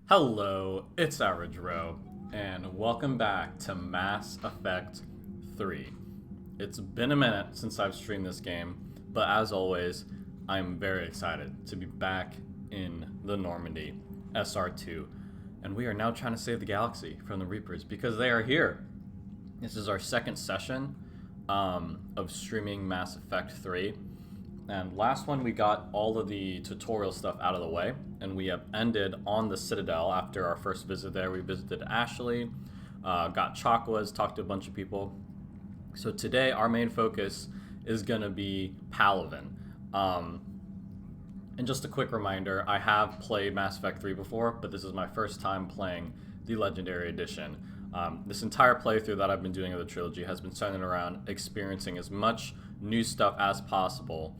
Hello, it's Average Row, and welcome back to Mass Effect 3. It's been a minute since I've streamed this game, but as always, I'm very excited to be back in the Normandy SR2, and we are now trying to save the galaxy from the Reapers because they are here. This is our second session of streaming Mass Effect 3. And last one we got all of the tutorial stuff out of the way, and we have ended on the Citadel after our first visit there. We visited Ashley, got chocolates, talked to a bunch of people. So today our main focus is going to be Palaven. And just a quick reminder, I have played Mass Effect 3 before, but this is my first time playing the Legendary Edition. This entire playthrough that I've been doing of the trilogy has been centered around experiencing as much new stuff as possible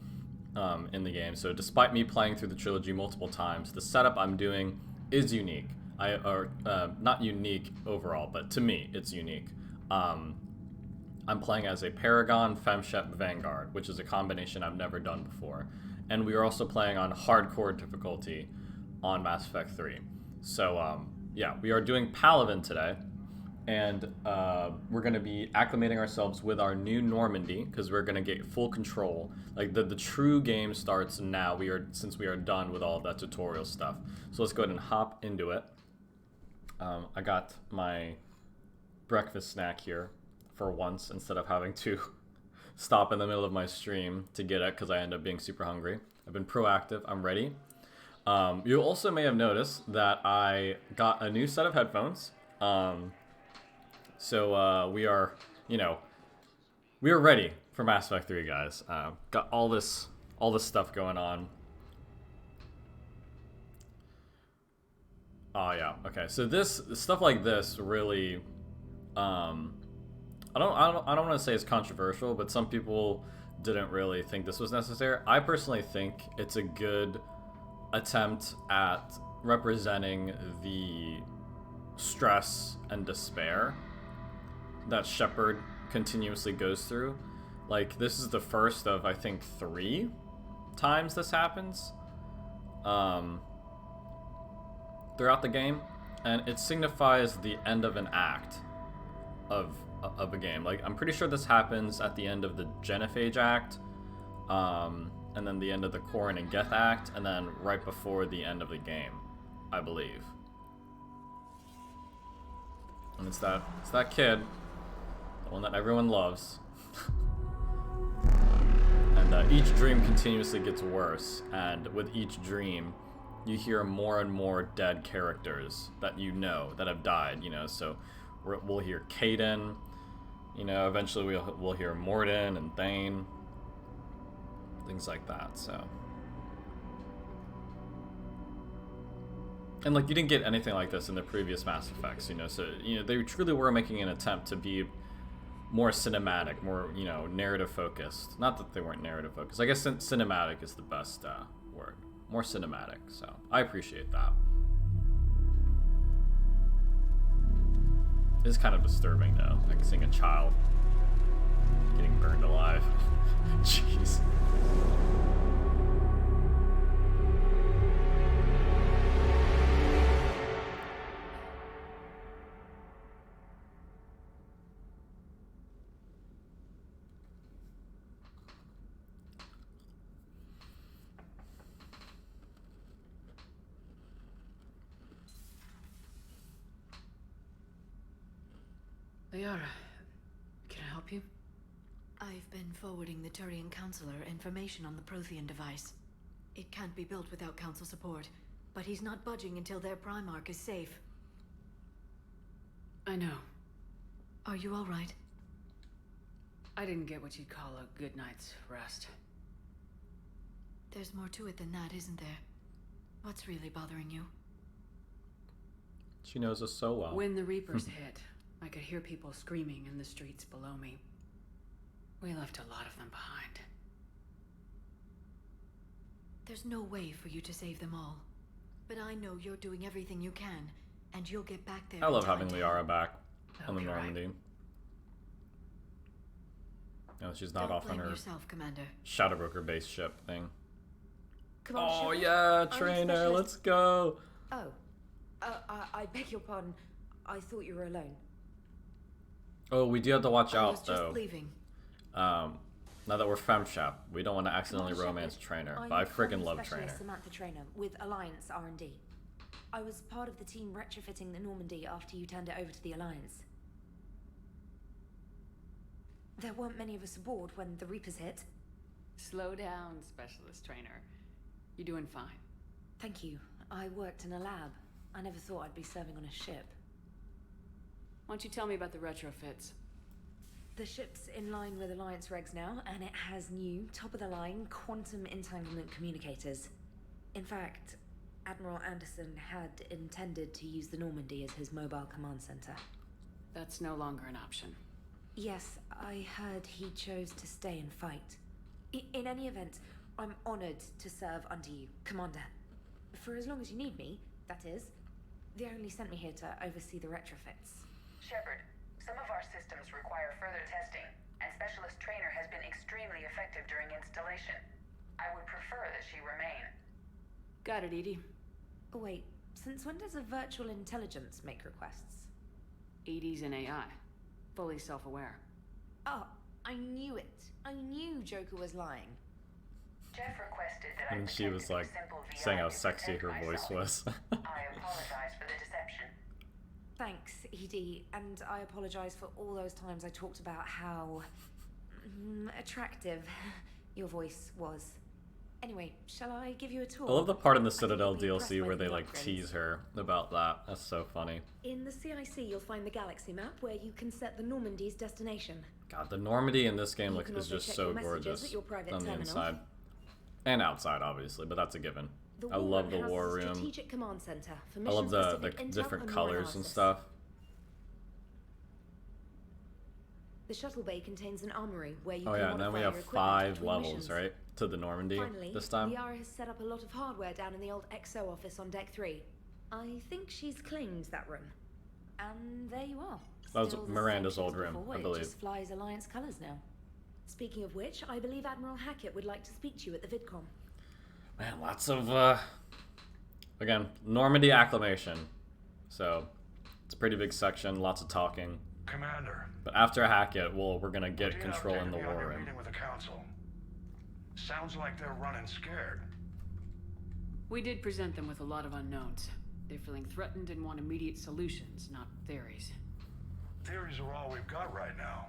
in the game. So despite me playing through the trilogy multiple times, the setup I'm doing is unique. Not unique overall, but to me, it's unique. I'm playing as a Paragon, FemShep, Vanguard, which is a combination I've never done before. And we are also playing on hardcore difficulty on Mass Effect 3. So, yeah, we are doing Palaven today. And we're going to be acclimating ourselves with our new Normandy because we're going to get full control. Like the true game starts now. Since we are done with all of that tutorial stuff. So let's go ahead and hop into it. I got my breakfast snack here for once instead of having to stop in the middle of my stream to get it because I end up being super hungry. I've been proactive. I'm ready. You also may have noticed that I got a new set of headphones. So we are ready for Mass Effect 3, guys. Got all this stuff going on. Oh yeah, okay. So this stuff like this really, I don't want to say it's controversial, but some people didn't really think this was necessary. I personally think it's a good attempt at representing the stress and despair that Shepard continuously goes through. Like, this is the first of, I think, 3 times this happens throughout the game, and it signifies the end of an act of a game. Like, I'm pretty sure this happens at the end of the Genophage Act, and then the end of the Corrin and Geth Act, and then right before the end of the game, I believe. And it's that kid, the one that everyone loves. And each dream continuously gets worse, and with each dream, you hear more and more dead characters that that have died, so we'll hear Kaidan, eventually we'll hear Mordin and Thane, things like that, so. And, like, you didn't get anything like this in the previous Mass Effects, so, they truly were making an attempt to be more cinematic, more, narrative focused. Not that they weren't narrative focused. I guess cinematic is the best word. More cinematic, so I appreciate that. It's kind of disturbing, though, like seeing a child getting burned alive. Jeez. Liara, can I help you? I've been forwarding the Turian Counselor information on the Prothean device. It can't be built without Council support, but he's not budging until their Primarch is safe. I know. Are you all right? I didn't get what you'd call a good night's rest. There's more to it than that, isn't there? What's really bothering you? She knows us so well. When the Reapers hit, I could hear people screaming in the streets below me. We left a lot of them behind. There's no way for you to save them all. But I know you're doing everything you can, and you'll get back there. I love having Liara back on the Normandy. Right. No, she's not Don't off on blame her yourself, Commander. Shadowbroker base ship thing. Commander Oh Shepard? yeah, I'm a trainer, specialist- let's go. Oh. I beg your pardon. I thought you were alone. Oh, we do have to watch I out was just though. leaving. Now that we're FemShep, we don't want to accidentally Commander romance Shepard, Trainer, I'm but I Common freaking love Specialist Trainer. Samantha Trainer with Alliance R&D. I was part of the team retrofitting the Normandy after you turned it over to the Alliance. There weren't many of us aboard when the Reapers hit. Slow down, Specialist Trainer. You're doing fine. Thank you. I worked in a lab. I never thought I'd be serving on a ship. Why don't you tell me about the retrofits? The ship's in line with Alliance regs now, and it has new, top-of-the-line quantum entanglement communicators. In fact, Admiral Anderson had intended to use the Normandy as his mobile command center. That's no longer an option. Yes, I heard he chose to stay and fight. In any event, I'm honored to serve under you, Commander. For as long as you need me, that is. They only sent me here to oversee the retrofits. Shepard, some of our systems require further testing, and Specialist Trainer has been extremely effective during installation. I would prefer that she remain. Got it, EDI. Oh, wait, since when does a virtual intelligence make requests? EDI's an AI. Fully self-aware. Oh, I knew it. I knew Joker was lying. Jeff requested that And I she was like saying how sexy her voice was. I apologize for the deception. Thanks, ED, and I apologize for all those times I talked about how attractive your voice was. Anyway, shall I give you a tour? I love the part in the I think Citadel you'll be impressed DLC by where the they like upgrades. tease her about that. That's so funny. In the CIC, you'll find the galaxy map where you can set the Normandy's destination. God, the Normandy in this game You look can is also just check so your messages gorgeous at your private on the terminal. inside and outside, obviously, but that's a given. The I war love room the houses war a room. strategic command center for I love the mission-specific intel different and war colors and analysis. stuff. The shuttle bay contains an armory where you Oh can yeah, and then we modify have your equipment 5 between levels, missions. right? To the Normandy Finally, this time. Liara has set up a lot of hardware down in the old XO office on deck 3. I think she's claimed that room. And there you are. That was Still the Miranda's same old ship as room, before, I it believe. just flies Alliance colors now. Speaking of which, I believe Admiral Hackett would like to speak to you at the VidCon. Man, lots of again, Normandy acclamation. So it's a pretty big section, lots of talking. Commander, But after Hackett, we're gonna what get do you control in the update me on war your room. meeting with the council? Sounds like they're running scared. We did present them with a lot of unknowns. They're feeling threatened and want immediate solutions, not theories. Theories are all we've got right now.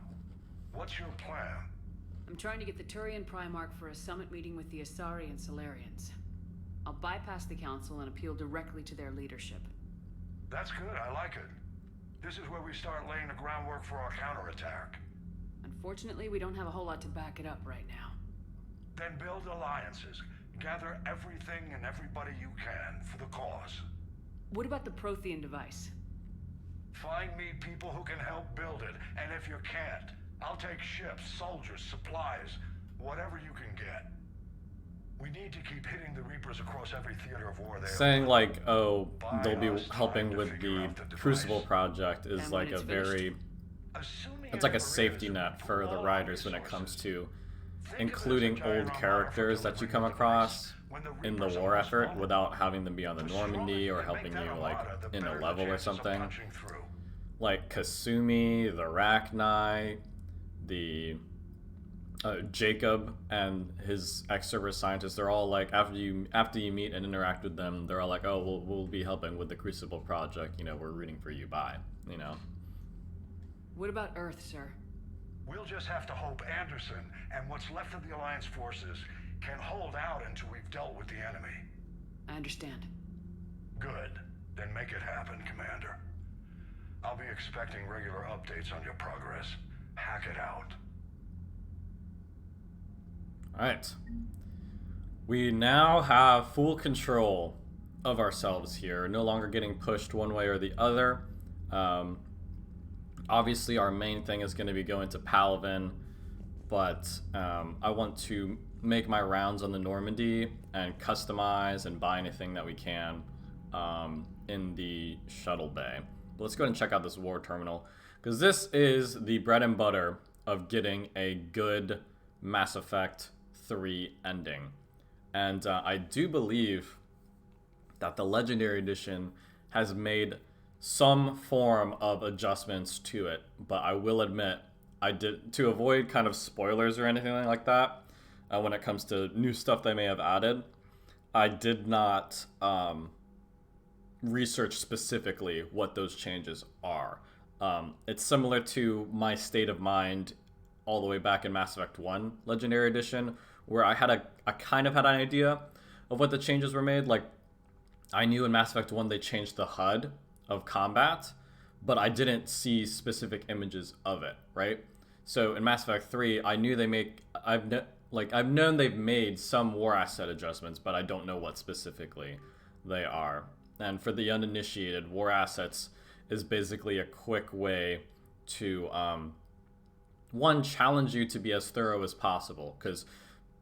What's your plan? I'm trying to get the Turian Primarch for a summit meeting with the Asari and Solarians. I'll bypass the council and appeal directly to their leadership. That's good, I like it. This is where we start laying the groundwork for our counterattack. Unfortunately, we don't have a whole lot to back it up right now. Then build alliances. Gather everything and everybody you can for the cause. What about the Prothean device? Find me people who can help build it, and if you can't, I'll take ships, soldiers, supplies, whatever you can get. We need to keep hitting the Reapers across every theater of war they Saying open. like, oh, Buy they'll be us helping time to with figure the out the device. Crucible project is And when like a it's very finished? Assuming it's like it a ever safety is, net we for pull the all writers our when it comes resources. to Think of it as a including giant old armada for characters that you delivering come the across device. When the in the Reapers are war most effort vulnerable. without having them be on the The stronger Normandy or can helping make you that like armada, the in a better the level or chances of something. punching through. Like Kasumi, the Rachni, the Jacob and his ex-Cerberus scientists, they're all like, after you meet and interact with them, they're all like, oh, we'll be helping with the Crucible project, you know, we're rooting for you, bye, you know. What about Earth, sir? We'll just have to hope Anderson and what's left of the Alliance forces can hold out until we've dealt with the enemy. I understand. Good. Then make it happen, Commander. I'll be expecting regular updates on your progress. Hack it out. Alright. We now have full control of ourselves here, no longer getting pushed one way or the other. Obviously, our main thing is going to be going to Palaven, but I want to make my rounds on the Normandy and customize and buy anything that we can in the shuttle bay. But let's go ahead and check out this war terminal, because this is the bread and butter of getting a good Mass Effect 3 ending. And I do believe that the Legendary Edition has made some form of adjustments to it, but I will admit, I did, to avoid kind of spoilers or anything like that, when it comes to new stuff they may have added, I did not research specifically what those changes are. It's similar to my state of mind all the way back in Mass Effect 1 Legendary Edition, where I kind of had an idea of what the changes were made. Like, I knew in Mass Effect 1 they changed the HUD of combat, but I didn't see specific images of it, right? So in Mass Effect 3, I knew I've known they've made some war asset adjustments, but I don't know what specifically they are. And for the uninitiated, war assets is basically a quick way to one, challenge you to be as thorough as possible, because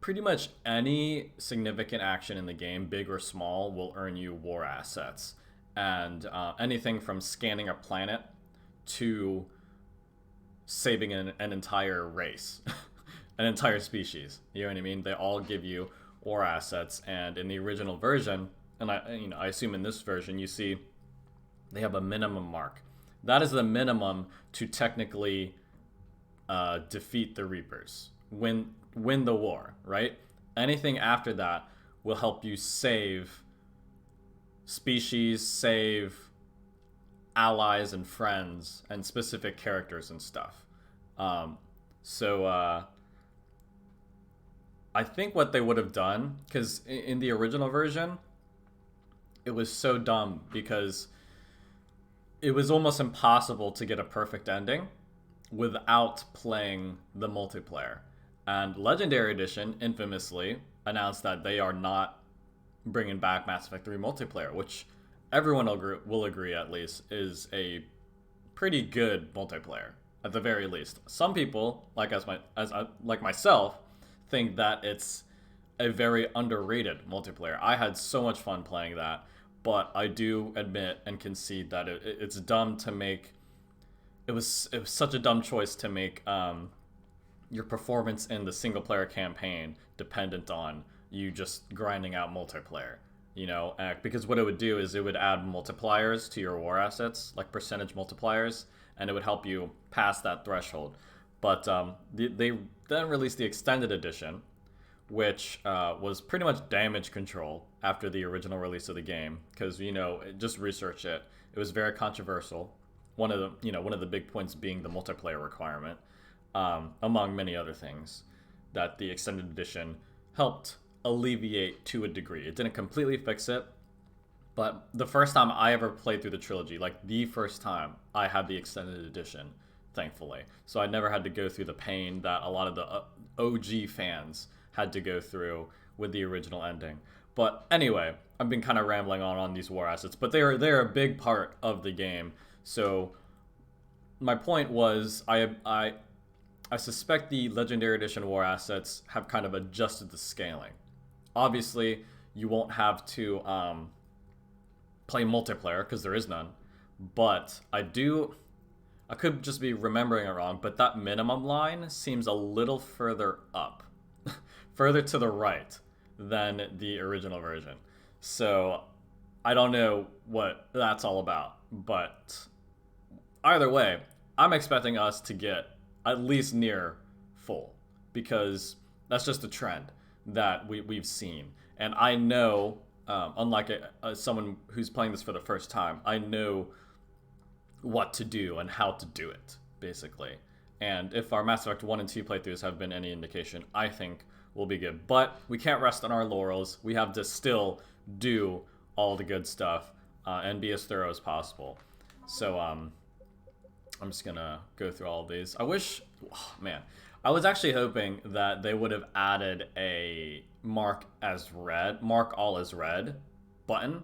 pretty much any significant action in the game, big or small, will earn you war assets. And anything from scanning a planet to saving an entire race, an entire species. You know what I mean? They all give you war assets. And in the original version, and I assume in this version, you see they have a minimum mark. That is the minimum to technically defeat the Reapers, win the war, right? Anything after that will help you save species, save allies and friends, and specific characters and stuff. So I think what they would have done, because in the original version, it was so dumb because it was almost impossible to get a perfect ending without playing the multiplayer. And Legendary Edition infamously announced that they are not bringing back Mass Effect 3 multiplayer, which everyone will agree at least is a pretty good multiplayer at the very least. Some people, like myself, think that it's a very underrated multiplayer. I had so much fun playing that, but I do admit and concede that it's dumb to make. It was such a dumb choice to make your performance in the single player campaign dependent on you just grinding out multiplayer. You know, because what it would do is it would add multipliers to your war assets, like percentage multipliers, and it would help you pass that threshold. But they then released the extended edition, which was pretty much damage control after the original release of the game, because just research it. It was very controversial. One of the big points being the multiplayer requirement, among many other things, that the extended edition helped alleviate to a degree. It didn't completely fix it, but the first time I ever played through the trilogy, like the first time, I had the extended edition, thankfully. So I never had to go through the pain that a lot of the OG fans had to go through with the original ending. But anyway, I've been kind of rambling on these war assets, but they're a big part of the game. So my point was, I suspect the Legendary Edition war assets have kind of adjusted the scaling. Obviously, you won't have to play multiplayer because there is none. But I could just be remembering it wrong, but that minimum line seems a little further up, further to the right than the original version. So I don't know what that's all about, but either way, I'm expecting us to get at least near full, because that's just a trend that we've seen. And I know, unlike someone who's playing this for the first time, I know what to do and how to do it, basically. And if our Mass Effect 1 and 2 playthroughs have been any indication, I think we'll be good. But we can't rest on our laurels. We have to still do all the good stuff and be as thorough as possible. So I'm just gonna go through all of these. I wish, I was actually hoping that they would have added a mark all as red button,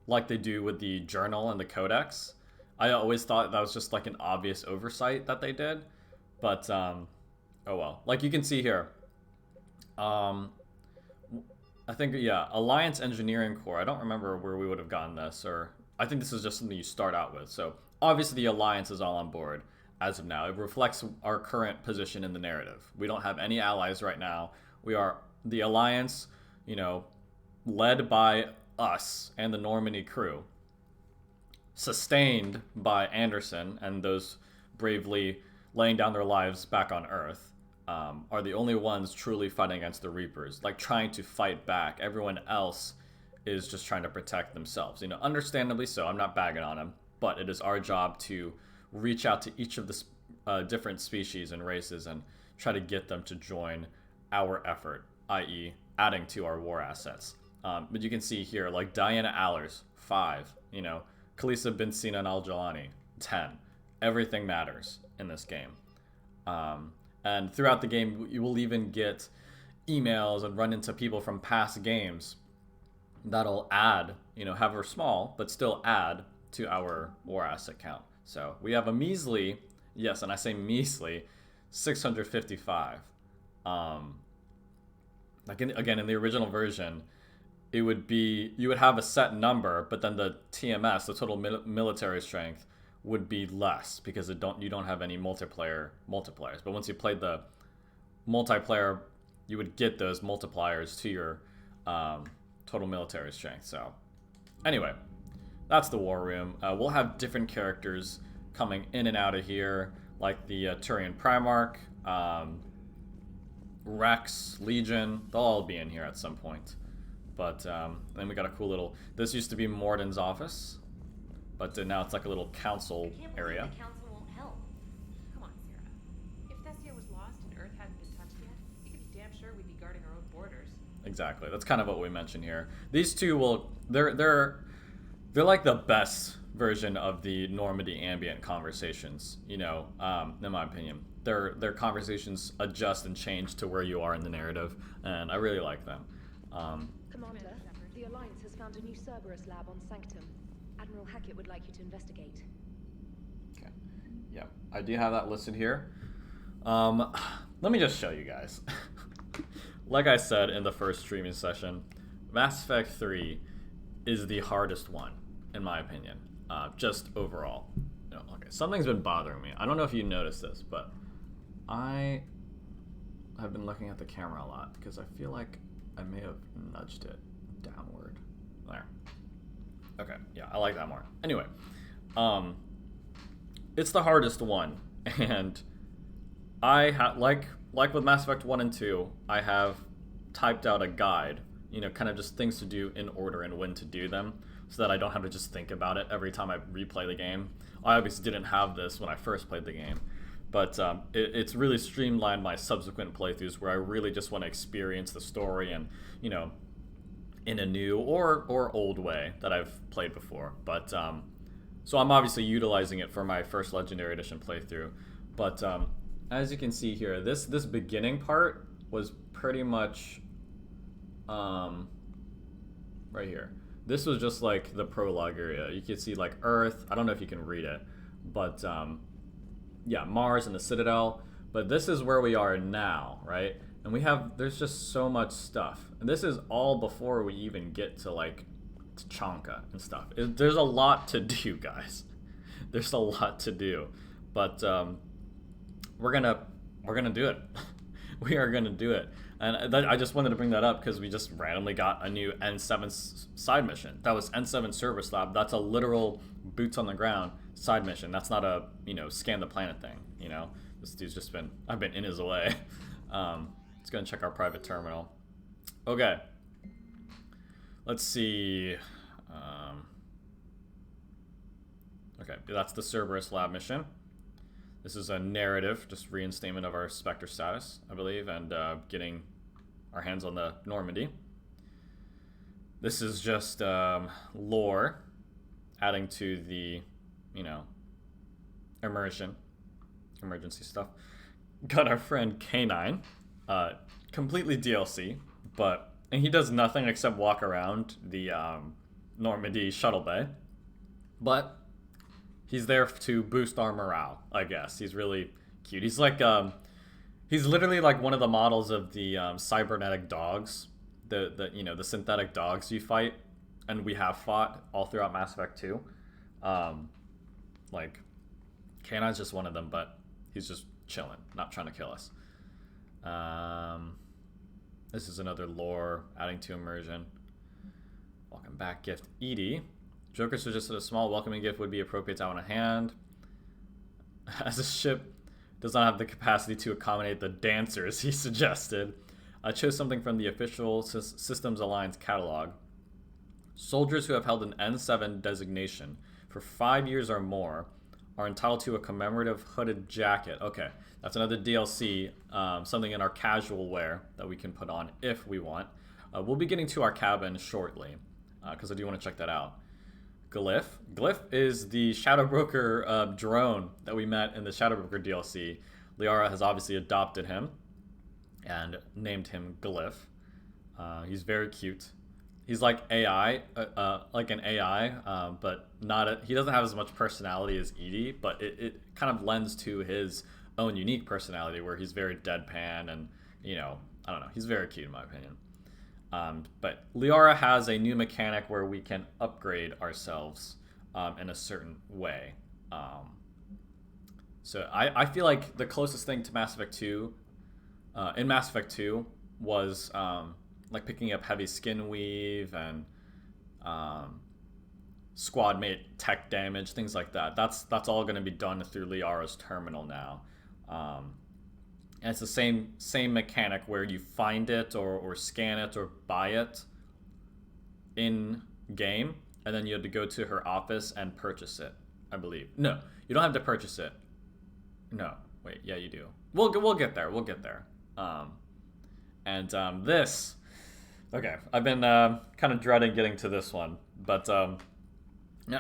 like they do with the journal and the codex. I always thought that was just like an obvious oversight that they did, but oh well. Like you can see here, I think, yeah, Alliance Engineering Corps. I don't remember where we would have gotten this, or I think this is just something you start out with. So obviously the Alliance is all on board as of now. It reflects our current position in the narrative. We don't have any allies right now. We are the Alliance, you know, led by us and the Normandy crew, sustained by Anderson and those bravely laying down their lives back on Earth, are the only ones truly fighting against the Reapers, like trying to fight back. Everyone else is just trying to protect themselves. You know, understandably so. I'm not bagging on them, but it is our job to reach out to each of the different species and races and try to get them to join our effort, i.e. adding to our war assets. But you can see here, like Diana Allers, 5. You know, Khaleesa bin Sinan al-Jalani, 10. Everything matters in this game. And throughout the game, you will even get emails and run into people from past games that'll add, you know, however small, but still add to our war asset count. So we have a measly, yes, and I say measly, 655. Like again, in the original version, it would be, you would have a set number, but then the TMS, the total military strength, would be less because you don't have any multipliers. But once you played the multiplayer, you would get those multipliers to your total military strength. So anyway, that's the war room. We'll have different characters coming in and out of here, like the Turian Primarch, Rex, Legion. They'll all be in here at some point. But then we got a cool little, this used to be Morden's office, but now it's like a little council area. The council won't help. Come on, Sarah. If Thessia was lost and Earth hadn't been touched yet, you could be damn sure we'd be guarding our own borders. Exactly. That's kind of what we mentioned here. These two will, they're like the best version of the Normandy ambient conversations, you know, in my opinion. Their conversations adjust and change to where you are in the narrative, and I really like them. Commander, the Alliance has found a new Cerberus Lab on Sanctum. Admiral Hackett would like you to investigate. Okay. Yeah, I do have that listed here. Let me just show you guys. Like I said in the first streaming session, Mass Effect 3 is the hardest one, in my opinion. Just overall. No, okay, something's been bothering me. I don't know if you noticed this, but I have been looking at the camera a lot because I feel like I may have nudged it downward. There. Okay, yeah, I like that more. Anyway, it's the hardest one, and I like with Mass Effect 1 and 2, I have typed out a guide, you know, kind of just things to do in order and when to do them, so that I don't have to just think about it every time I replay the game. I obviously didn't have this when I first played the game, but it's really streamlined my subsequent playthroughs where I really just want to experience the story and, you know, in a new or old way that I've played before. But so I'm obviously utilizing it for my first Legendary Edition playthrough. But as you can see here, this beginning part was pretty much right here. This was just like the prologue area. You can see like Earth. I don't know if you can read it, but yeah, Mars and the Citadel. But this is where we are now, right? And there's just so much stuff. And this is all before we even get to like Tachanka and stuff. There's a lot to do, guys. There's a lot to do. But we're gonna do it. We are gonna do it. And I just wanted to bring that up because we just randomly got a new N7 side mission. That was N7 Cerberus Lab. That's a literal boots on the ground side mission. That's not a, you know, scan the planet thing, you know. This dude's just been, I've been in his way. Let's go and check our private terminal. Okay. Let's see. Okay, that's the Cerberus Lab mission. This is a narrative, just reinstatement of our Spectre status, I believe, and getting our hands on the Normandy. This is just lore, adding to the, you know, emergency stuff. Got our friend K9, completely DLC, and he does nothing except walk around the Normandy shuttle bay, but he's there to boost our morale, I guess. He's really cute. He's like, he's literally like one of the models of the cybernetic dogs, the synthetic dogs you fight, and we have fought all throughout Mass Effect 2. Like, K9's just one of them, but he's just chilling, not trying to kill us. This is another lore adding to immersion. Welcome back gift. EDI. Joker suggested a small welcoming gift would be appropriate to have on hand. As a ship does not have the capacity to accommodate the dancers, he suggested. I chose something from the official Systems Alliance catalog. Soldiers who have held an N7 designation for 5 years or more are entitled to a commemorative hooded jacket. Okay, that's another DLC, something in our casual wear that we can put on if we want. We'll be getting to our cabin shortly, because I do want to check that out. Glyph. Glyph is the Shadow Broker drone that we met in the Shadow Broker DLC. Liara has obviously adopted him and named him Glyph. He's very cute. He's like AI, like an AI, but he doesn't have as much personality as EDI, but it kind of lends to his own unique personality where he's very deadpan and, you know, I don't know, he's very cute in my opinion. But Liara has a new mechanic where we can upgrade ourselves in a certain way. So I feel like the closest thing to Mass Effect 2, in Mass Effect 2, was like picking up heavy skin weave and squad mate tech damage, things like that. That's all going to be done through Liara's terminal now. And it's the same mechanic where you find it or scan it or buy it in game, and then you have to go to her office and purchase it, I believe. No, you don't have to purchase it. No, wait, yeah, you do. We'll get there. We'll get there. This, okay, I've been kind of dreading getting to this one, but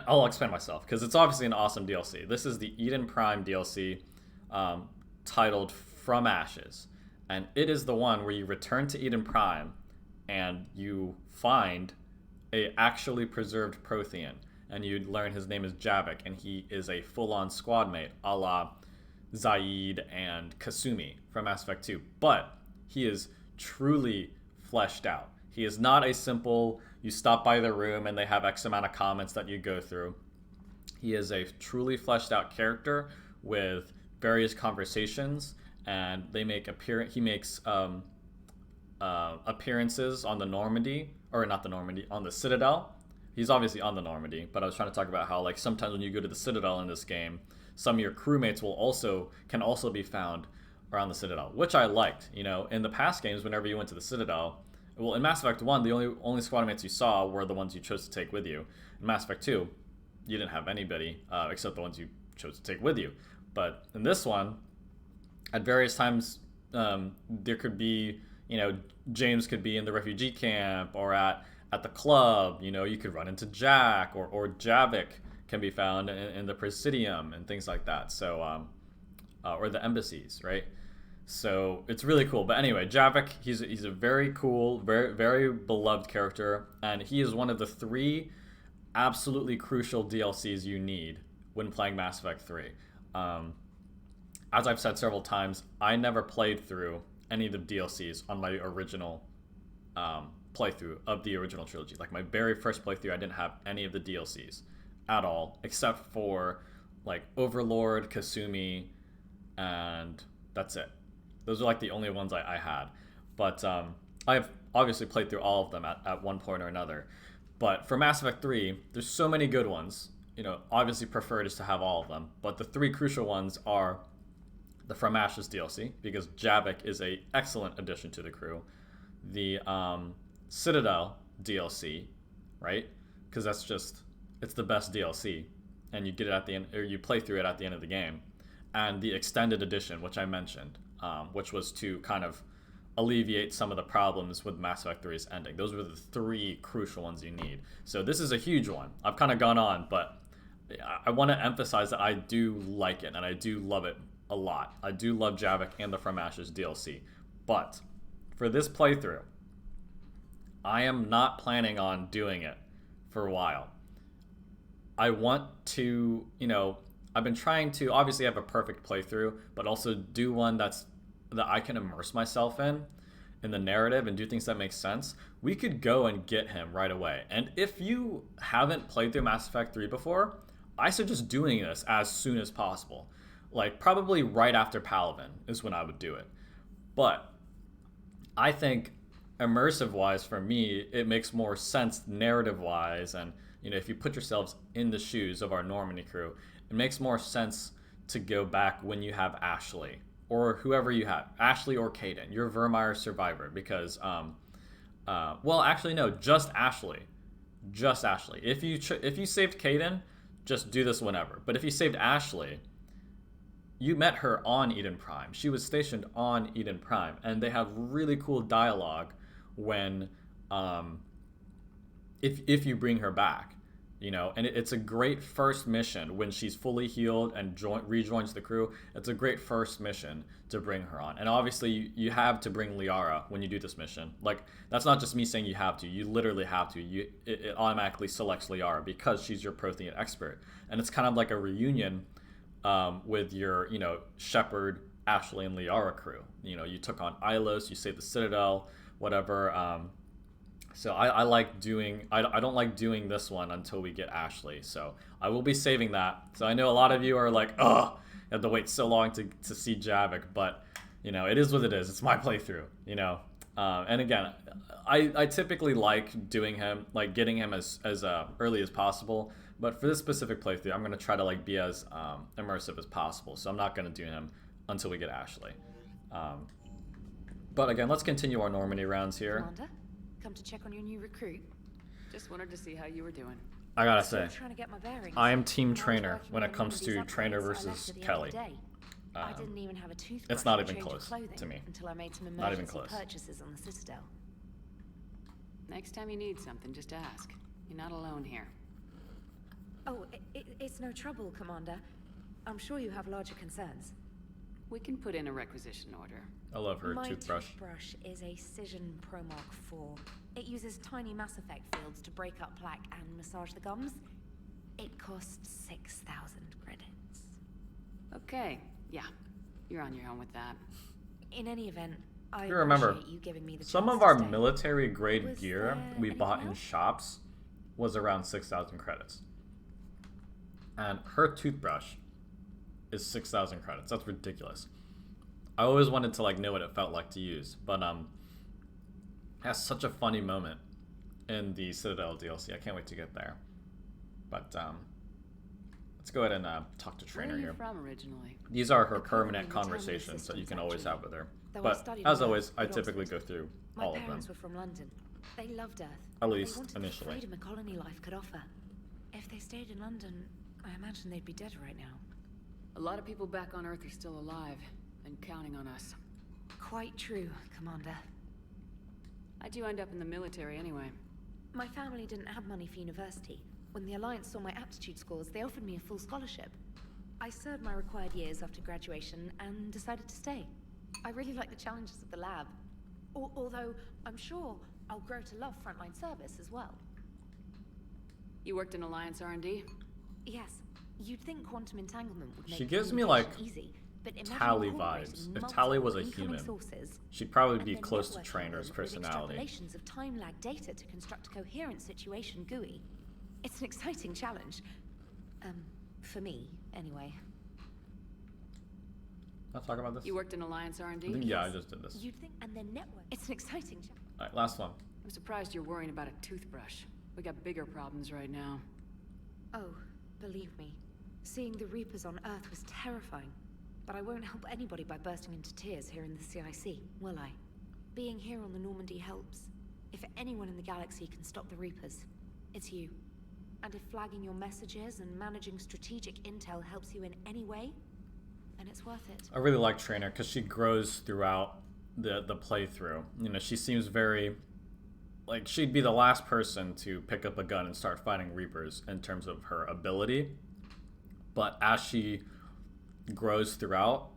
I'll explain myself because it's obviously an awesome DLC. This is the Eden Prime DLC, titled From Ashes, and it is the one where you return to Eden Prime and you find a actually preserved Prothean, and you learn his name is Javik, and he is a full-on squad mate a la Zaid and Kasumi from Mass Effect 2, but he is truly fleshed out. He is not a simple, you stop by the room and they have X amount of comments that you go through. He is a truly fleshed out character with various conversations, and he makes appearances on the Normandy, or not the Normandy, on the Citadel. He's obviously on the Normandy, but I was trying to talk about how, like, sometimes when you go to the Citadel in this game, some of your crewmates can also be found around the Citadel, which I liked. You know, in the past games, whenever you went to the Citadel, well, in Mass Effect 1, the only squad mates you saw were the ones you chose to take with you. In Mass Effect 2, you didn't have anybody except the ones you chose to take with you. But in this one, at various times, there could be, you know, James could be in the refugee camp or at the club. You know, you could run into Jack, or Javik can be found in the Presidium and things like that. So, or the embassies, right? So it's really cool. But anyway, Javik, he's a very cool, very, very beloved character, and he is one of the 3 absolutely crucial DLCs you need when playing Mass Effect 3. As I've said several times, I never played through any of the DLCs on my original playthrough of the original trilogy. Like, my very first playthrough, I didn't have any of the DLCs at all, except for, like, Overlord, Kasumi, and that's it. Those are, like, the only ones I had. But I've obviously played through all of them at one point or another. But for Mass Effect 3, there's so many good ones. You know, obviously preferred is to have all of them. But the 3 crucial ones are the From Ashes DLC, because Javik is an excellent addition to the crew. The Citadel DLC, right? Because it's the best DLC. And you get it at the end, or you play through it at the end of the game. And the extended edition, which I mentioned, which was to kind of alleviate some of the problems with Mass Effect 3's ending. Those were the 3 crucial ones you need. So this is a huge one. I've kind of gone on, but I want to emphasize that I do like it, and I do love it a lot. I do love Javik and the From Ashes DLC. But for this playthrough, I am not planning on doing it for a while. I want to, you know, I've been trying to obviously have a perfect playthrough, but also do one that I can immerse myself in the narrative and do things that make sense. We could go and get him right away. And if you haven't played through Mass Effect 3 before, I suggest doing this as soon as possible. Like, probably right after Palaven is when I would do it. But I think immersive wise for me, it makes more sense narrative wise, and if you put yourselves in the shoes of our Normandy crew, it makes more sense to go back when you have Ashley or whoever you have, Ashley or Caden, your Vermeer survivor, because well, actually no, just Ashley. If you saved Caden, just do this whenever. But if you saved Ashley, you met her on Eden Prime. She was stationed on Eden Prime, and they have really cool dialogue when if you bring her back, and it's a great first mission when she's fully healed and rejoins the crew. It's a great first mission to bring her on. And obviously you have to bring Liara when you do this mission. Like, that's not just me saying you have to. You literally have to. It automatically selects Liara because she's your Prothean expert. And it's kind of like a reunion with your, Shepard, Ashley, and Liara crew. You took on Ilos, you saved the Citadel, whatever. So I like doing, I don't like doing this one until we get Ashley. So I will be saving that. So I know a lot of you are like, ugh, you have to wait so long to see Javik, but it is what it is. It's my playthrough, and again, I typically like doing him, like getting him as early as possible. But for this specific playthrough, I'm going to try to like be as immersive as possible. So I'm not going to do him until we get Ashley. But again, let's continue our Normandy rounds here. Commander, come to check on your new recruit. Just wanted to see how you were doing. I gotta say, Trying to get my bearings. I am team When I was trainer working when on it comes to Normandy's trainer upgrades, I versus left at the end of Kelly. the day. I didn't even have a toothbrush. it's not or even change of close clothing to me. until I made some Not even emergency close. purchases on the Citadel. Next time you need something, just ask. You're not alone here. Oh, it's no trouble, Commander. I'm sure you have larger concerns. We can put in a requisition order. I love her My toothbrush. is a Cision Pro Mark IV. It uses tiny Mass Effect fields to break up plaque and massage the gums. It costs 6,000 credits. Okay, yeah. You're on your own with that. In any event, I You remember, appreciate you giving me the some chance of to our stay. military grade Was gear there we bought anything in else? shops was around 6,000 credits. And her toothbrush is 6,000 credits. That's ridiculous. I always wanted to like know what it felt like to use, but it has such a funny moment in the Citadel DLC. I can't wait to get there. But let's go ahead and talk to Where Trainer are you here. from originally? These are her I come permanent from the terminal conversations that you systems, can always actually. have with her. Though I But studied as on always, Earth I at typically Oxford. go through My all of them. parents were from London. They loved Earth. At They least wanted initially. the freedom a colony life could offer. If they stayed in London, I imagine they'd be dead right now. A lot of people back on Earth are still alive and counting on us. Quite true, Commander. How'd you end up in the military anyway? My family didn't have money for university. When the Alliance saw my aptitude scores, they offered me a full scholarship. I served my required years after graduation and decided to stay. I really like the challenges of the lab. Although, I'm sure I'll grow to love frontline service as well. You worked in Alliance R&D? Yes, you'd think quantum entanglement would make She gives me, communication like, easy, but imagine Tally incorporating vibes. If multiple Tally was a incoming human, sources, she'd probably and be then close to networking Trainer's them with personality. extrapolations of time-lag data to construct a coherent situation GUI. It's an exciting challenge. For me, anyway. Not talk about this? You worked in Alliance R&D? Yeah, I just did this. You'd think, and then network. It's an exciting challenge. Alright, last one. I'm surprised you're worrying about a toothbrush. We got bigger problems right now. Oh, believe me, seeing the Reapers on Earth was terrifying. But I won't help anybody by bursting into tears here in the CIC, will I? Being here on the Normandy helps. If anyone in the galaxy can stop the Reapers, it's you. And if flagging your messages and managing strategic intel helps you in any way, then it's worth it. I really like Trainer because she grows throughout the playthrough. She seems very like she'd be the last person to pick up a gun and start fighting Reapers in terms of her ability. But as she grows throughout,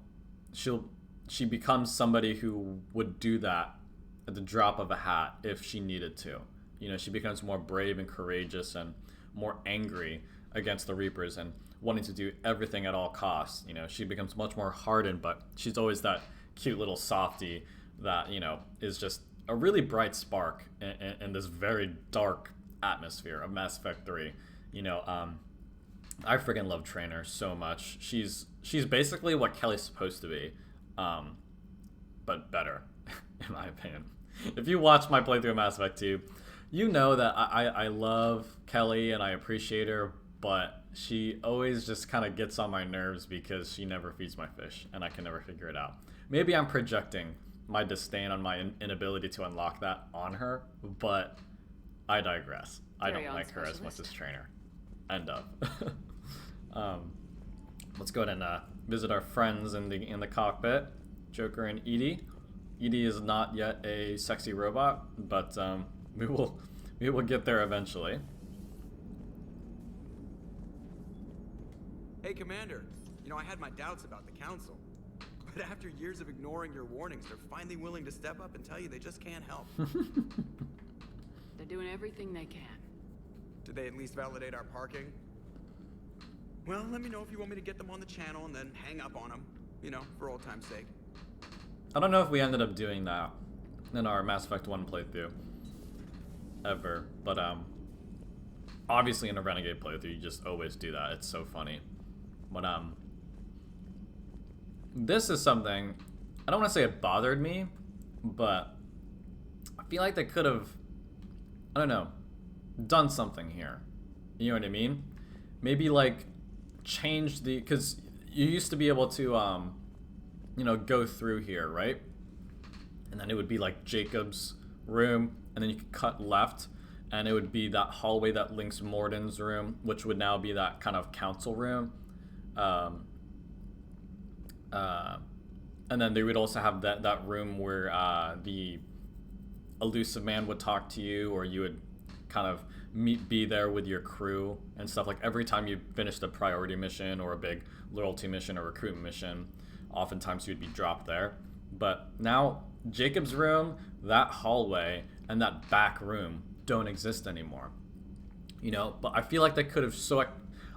she becomes somebody who would do that at the drop of a hat if she needed to. She becomes more brave and courageous and more angry against the Reapers and wanting to do everything at all costs. She becomes much more hardened, but she's always that cute little softie that, is just a really bright spark in this very dark atmosphere of Mass Effect 3. I freaking love Trainer so much. She's basically what Kelly's supposed to be, but better, in my opinion. If you watch my playthrough of Mass Effect 2, you know that I love Kelly and I appreciate her, but she always just kind of gets on my nerves because she never feeds my fish, and I can never figure it out. Maybe I'm projecting my disdain on my inability to unlock that on her, but I digress. I don't like her as much as Trainer. End of. Let's go ahead and visit our friends in the cockpit, Joker and EDI. EDI is not yet a sexy robot, but we will get there eventually. Hey, Commander. You know, I had my doubts about the Council. But after years of ignoring your warnings, they're finally willing to step up and tell you they just can't help. They're doing everything they can. Did they at least validate our parking? Well, let me know if you want me to get them on the channel and then hang up on them. You know, for old time's sake. I don't know if we ended up doing that in our Mass Effect 1 playthrough. Ever. But, obviously in a Renegade playthrough, you just always do that. It's so funny. But, this is something, I don't want to say it bothered me, but I feel like they could have, I don't know, done something here. You know what I mean? Maybe like change the, because you used to be able to, you know, go through here, right? And then it would be like Jacob's room, and then you could cut left, and it would be that hallway that links Morden's room, which would now be that kind of council room. And then they would also have that room where the elusive man would talk to you, or you would kind of be there with your crew and stuff. Like every time you finished a priority mission or a big loyalty mission or recruitment mission, oftentimes you'd be dropped there. But now Jacob's room, that hallway, and that back room don't exist anymore. You know, but I feel like they could have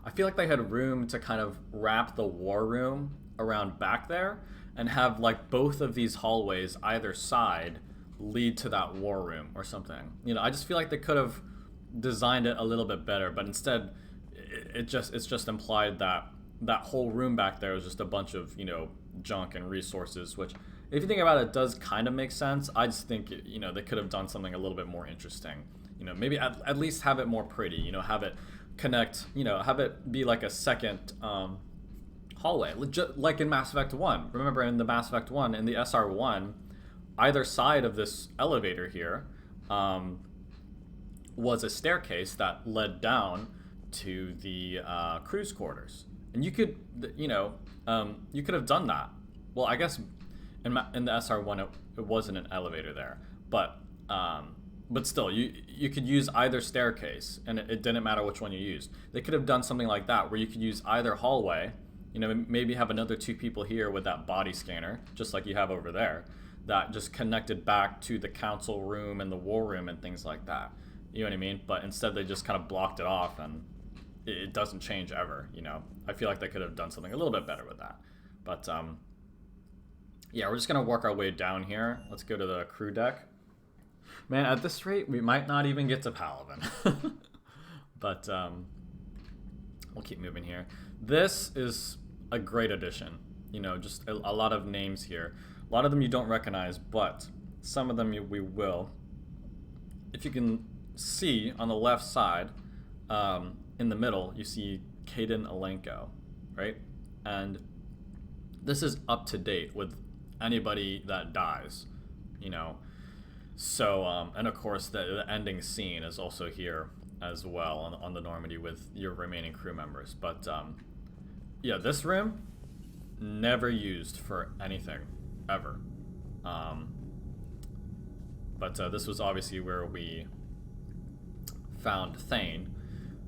I feel like they had room to kind of wrap the war room around back there and have like both of these hallways either side lead to that war room or something. You know, I just feel like they could have designed it a little bit better, but instead it's just implied that that whole room back there is just a bunch of, you know, junk and resources, which if you think about it does kind of make sense. I just think, you know, they could have done something a little bit more interesting. You know, maybe at least have it more pretty, you know, have it connect, you know, have it be like a second hallway, like in Mass Effect 1. Remember in the Mass Effect 1, in the SR1, either side of this elevator here was a staircase that led down to the crew's quarters. And you could, you know, you could have done that. Well, I guess in the SR1 it wasn't an elevator there, but still, you could use either staircase, and it didn't matter which one you used. They could have done something like that, where you could use either hallway, you know, maybe have another 2 people here with that body scanner, just like you have over there, that just connected back to the council room and the war room and things like that. You know what I mean? But instead they just kind of blocked it off, and it doesn't change ever, you know? I feel like they could have done something a little bit better with that. But, yeah, we're just going to work our way down here. Let's go to the crew deck. Man, at this rate, we might not even get to Palaven. But we'll keep moving here. This is a great addition. You know, just a lot of names here. A lot of them you don't recognize, but some of them we will. If you can see on the left side, in the middle, you see Kaidan Alenko, right? And this is up to date with anybody that dies, you know. So, and of course, the ending scene is also here as well on the Normandy with your remaining crew members. But, yeah, this room, never used for anything, ever. But this was obviously where we found Thane.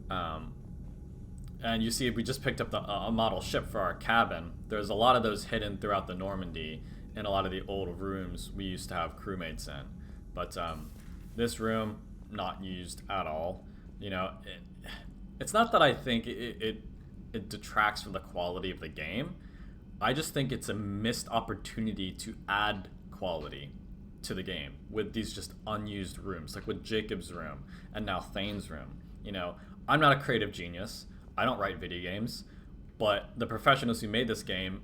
And you see, we just picked up a model ship for our cabin. There's a lot of those hidden throughout the Normandy in a lot of the old rooms we used to have crewmates in. But this room, not used at all. You know, it's not that I think it detracts from the quality of the game. I just think it's a missed opportunity to add quality to the game with these just unused rooms, like with Jacob's room and now Thane's room. You know, I'm not a creative genius. I don't write video games, but the professionals who made this game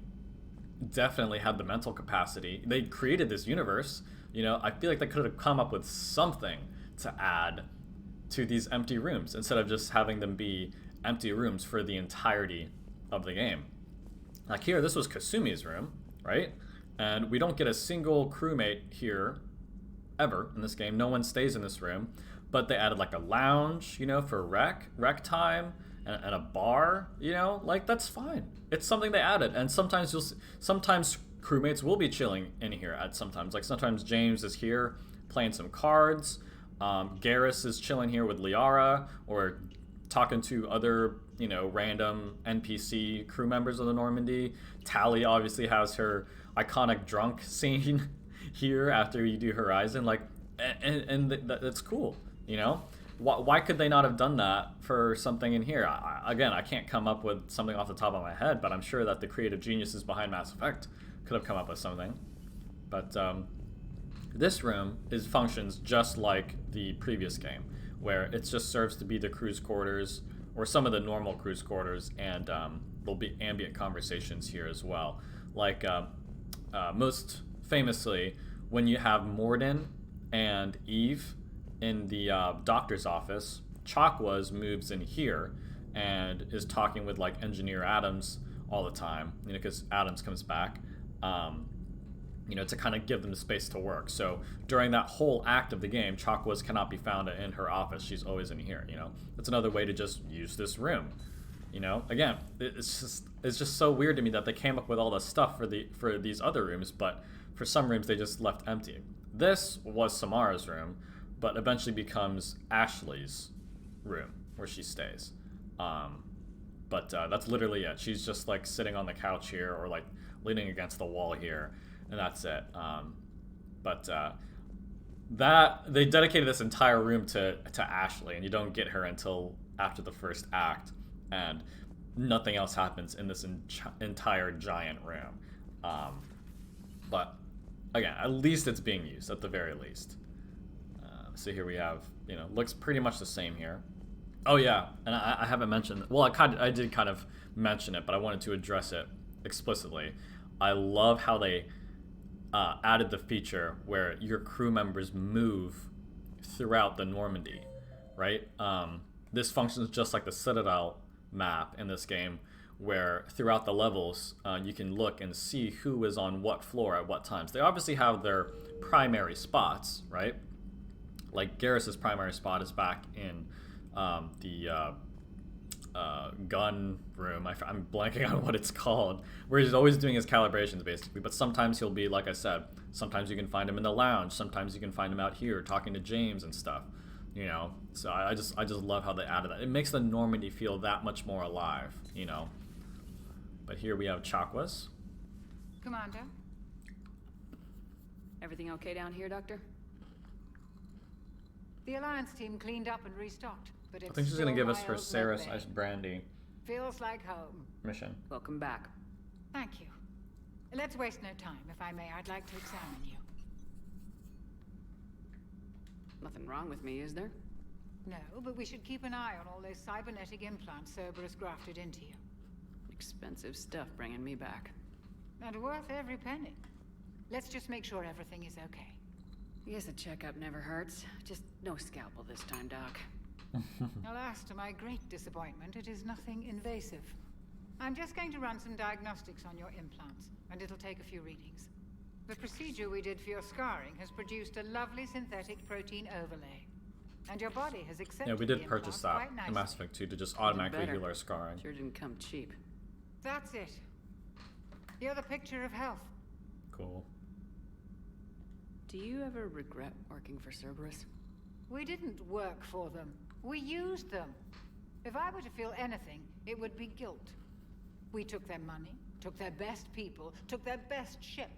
definitely had the mental capacity. They created this universe, You know, I feel like they could have come up with something to add to these empty rooms instead of just having them be empty rooms for the entirety of the game. Like here, this was Kasumi's room, right? And we don't get a single crewmate here ever in this game. No one stays in this room, but they added like a lounge, you know, for rec time, and a bar, you know, like that's fine. It's something they added, and sometimes sometimes crewmates will be chilling in here at sometimes. Like sometimes James is here playing some cards. GARRUS is chilling here with Liara or talking to other, you know, random NPC crew members of the Normandy. Tally obviously has her iconic drunk scene here after you do Horizon. Like, and that's cool, you know? Why could they not have done that for something in here? Again, I can't come up with something off the top of my head, but I'm sure that the creative geniuses behind Mass Effect could have come up with something. But this room functions just like the previous game, where it just serves to be the crew's quarters, or some of the normal crew's quarters, and there'll be ambient conversations here as well. Like, most famously, when you have Morden and Eve in the doctor's office, Chakwas moves in here and is talking with like Engineer Adams all the time, you know, because Adams comes back, you know, to kind of give them the space to work. So during that whole act of the game, Chakwas cannot be found in her office. She's always in here, you know. That's another way to just use this room, you know. Again, it's just so weird to me that they came up with all this stuff for these other rooms, but for some rooms they just left empty. This was Samara's room, but eventually becomes Ashley's room where she stays. But that's literally it. She's just like sitting on the couch here, or like leaning against the wall here, and that's it. That they dedicated this entire room to Ashley, and you don't get her until after the first act, and nothing else happens in this entire giant room. But again, at least it's being used, at the very least. So here we have, you know, looks pretty much the same here. Oh yeah, and I haven't mentioned, well, I did kind of mention it, but I wanted to address it explicitly. I love how they added the feature where your crew members move throughout the Normandy, right? This functions just like the Citadel map in this game, where throughout the levels you can look and see who is on what floor at what times. They obviously have their primary spots, right? Like Garrus's primary spot is back in the gun room. I'm blanking on what it's called, where he's always doing his calibrations basically, but sometimes he'll be, like I said, sometimes you can find him in the lounge, sometimes you can find him out here talking to James and stuff, you know. So I just love how they added that. It makes the Normandy feel that much more alive, you know. But here we have Chakwas. Commander? Everything okay down here, Doctor? The Alliance team cleaned up and restocked, but it's I think she's still gonna give us my her old Sarah's medbay. Ice Brandy Feels like home. mission. Welcome back. Thank you. Let's waste no time. If I may, I'd like to examine you. Nothing wrong with me, is there? No, but we should keep an eye on all those cybernetic implants Cerberus grafted into you. Expensive stuff bringing me back. And worth every penny. Let's just make sure everything is okay. I guess a checkup never hurts. Just no scalpel this time, Doc. Alas, to my great disappointment, it is nothing invasive. I'm just going to run some diagnostics on your implants, and it'll take a few readings. The procedure we did for your scarring has produced a lovely synthetic protein overlay. And your body has accepted Yeah, we the did purchase implants that quite in nicely. Mass Effect 2 to just automatically better. heal our scarring. Sure didn't come cheap. That's it. You're the picture of health. Cool. Do you ever regret working for Cerberus? We didn't work for them. We used them. If I were to feel anything, it would be guilt. We took their money, took their best people, took their best ship.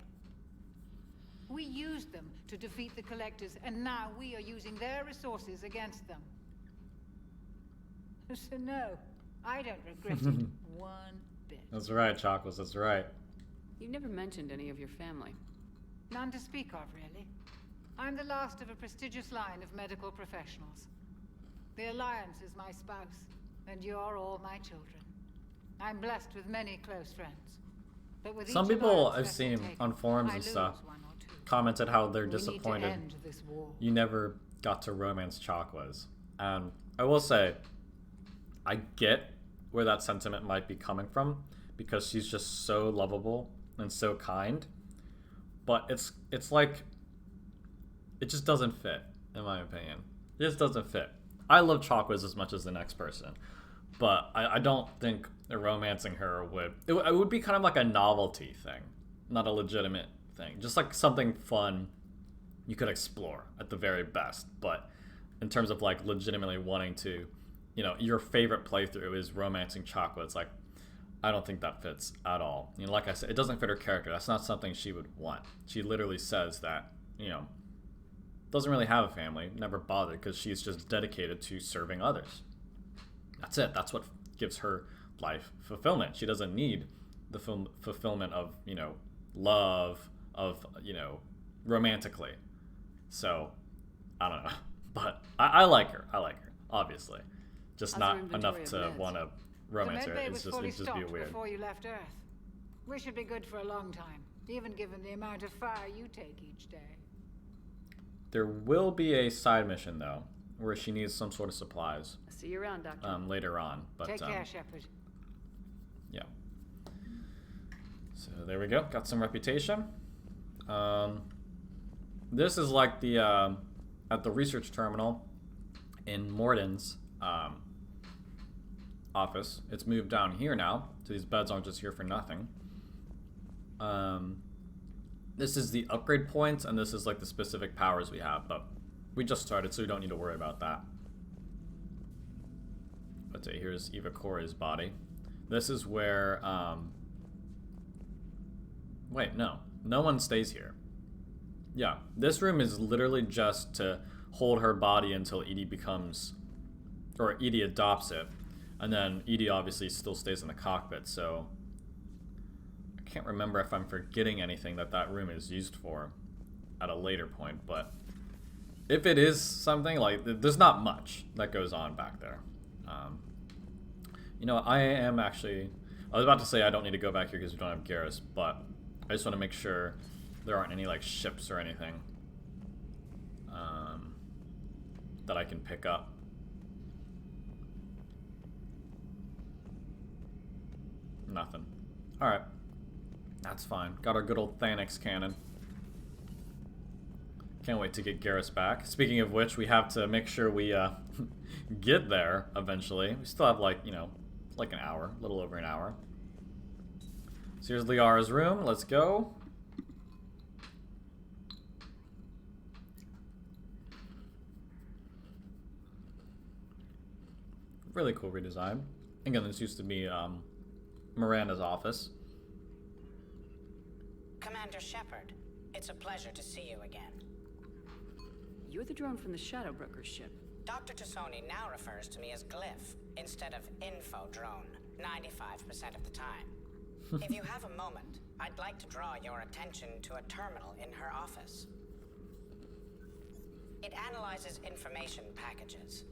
We used them to defeat the Collectors, and now we are using their resources against them. So no, I don't regret it one bit. That's right, Chakwas, that's right. You've never mentioned any of your family. None to speak of, really. I'm the last of a prestigious line of medical professionals. The Alliance is my spouse, and you're all my children. I'm blessed with many close friends. But with Some each people alliance I've vessel seen taken, on forums I and lose stuff one or two. commented how they're We need to disappointed end this war. you never got to romance Chakwas. And I will say, I get where that sentiment might be coming from, because she's just so lovable and so kind. But it's like, it just doesn't fit, in my opinion. It just doesn't fit. I love Chakwas as much as the next person, but I don't think romancing her would... It would be kind of like a novelty thing, not a legitimate thing. Just like something fun you could explore at the very best. But in terms of like legitimately wanting to, you know, your favorite playthrough is romancing Chakwa, it's like, I don't think that fits at all. You know, like I said, it doesn't fit her character. That's not something she would want. She literally says that, you know, doesn't really have a family, never bothered, because she's just dedicated to serving others. That's it. That's what gives her life fulfillment. She doesn't need the fulfillment of, you know, love, of, you know, romantically. So, I don't know. But I like her. I like her, obviously. Just not enough to want to romance her. It's just, it'd just be weird. Before you left Earth. We should be good for a long time, even given the amount of fire you take each day. There will be a side mission, though, where she needs some sort of supplies. See you around, Doctor. Later on. But, Take care, Shepard. Yeah. So there we go. Got some reputation. This is like the at the research terminal in Morden's office. It's moved down here now, so these beds aren't just here for nothing. This is the upgrade points, and this is like the specific powers we have, but we just started, so we don't need to worry about that. Let's see, here's Eva Corey's body. This is where, wait, no one stays here. Yeah, this room is literally just to hold her body until EDI becomes, or EDI adopts it, and then EDI obviously still stays in the cockpit, so I can't remember if I'm forgetting anything that room is used for at a later point, but if it is something, like, there's not much that goes on back there. You know, I was about to say I don't need to go back here because we don't have GARRUS, but I just want to make sure there aren't any, like, ships or anything that I can pick up. Nothing. Alright. That's fine. Got our good old Thanix cannon. Can't wait to get GARRUS back. Speaking of which, we have to make sure we get there eventually. We still have, like, you know, like an hour, a little over an hour. So here's Liara's room. Let's go. Really cool redesign. Again, this used to be Miranda's office. Commander Shepard, it's a pleasure to see you again. You're the drone from the Shadow Broker's ship. Dr. Tassoni now refers to me as Glyph instead of Info Drone 95% of the time. If you have a moment, I'd like to draw your attention to a terminal in her office. It analyzes information packages.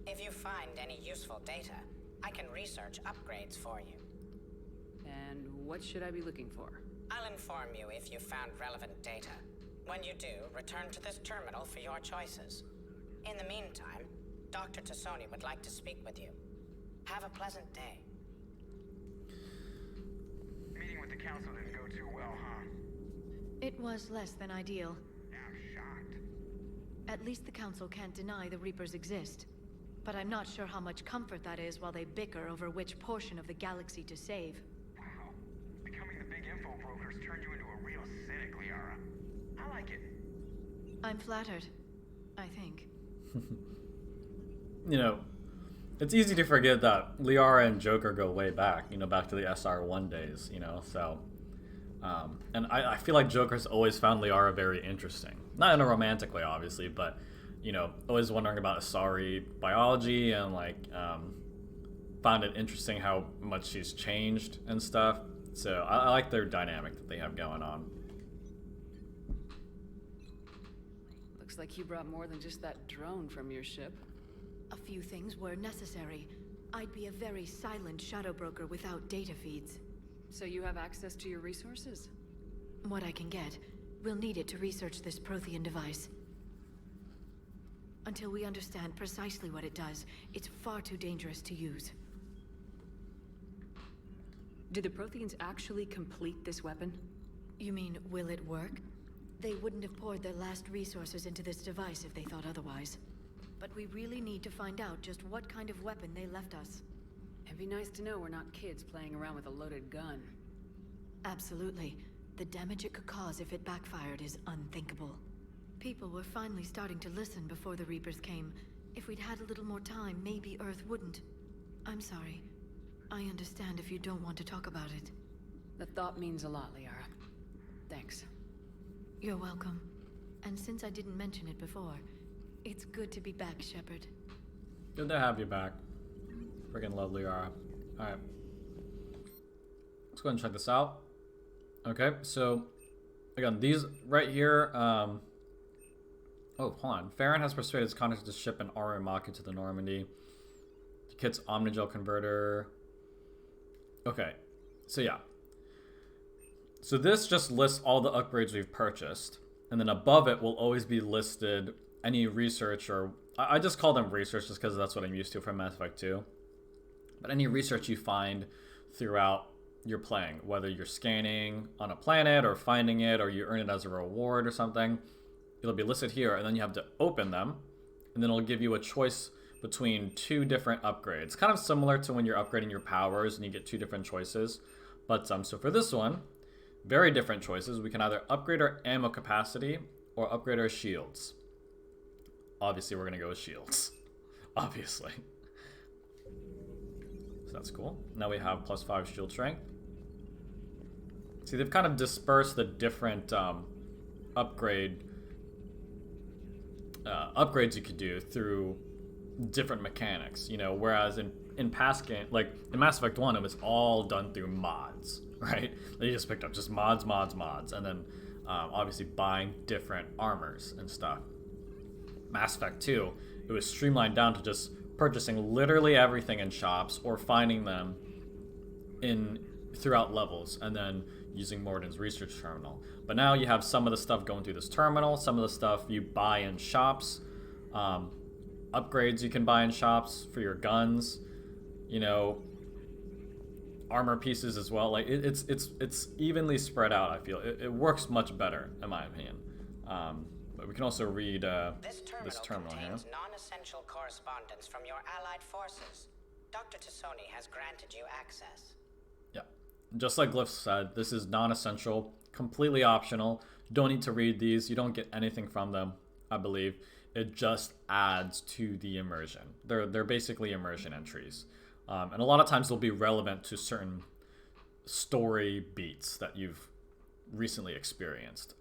If you find any useful data, I can research upgrades for you. And what should I be looking for? I'll inform you if you found relevant data. When you do, return to this terminal for your choices. In the meantime, Dr. Tassoni would like to speak with you. Have a pleasant day. Meeting with the council didn't go too well, huh? It was less than ideal. I'm shocked. At least the council can't deny the Reapers exist. But I'm not sure how much comfort that is while they bicker over which portion of the galaxy to save. Wow. Becoming the big info brokers turned you into a real cynic, Liara. I like it. I'm flattered, I think. You know, it's easy to forget that Liara and Joker go way back, you know, back to the SR1 days, you know, so... and I feel like Joker's always found Liara very interesting. Not in a romantic way, obviously, but, you know, always wondering about Asari biology and, like, found it interesting how much she's changed and stuff. So I like their dynamic that they have going on. Looks like you brought more than just that drone from your ship. A few things were necessary. I'd be a very silent shadow broker without data feeds. So you have access to your resources? What I can get. We'll need it to research this Prothean device. Until we understand precisely what it does, it's far too dangerous to use. Do the Protheans actually complete this weapon? You mean, will it work? They wouldn't have poured their last resources into this device if they thought otherwise. But we really need to find out just what kind of weapon they left us. It'd be nice to know we're not kids playing around with a loaded gun. Absolutely. The damage it could cause if it backfired is unthinkable. People were finally starting to listen before the Reapers came. If we'd had a little more time, maybe Earth wouldn't. I'm sorry. I understand if you don't want to talk about it. The thought means a lot, Liara. Thanks. You're welcome. And since I didn't mention it before, it's good to be back, Shepard. Good to have you back. Freaking love Liara. Alright. Let's go ahead and check this out. Okay, so again, these right here, oh, hold on. Farron has persuaded his contact to ship an armor Maki to the Normandy. The kit's Omnigel converter. Okay, so yeah. So this just lists all the upgrades we've purchased, and then above it will always be listed any research, or I just call them research just because that's what I'm used to from Mass Effect 2. But any research you find throughout your playing, whether you're scanning on a planet or finding it, or you earn it as a reward or something, it'll be listed here, and then you have to open them, and then it'll give you a choice between two different upgrades. Kind of similar to when you're upgrading your powers and you get two different choices. But so for this one, very different choices. We can either upgrade our ammo capacity or upgrade our shields. Obviously, we're gonna go with shields. Obviously. So that's cool. Now we have +5 shield strength. See, they've kind of dispersed the different upgrades you could do through different mechanics, you know, whereas in past game, like in Mass Effect 1, it was all done through mods, right? They just picked up just mods, and then obviously buying different armors and stuff. Mass Effect 2, it was streamlined down to just purchasing literally everything in shops or finding them throughout levels and then using Morden's research terminal. But now you have some of the stuff going through this terminal, some of the stuff you buy in shops, upgrades you can buy in shops for your guns, you know, armor pieces as well. Like it's evenly spread out. I feel it works much better in my opinion. But we can also read this terminal here. Contains non-essential correspondence from your allied forces. Dr. Tassoni has granted you access. Yeah, just like Glyph said, this is non-essential, completely optional. You don't need to read these. You don't get anything from them, I believe. It just adds to the immersion. They're basically immersion entries. And a lot of times they'll be relevant to certain story beats that you've recently experienced.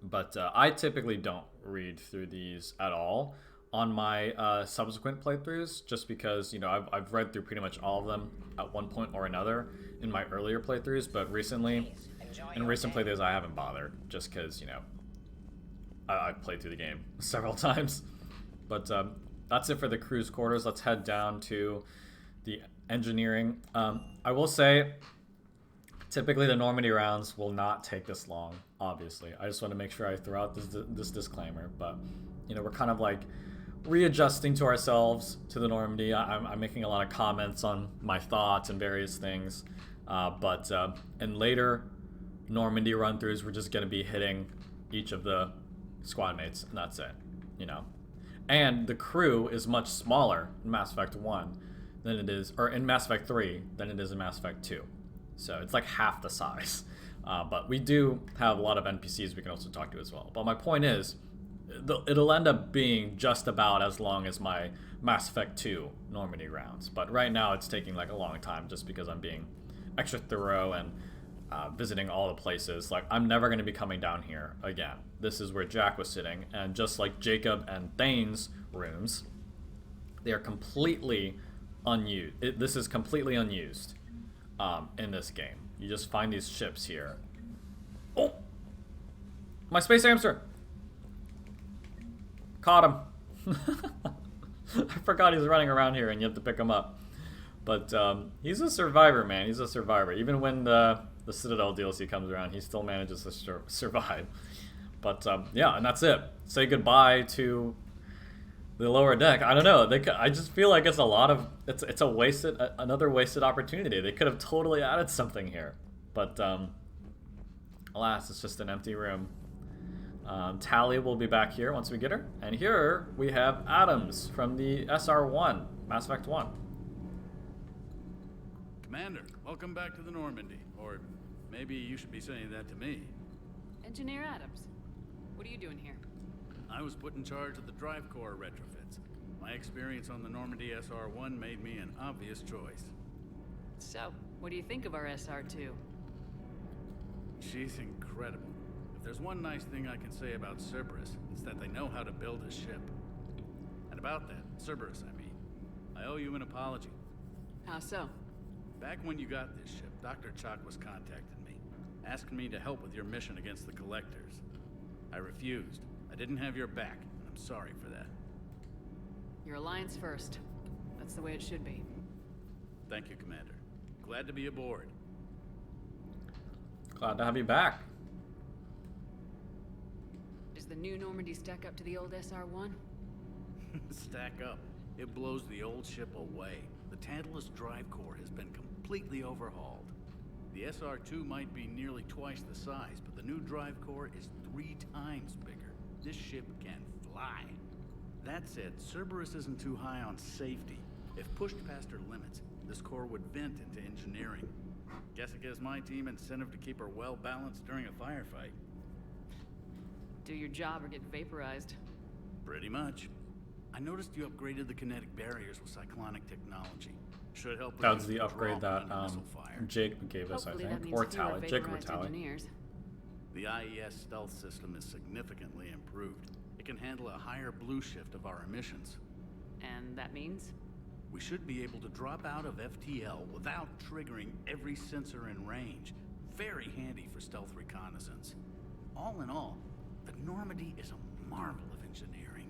But I typically don't read through these at all on my subsequent playthroughs, just because, you know, I've read through pretty much all of them at one point or another in my earlier playthroughs, but recently, in recent playthroughs, I haven't bothered, just because, you know, I've played through the game several times. But that's it for the crew's quarters. Let's head down to the engineering. I will say, typically the Normandy rounds will not take this long, obviously. I just want to make sure I throw out this disclaimer. But, you know, we're kind of like readjusting to ourselves to the Normandy. I'm making a lot of comments on my thoughts and various things. But in later Normandy run-throughs, we're just going to be hitting each of the squad mates, and that's it, you know. And the crew is much smaller in Mass Effect 1 than it is, or in Mass Effect 3 than it is in Mass Effect 2. So it's like half the size. But we do have a lot of NPCs we can also talk to as well. But my point is, it'll end up being just about as long as my Mass Effect 2 Normandy rounds. But right now it's taking like a long time just because I'm being extra thorough and visiting all the places. Like, I'm never going to be coming down here again. This is where Jack was sitting, and just like Jacob and Thane's rooms, they are completely unused. This is completely unused in this game. You just find these ships here. Oh! My space hamster! Caught him! I forgot he's running around here and you have to pick him up. But he's a survivor, man. He's a survivor. Even when the the Citadel DLC comes around, he still manages to survive. But yeah, and that's it. Say goodbye to the lower deck. I don't know. I just feel like it's a lot of it's a wasted another wasted opportunity. They could have totally added something here, but alas, it's just an empty room. Tally will be back here once we get her, and here we have Adams from the SR1, Mass Effect 1. Commander, welcome back to the Normandy. Or maybe you should be saying that to me. Engineer Adams, what are you doing here? I was put in charge of the drive core retrofits. My experience on the Normandy SR1 made me an obvious choice. So, what do you think of our SR2? She's incredible. If there's one nice thing I can say about Cerberus, it's that they know how to build a ship. And about that, Cerberus, I owe you an apology. How so? Back when you got this ship, Dr. Chalk was contacting me, asking me to help with your mission against the Collectors. I refused. I didn't have your back, and I'm sorry for that. Your alliance first. That's the way it should be. Thank you, Commander. Glad to be aboard. Glad to have you back. Is the new Normandy stack up to the old SR1? Stack up. It blows the old ship away. The Tantalus drive core has been completely overhauled. The SR2 might be nearly twice the size, but the new drive core is 3 times bigger. This ship can fly. That said, Cerberus isn't too high on safety. If pushed past her limits, this core would vent into engineering. Guess it gives my team incentive to keep her well balanced during a firefight. Do your job or get vaporized. Pretty much. I noticed you upgraded the kinetic barriers with cyclonic technology. Should help. That was the upgrade that Jake gave us, Hopefully I think, that or means fewer Tally. Jake or vaporized Tally. engineers. The IES stealth system is significantly improved. It can handle a higher blue shift of our emissions. And that means? We should be able to drop out of FTL without triggering every sensor in range. Very handy for stealth reconnaissance. All in all, the Normandy is a marvel of engineering.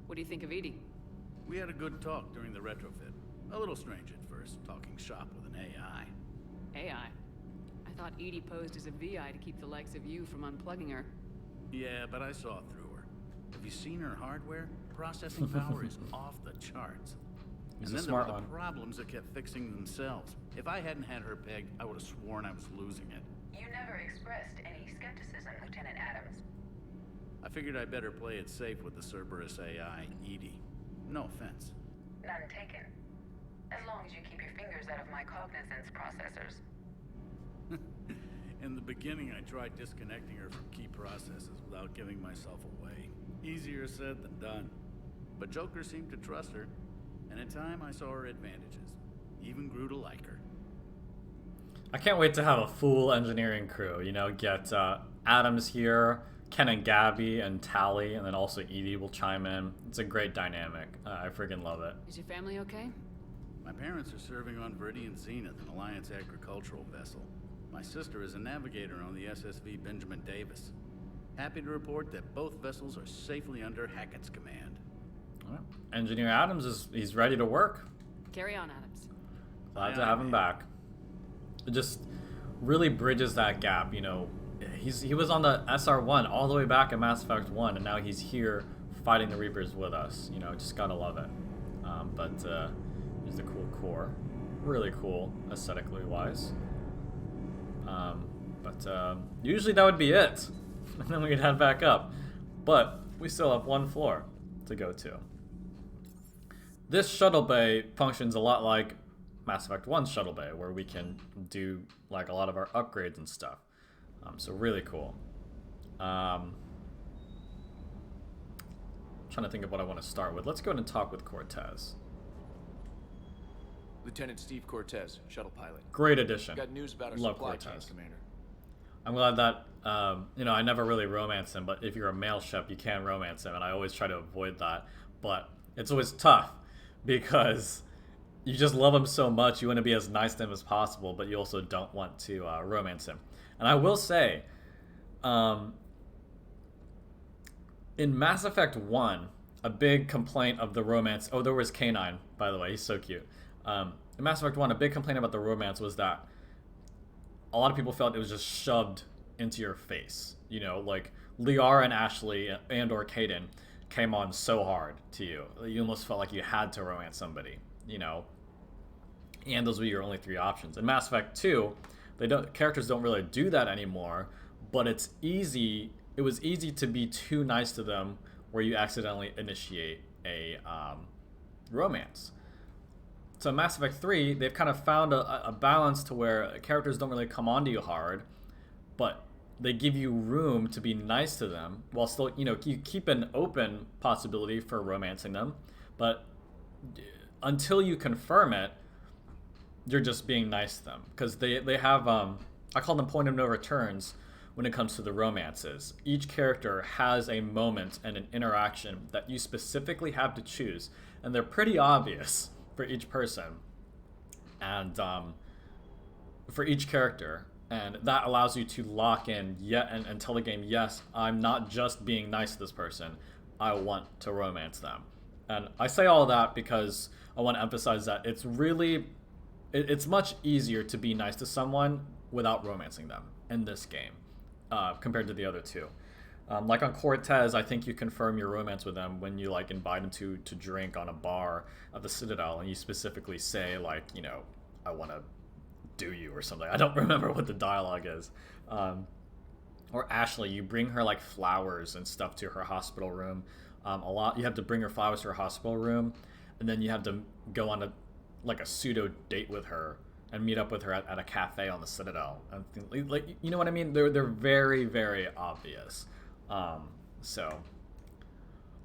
What do you think of EDI? We had a good talk during the retrofit. A little strange at first, talking shop with an AI. AI? I thought EDI posed as a VI to keep the likes of you from unplugging her. Yeah, but I saw through her. Have you seen her hardware? Processing power is off the charts. He's and a then smart there were the one. problems that kept fixing themselves. If I hadn't had her pegged, I would have sworn I was losing it. You never expressed any skepticism, Lieutenant Adams. I figured I'd better play it safe with the Cerberus AI, EDI. No offense. None taken. As long as you keep your fingers out of my cognizance processors. In the beginning, I tried disconnecting her from key processes without giving myself away. Easier said than done. But Joker seemed to trust her, and in time I saw her advantages. Even grew to like her. I can't wait to have a full engineering crew. You know, get Adams here, Ken and Gabby, and Tally, and then also EDI will chime in. It's a great dynamic. I freaking love it. Is your family okay? My parents are serving on Viridian Zenith, an Alliance agricultural vessel. My sister is a navigator on the SSV Benjamin Davis. Happy to report that both vessels are safely under Hackett's command. Well, Engineer Adams he's ready to work. Carry on, Adams. Glad to have him back. It just really bridges that gap, you know. He was on the SR1 all the way back in Mass Effect 1, and now he's here fighting the Reapers with us. You know, just gotta love it. But here's a cool core. Really cool, aesthetically wise. But usually that would be it. And then we'd head back up. But we still have one floor to go to. This shuttle bay functions a lot like Mass Effect 1's shuttle bay, where we can do like a lot of our upgrades and stuff. So really cool. Trying to think of what I want to start with. Let's go ahead and talk with Cortez. Lieutenant Steve Cortez, shuttle pilot. Great addition. Got news about our Love supply Cortez. chains, Commander. I'm glad that, you know, I never really romance him, but if you're a male ship, you can romance him, and I always try to avoid that. But it's always tough, because you just love him so much, you want to be as nice to him as possible, but you also don't want to romance him. And I will say, in Mass Effect 1, a big complaint of the romance... Oh, there was K9, by the way. He's so cute. In Mass Effect 1, a big complaint about the romance was that a lot of people felt it was just shoved into your face. You know, like Liara and Ashley and or Caden came on so hard to you. You almost felt like you had to romance somebody, you know. And those were your only 3 options. In Mass Effect 2, characters don't really do that anymore, but it was easy to be too nice to them where you accidentally initiate a romance. So in Mass Effect 3, they've kind of found a balance to where characters don't really come onto you hard, but they give you room to be nice to them while still, you know, you keep an open possibility for romancing them, but until you confirm it, you're just being nice to them. Because they have, I call them point of no returns when it comes to the romances. Each character has a moment and an interaction that you specifically have to choose, and they're pretty obvious for each person and for each character. And that allows you to lock in and tell the game, yes, I'm not just being nice to this person, I want to romance them. And I say all that because I want to emphasize that it's much easier to be nice to someone without romancing them in this game compared to the other 2. Like on Cortez, I think you confirm your romance with them when you like invite them to drink on a bar at the Citadel, and you specifically say like, you know, I want to do you or something. I don't remember what the dialogue is. Or Ashley, you bring her like flowers and stuff to her hospital room. You have to bring her flowers to her hospital room, and then you have to go on a pseudo date with her and meet up with her at a cafe on the Citadel. And like, you know what I mean? They're very, very obvious. So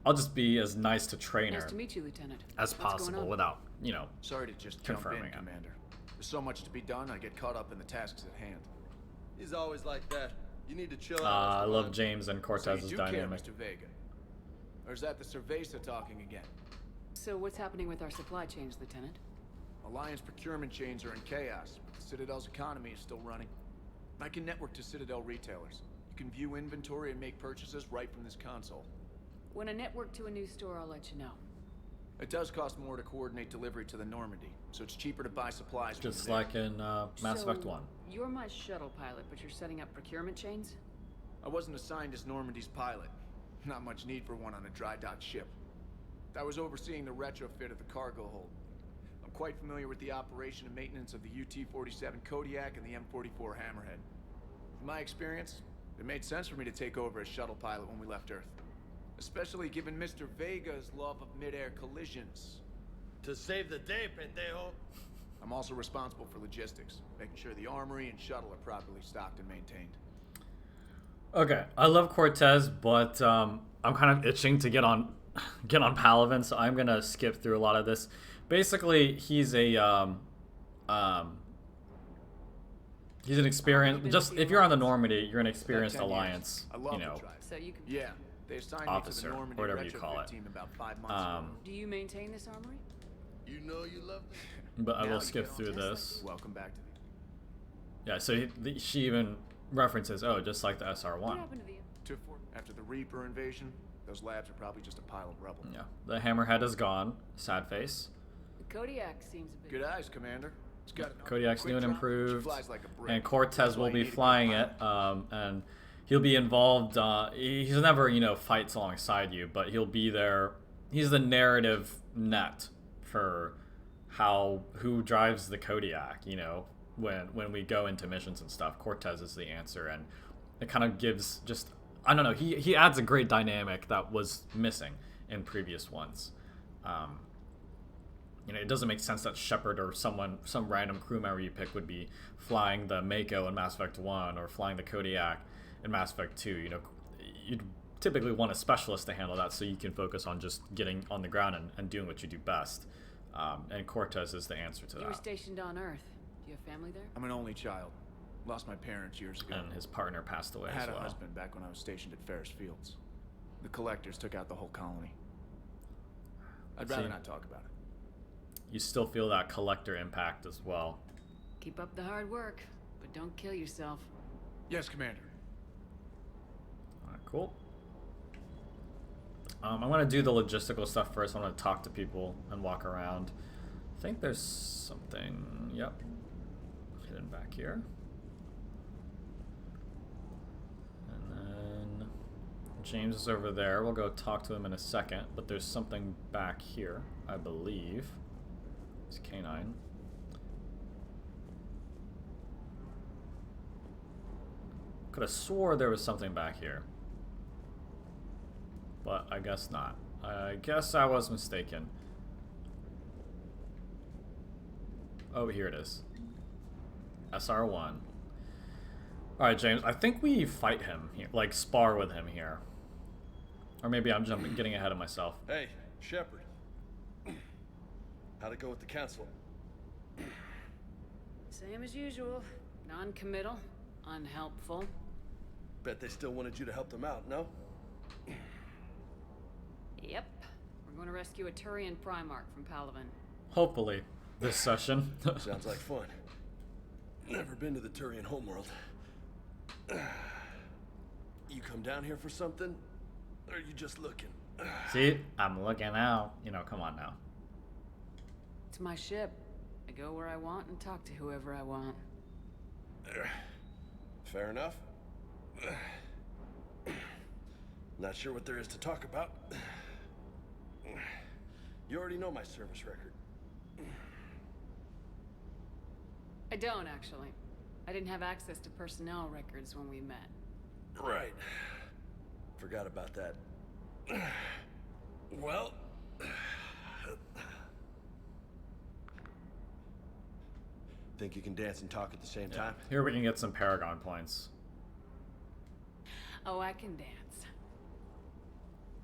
I'll just be as nice to Trainer Nice to meet you, Lieutenant. as possible without, you know, Sorry to just confirming jump in, it. Commander. There's so much to be done, I get caught up in the tasks at hand. He's always like that. You need to chill out. I love James and Cortez's So you do care, dynamic. Mr. Vega? Or is that the Cerveza talking again? So what's happening with our supply chains, Lieutenant? Alliance procurement chains are in chaos, but the Citadel's economy is still running. I can network to Citadel retailers. You can view inventory and make purchases right from this console. When I network to a new store, I'll let you know. It does cost more to coordinate delivery to the Normandy, so it's cheaper to buy supplies from Just there. like in Mass Effect 1. You're my shuttle pilot, but you're setting up procurement chains? I wasn't assigned as Normandy's pilot. Not much need for one on a dry dock ship. I was overseeing the retrofit of the cargo hold. I'm quite familiar with the operation and maintenance of the UT-47 Kodiak and the M44 Hammerhead. In my experience, it made sense for me to take over as shuttle pilot when we left Earth. Especially given Mr. Vega's love of mid-air collisions. To save the day, pendejo. I'm also responsible for logistics, making sure the armory and shuttle are properly stocked and maintained. Okay, I love Cortez, but I'm kind of itching to get on Palaven, so I'm gonna skip through a lot of this. Basically, he's an experienced. Just if you're on the Normandy, you're an experienced Alliance, I love you know, the drive. So you can... Yeah, they assigned officer, me to the Normandy or whatever you call retrofit it. team about 5 months ago. Do you maintain this armory? You know you love them. But I Now will you skip get on through Tesla. this. Welcome back to me. Yeah, so she even references, oh, just like the SR1. What happened to the... After the Reaper invasion, those labs are probably just a pile of rubble. Yeah, the Hammerhead is gone. Sad face. The Kodiak seems a bit... Good eyes, Commander. It's got Kodiak's new and improved, flies like a brick. and Cortez will That's why be you need a good flying pilot. it, and he'll be involved. He's never, you know, fights alongside you, but he'll be there. He's the narrative net for who drives the Kodiak. You know, when we go into missions and stuff, Cortez is the answer, and it kind of gives just, I don't know. He adds a great dynamic that was missing in previous ones. You know, it doesn't make sense that Shepard or some random crew member you pick would be flying the Mako in Mass Effect 1 or flying the Kodiak in Mass Effect 2. You know, you'd typically want a specialist to handle that so you can focus on just getting on the ground and doing what you do best. And Cortez is the answer to You were that. stationed on Earth. Do you have family there? I'm an only child. Lost my parents years ago. And his partner passed away I had as a well. husband back when I was stationed at Ferris Fields. The Collectors took out the whole colony. I'd rather See? not talk about it. You still feel that Collector impact as well. Keep up the hard work, but don't kill yourself. Yes, Commander. Alright, cool. I want to do the logistical stuff first. I want to talk to people and walk around. I think there's something, yep, hidden back here. James is over there. We'll go talk to him in a second, but there's something back here, I believe. It's K9. Could have swore there was something back here. But I guess not. I guess I was mistaken. Oh, here it is. SR1. Alright, James, I think we fight him here. Like, spar with him here. Or maybe I'm getting ahead of myself. Hey, Shepard. How'd it go with the council? Same as usual. Non-committal. Unhelpful. Bet they still wanted you to help them out, no? Yep. We're going to rescue a Turian Primarch from Palaven. Hopefully, this session. Sounds like fun. Never been to the Turian homeworld. You come down here for something? Or are you just looking? See? I'm looking out. You know, come on now. It's my ship. I go where I want and talk to whoever I want. Fair enough. Not sure what there is to talk about. You already know my service record. I don't, actually. I didn't have access to personnel records when we met. Right. Forgot about that. Well... Think you can dance and talk at the same time? Here we can get some Paragon points. Oh, I can dance.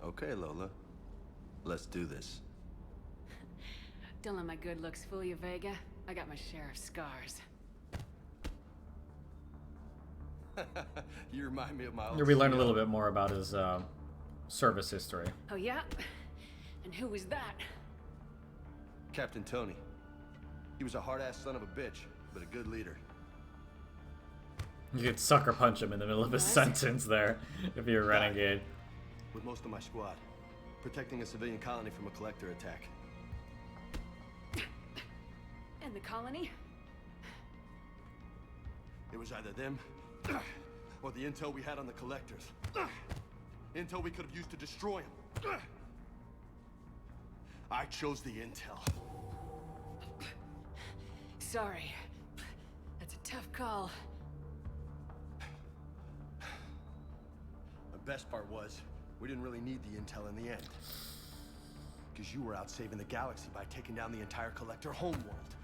Okay, Lola. Let's do this. Don't let my good looks fool you, Vega. I got my share of scars. You remind me of my old Here we learn a CEO. little bit more about his service history. Oh, yeah? And who was that? Captain Tony. He was a hard-ass son of a bitch, but a good leader. You could sucker punch him in the middle of a sentence there, if you're a renegade. With most of my squad, protecting a civilian colony from a collector attack. And the colony? It was either them, or the intel we had on the collectors. Intel we could have used to destroy them. I chose the intel. Sorry. That's a tough call. The best part was, we didn't really need the intel in the end. Because you were out saving the galaxy by taking down the entire collector homeworld.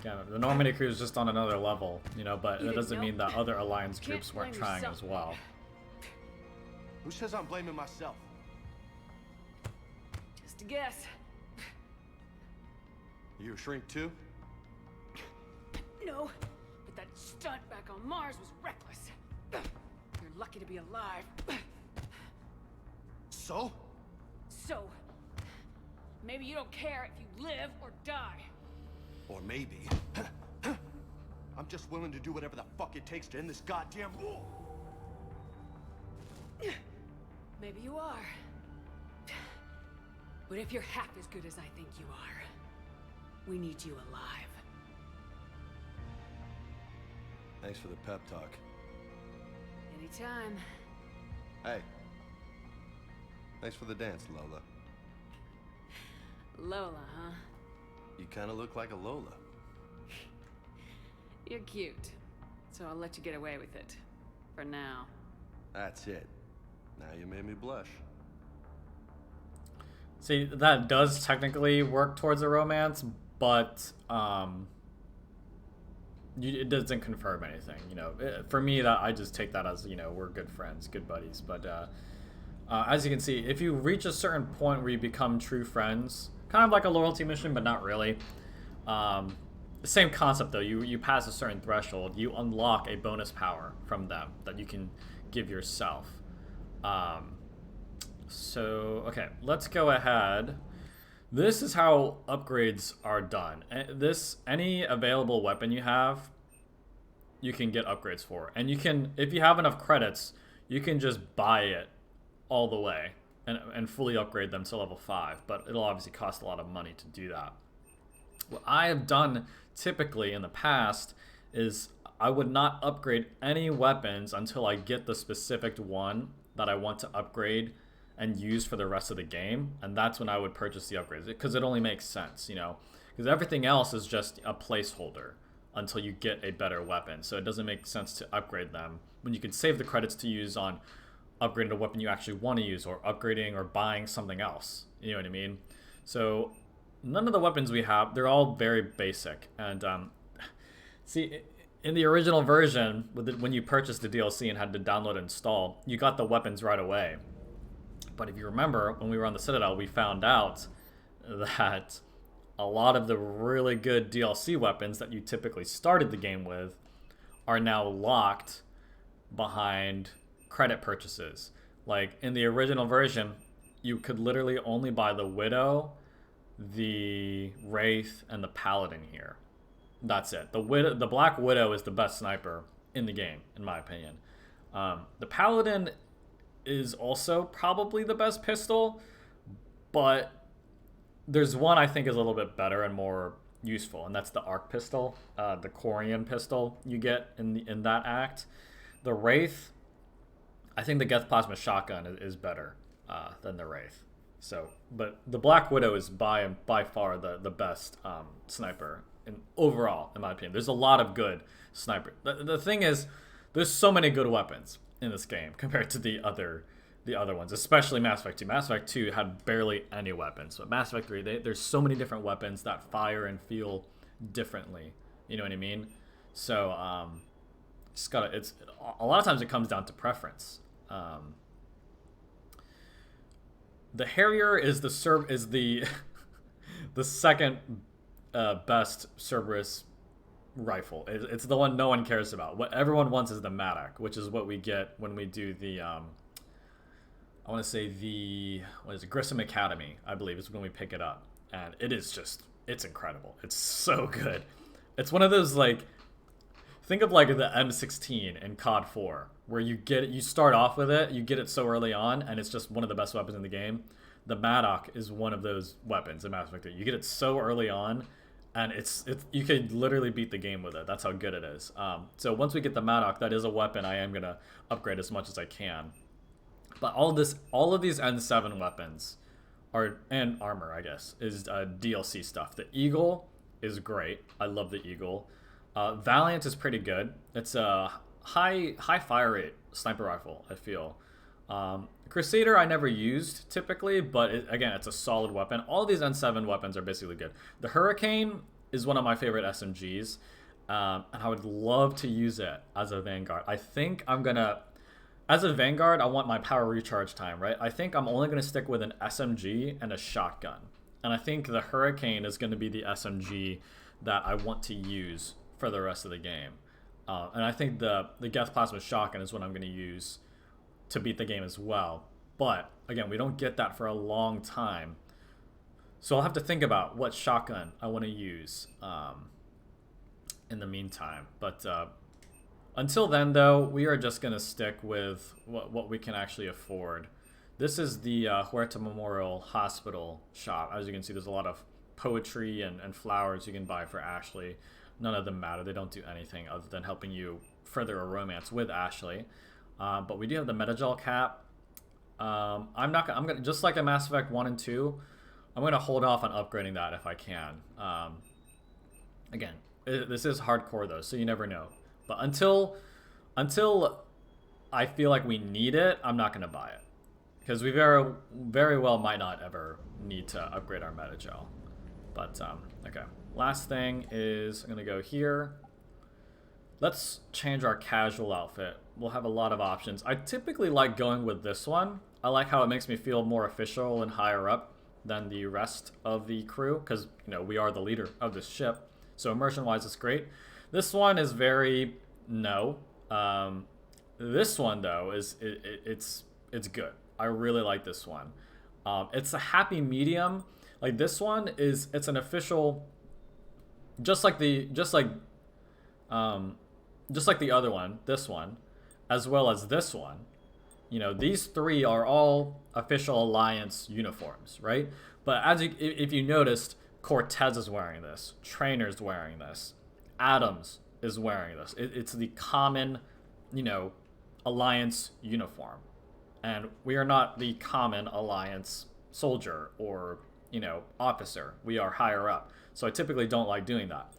Yeah, the Normandy crew is just on another level, you know, but that doesn't mean that other alliance groups weren't trying as well. Who says I'm blaming myself? Just a guess. You a shrink too? No, but that stunt back on Mars was reckless. You're lucky to be alive. So? So, maybe you don't care if you live or die. Or maybe... I'm just willing to do whatever the fuck it takes to end this goddamn war. Maybe you are. But if you're half as good as I think you are, we need you alive. Thanks for the pep talk. Anytime. Hey. Thanks for the dance, Lola. Lola, huh? You kind of look like a Lola. You're cute. So I'll let you get away with it. For now. That's it. Now you made me blush. See, that does technically work towards a romance, but it doesn't confirm anything. You know, for me, that I just take that as, you know, we're good friends, good buddies. But as you can see, if you reach a certain point where you become true friends, kind of like a loyalty mission, but not really. The same concept though. You pass a certain threshold, you unlock a bonus power from them that you can give yourself. So, okay, let's go ahead. This is how upgrades are done. Any available weapon you have, you can get upgrades for. And you can, if you have enough credits, you can just buy it all the way and fully upgrade them to level 5. But it'll obviously cost a lot of money to do that. What I have done typically in the past is I would not upgrade any weapons until I get the specific one that I want to upgrade and use for the rest of the game, and that's when I would purchase the upgrades, because it only makes sense, you know, because everything else is just a placeholder until you get a better weapon. So it doesn't make sense to upgrade them when you can save the credits to use on upgrading a weapon you actually want to use, or upgrading or buying something else. You know what I mean? So none of the weapons we have, they're all very basic. And see, in the original version, when you purchased the DLC and had to download and install, you got the weapons right away. But if you remember, when we were on the Citadel, we found out that a lot of the really good DLC weapons that you typically started the game with are now locked behind credit purchases. Like in the original version, you could literally only buy the Widow, the Wraith, and the Paladin here. That's it. The Black Widow is the best sniper in the game, in my opinion. The Paladin is also probably the best pistol, but there's one I think is a little bit better and more useful, and that's the arc pistol, the Corian pistol you get in that act. The Wraith, I think the Geth Plasma shotgun is better than the Wraith. So, but the Black Widow is by far the best sniper overall, in my opinion. There's a lot of good sniper. The thing is, there's so many good weapons in this game compared to the other ones, especially Mass Effect 2. Mass Effect 2 had barely any weapons, but Mass Effect 3, there's so many different weapons that fire and feel differently. You know what I mean? So, just gotta. It's a lot of times it comes down to preference. The Harrier is the the second best Cerberus rifle. It's the one no one cares about. What everyone wants is the Maddock, which is what we get when we do the I want to say what is it, Grissom Academy, I believe, is when we pick it up, and it is just, it's incredible. It's so good. It's one of those, like, think of like the M16 in COD 4, where you start off with it, you get it so early on, and it's just one of the best weapons in the game. The Maddock is one of those weapons in Mass Effect 3. You get it so early on, and it's you could literally beat the game with it. That's how good it is. So once we get the Maddock, that is a weapon I am gonna upgrade as much as I can. But all of these N7 weapons and armor, I guess, is DLC stuff. The Eagle is great. I love the Eagle. Valiant is pretty good. It's a high fire rate sniper rifle, I feel. Crusader I never used typically, but again, it's a solid weapon. All these N7 weapons are basically good. The Hurricane is one of my favorite SMGs, and I would love to use it as a Vanguard. I think I'm gonna, as a Vanguard, I want my power recharge time, right? I think I'm only gonna stick with an SMG and a shotgun, and I think the Hurricane is gonna be the SMG that I want to use for the rest of the game. And I think the Geth Plasma shotgun is what I'm gonna use to beat the game as well. But again, we don't get that for a long time, so I'll have to think about what shotgun I want to use in the meantime. But until then, though, we are just gonna stick with what we can actually afford. This is the Huerta Memorial Hospital shop. As you can see, there's a lot of poetry and flowers you can buy for Ashley. None of them matter. They don't do anything other than helping you further a romance with Ashley. But we do have the Metagel cap. I'm gonna, just like in Mass Effect 1 and 2, I'm gonna hold off on upgrading that if I can. Again, this is hardcore though, so you never know. But until I feel like we need it, I'm not gonna buy it, because we very well might not ever need to upgrade our Metagel. But okay. Last thing is I'm gonna go here. Let's change our casual outfit. We'll have a lot of options. I typically like going with this one. I like how it makes me feel more official and higher up than the rest of the crew, because we are the leader of this ship. So immersion wise, it's great. This one is very no. This one though it's good. I really like this one. It's a happy medium. Like this one it's an official, just like the other one, this one, as well as this one. These three are all official Alliance uniforms, right? But if you noticed, Cortez is wearing this, Trainer's wearing this, Adams is wearing this. It's the common, you know, Alliance uniform. And we are not the common Alliance soldier or, you know, officer. We are higher up. So I typically don't like doing that.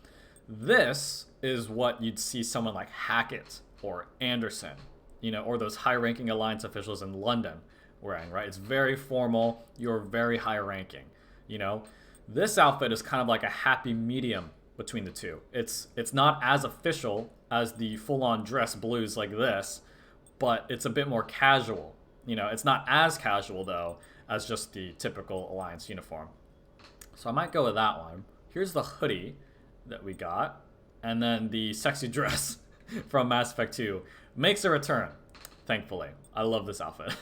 This is what you'd see someone like Hackett or Anderson, you know, or those high-ranking Alliance officials in London wearing, right? It's very formal. You're very high-ranking, you know. This outfit is kind of like a happy medium between the two. It's not as official as the full-on dress blues like this, but it's a bit more casual. You know, it's not as casual, though, as just the typical Alliance uniform. So I might go with that one. Here's the hoodie that we got. And then the sexy dress from Mass Effect 2 makes a return, thankfully. I love this outfit.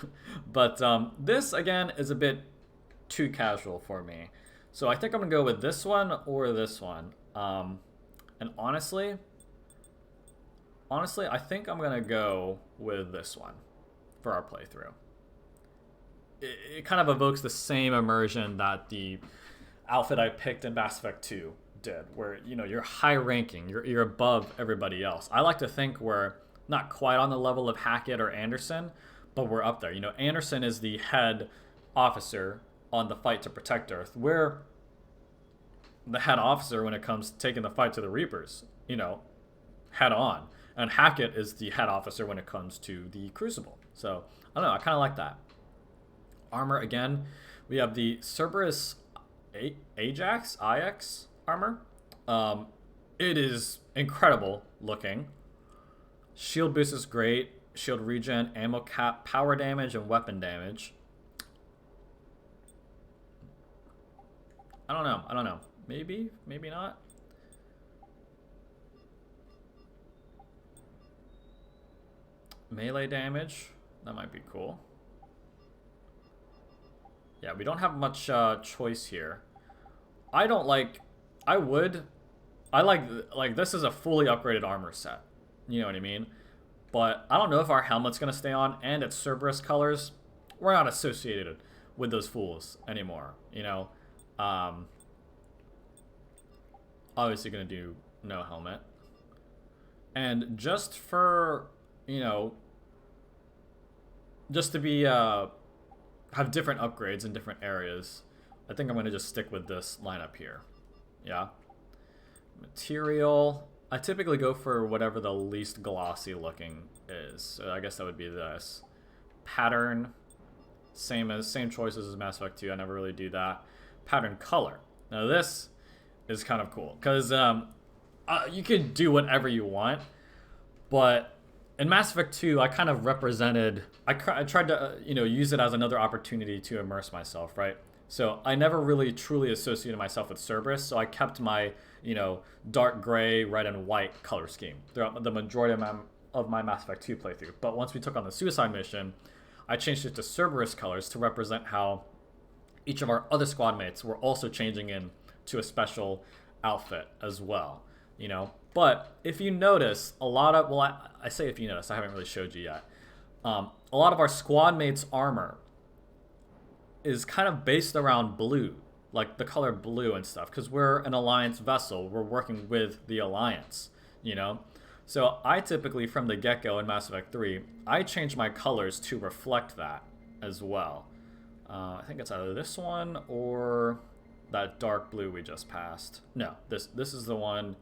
But this, again, is a bit too casual for me. So I think I'm going to go with this one or this one. And honestly, I think I'm going to go with this one for our playthrough. It kind of evokes the same immersion that the outfit I picked in Mass Effect 2 did, where, you know, you're high ranking, you're above everybody else. I like to think we're not quite on the level of Hackett or Anderson, but we're up there. You know, Anderson is the head officer on the fight to protect Earth. We're the head officer when it comes to taking the fight to the Reapers, you know, head on. And Hackett is the head officer when it comes to the Crucible. So, I don't know, I kind of like that. Armor, again, we have the Cerberus Ajax armor. It is incredible looking. Shield boost is great. Shield regen, ammo cap, power damage, and weapon damage. I don't know. Maybe not. Melee damage, that might be cool. Yeah, we don't have much choice here. I like this is a fully upgraded armor set. You know what I mean? But I don't know if our helmet's gonna stay on, and it's Cerberus colors. We're not associated with those fools anymore, you know? Obviously gonna do no helmet. And just for, you know, just to be, have different upgrades in different areas, I think I'm gonna just stick with this lineup here. Yeah. Material, I typically go for whatever the least glossy looking is. So I guess that would be this. Pattern, same choices as Mass Effect 2. I never really do that. Pattern color. Now this is kind of cool because you can do whatever you want, but in Mass Effect 2, I kind of represented. I tried to you know, use it as another opportunity to immerse myself, right? So I never really truly associated myself with Cerberus, so I kept my, you know, dark gray, red, and white color scheme throughout the majority of my Mass Effect 2 playthrough. But once we took on the suicide mission, I changed it to Cerberus colors to represent how each of our other squad mates were also changing in to a special outfit as well, you know. But if you notice, a lot of, well, I say if you notice, I haven't really showed you yet. A lot of our squad mates' armor is kind of based around blue, like the color blue and stuff, because we're an Alliance vessel. We're working with the Alliance, you know. So I typically, from the get-go in Mass Effect 3, I change my colors to reflect that as well. I think it's either this one or that dark blue we just passed. No, this is the one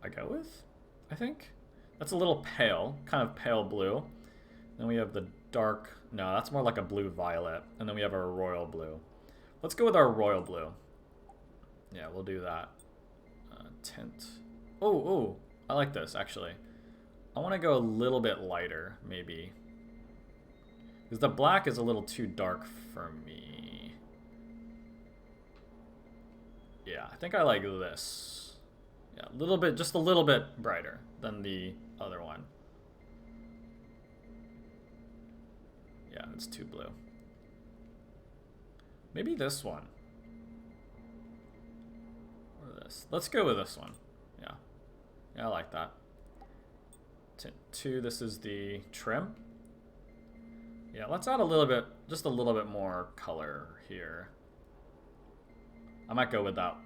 I go with, I think. That's a little pale, kind of pale blue. Then we have the dark, no, that's more like a blue violet. And then we have our royal blue. Let's go with our royal blue. Yeah, we'll do that. Tint. Oh, I like this, actually. I want to go a little bit lighter, maybe. Because the black is a little too dark for me. Yeah, I think I like this. Yeah, a little bit, just a little bit brighter than the other one. Yeah, it's too blue. Maybe this one. Or this. Let's go with this one. Yeah. Yeah, I like that. Tint 2, this is the trim. Yeah, let's add a little bit, just a little bit more color here. I might go with that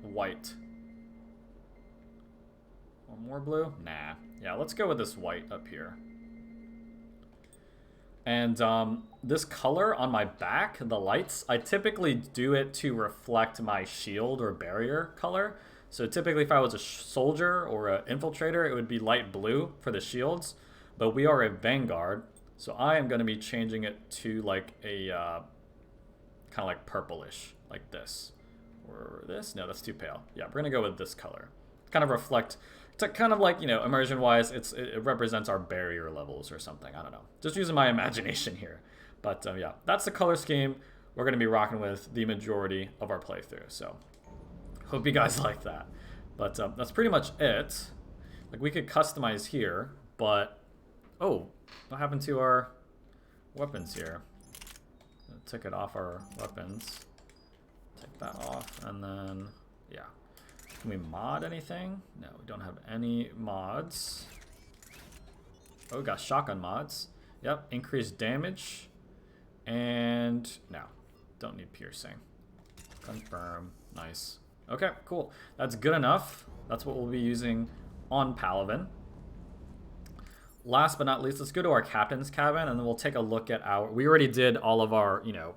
white. Or more blue? Nah. Yeah, let's go with this white up here. And this color on my back, the lights, I typically do it to reflect my shield or barrier color. So typically if I was a soldier or an infiltrator, it would be light blue for the shields. But we are a Vanguard, so I am going to be changing it to like a kind of like purplish, like this. Or this? No, that's too pale. Yeah, we're going to go with this color. Kind of reflect... To kind of like, you know, immersion-wise, it represents our barrier levels or something. I don't know. Just using my imagination here. But yeah, that's the color scheme we're going to be rocking with the majority of our playthrough. So, hope you guys like that. But that's pretty much it. Like, we could customize here, but... Oh, what happened to our weapons here? Took it off our weapons. Take that off, and then... Yeah. Can we mod anything? No, we don't have any mods. Oh, we got shotgun mods. Yep, increased damage. And no, don't need piercing. Confirm. Nice. Okay, cool. That's good enough. That's what we'll be using on Palaven. Last but not least, let's go to our captain's cabin, and then we'll take a look at our... We already did all of our, you know,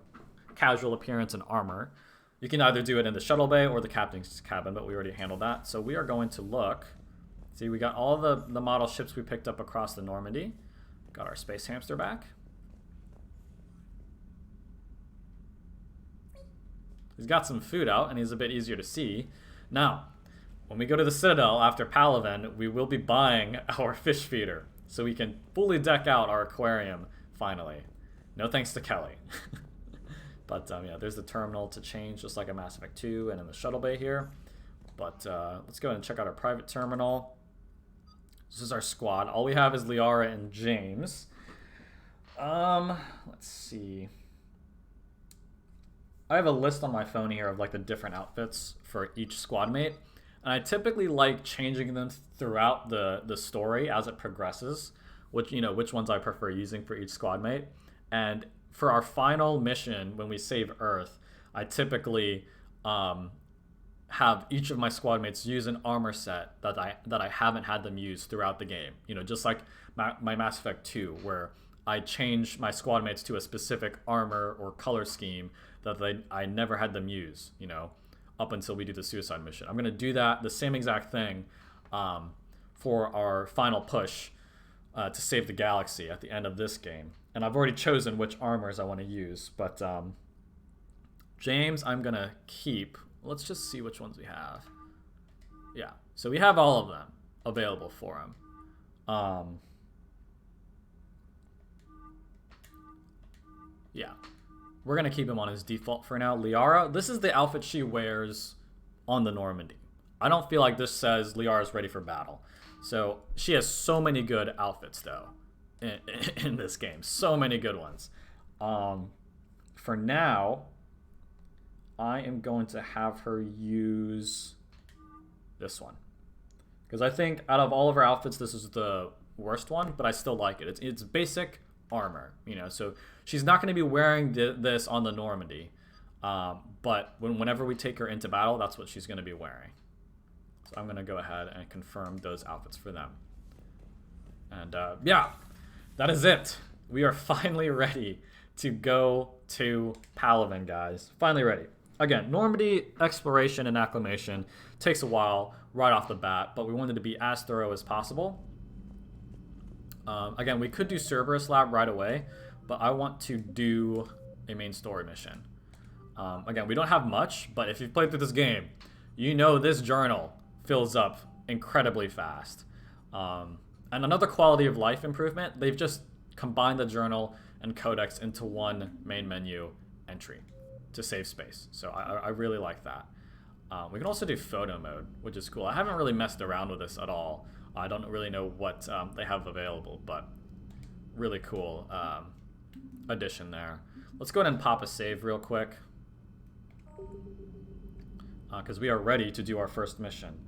casual appearance and armor. You can either do it in the shuttle bay or the captain's cabin, but we already handled that. So we are going to look. See, we got all the model ships we picked up across the Normandy. Got our space hamster back. He's got some food out, and he's a bit easier to see. Now, when we go to the Citadel after Palaven, we will be buying our fish feeder, so we can fully deck out our aquarium, finally. No thanks to Kelly. But yeah, there's the terminal to change, just like a Mass Effect 2 and in the shuttle bay here. But let's go ahead and check out our private terminal. This is our squad. All we have is Liara and James. Let's see. I have a list on my phone here of like the different outfits for each squad mate. And I typically like changing them throughout the story as it progresses, which ones I prefer using for each squad mate. And for our final mission, when we save Earth, I typically have each of my squad mates use an armor set that I haven't had them use throughout the game. You know, just like my Mass Effect 2, where I change my squad mates to a specific armor or color scheme that I never had them use, you know, up until we do the suicide mission. I'm going to do that, the same exact thing, for our final push to save the galaxy at the end of this game. And I've already chosen which armors I want to use, but James I'm going to keep. Let's just see which ones we have. Yeah, so we have all of them available for him. Yeah, we're going to keep him on his default for now. Liara, this is the outfit she wears on the Normandy. I don't feel like this says Liara's ready for battle. So she has so many good outfits, though, in this game. So many good ones. For now, I am going to have her use this one. Because I think out of all of her outfits, this is the worst one, but I still like it. It's basic armor, you know, so she's not going to be wearing this on the Normandy, but whenever we take her into battle, that's what she's going to be wearing. So I'm going to go ahead and confirm those outfits for them. And yeah, that is it. We are finally ready to go to Palaven, guys. Finally ready. Again, Normandy exploration and acclimation takes a while right off the bat, but we wanted to be as thorough as possible. Again, we could do Cerberus Lab right away, but I want to do a main story mission. Again, we don't have much, but if you've played through this game, you know this journal fills up incredibly fast. And another quality of life improvement, they've just combined the journal and codex into one main menu entry to save space. So I really like that. We can also do photo mode, which is cool. I haven't really messed around with this at all. I don't really know what they have available, but really cool addition there. Let's go ahead and pop a save real quick, because we are ready to do our first mission.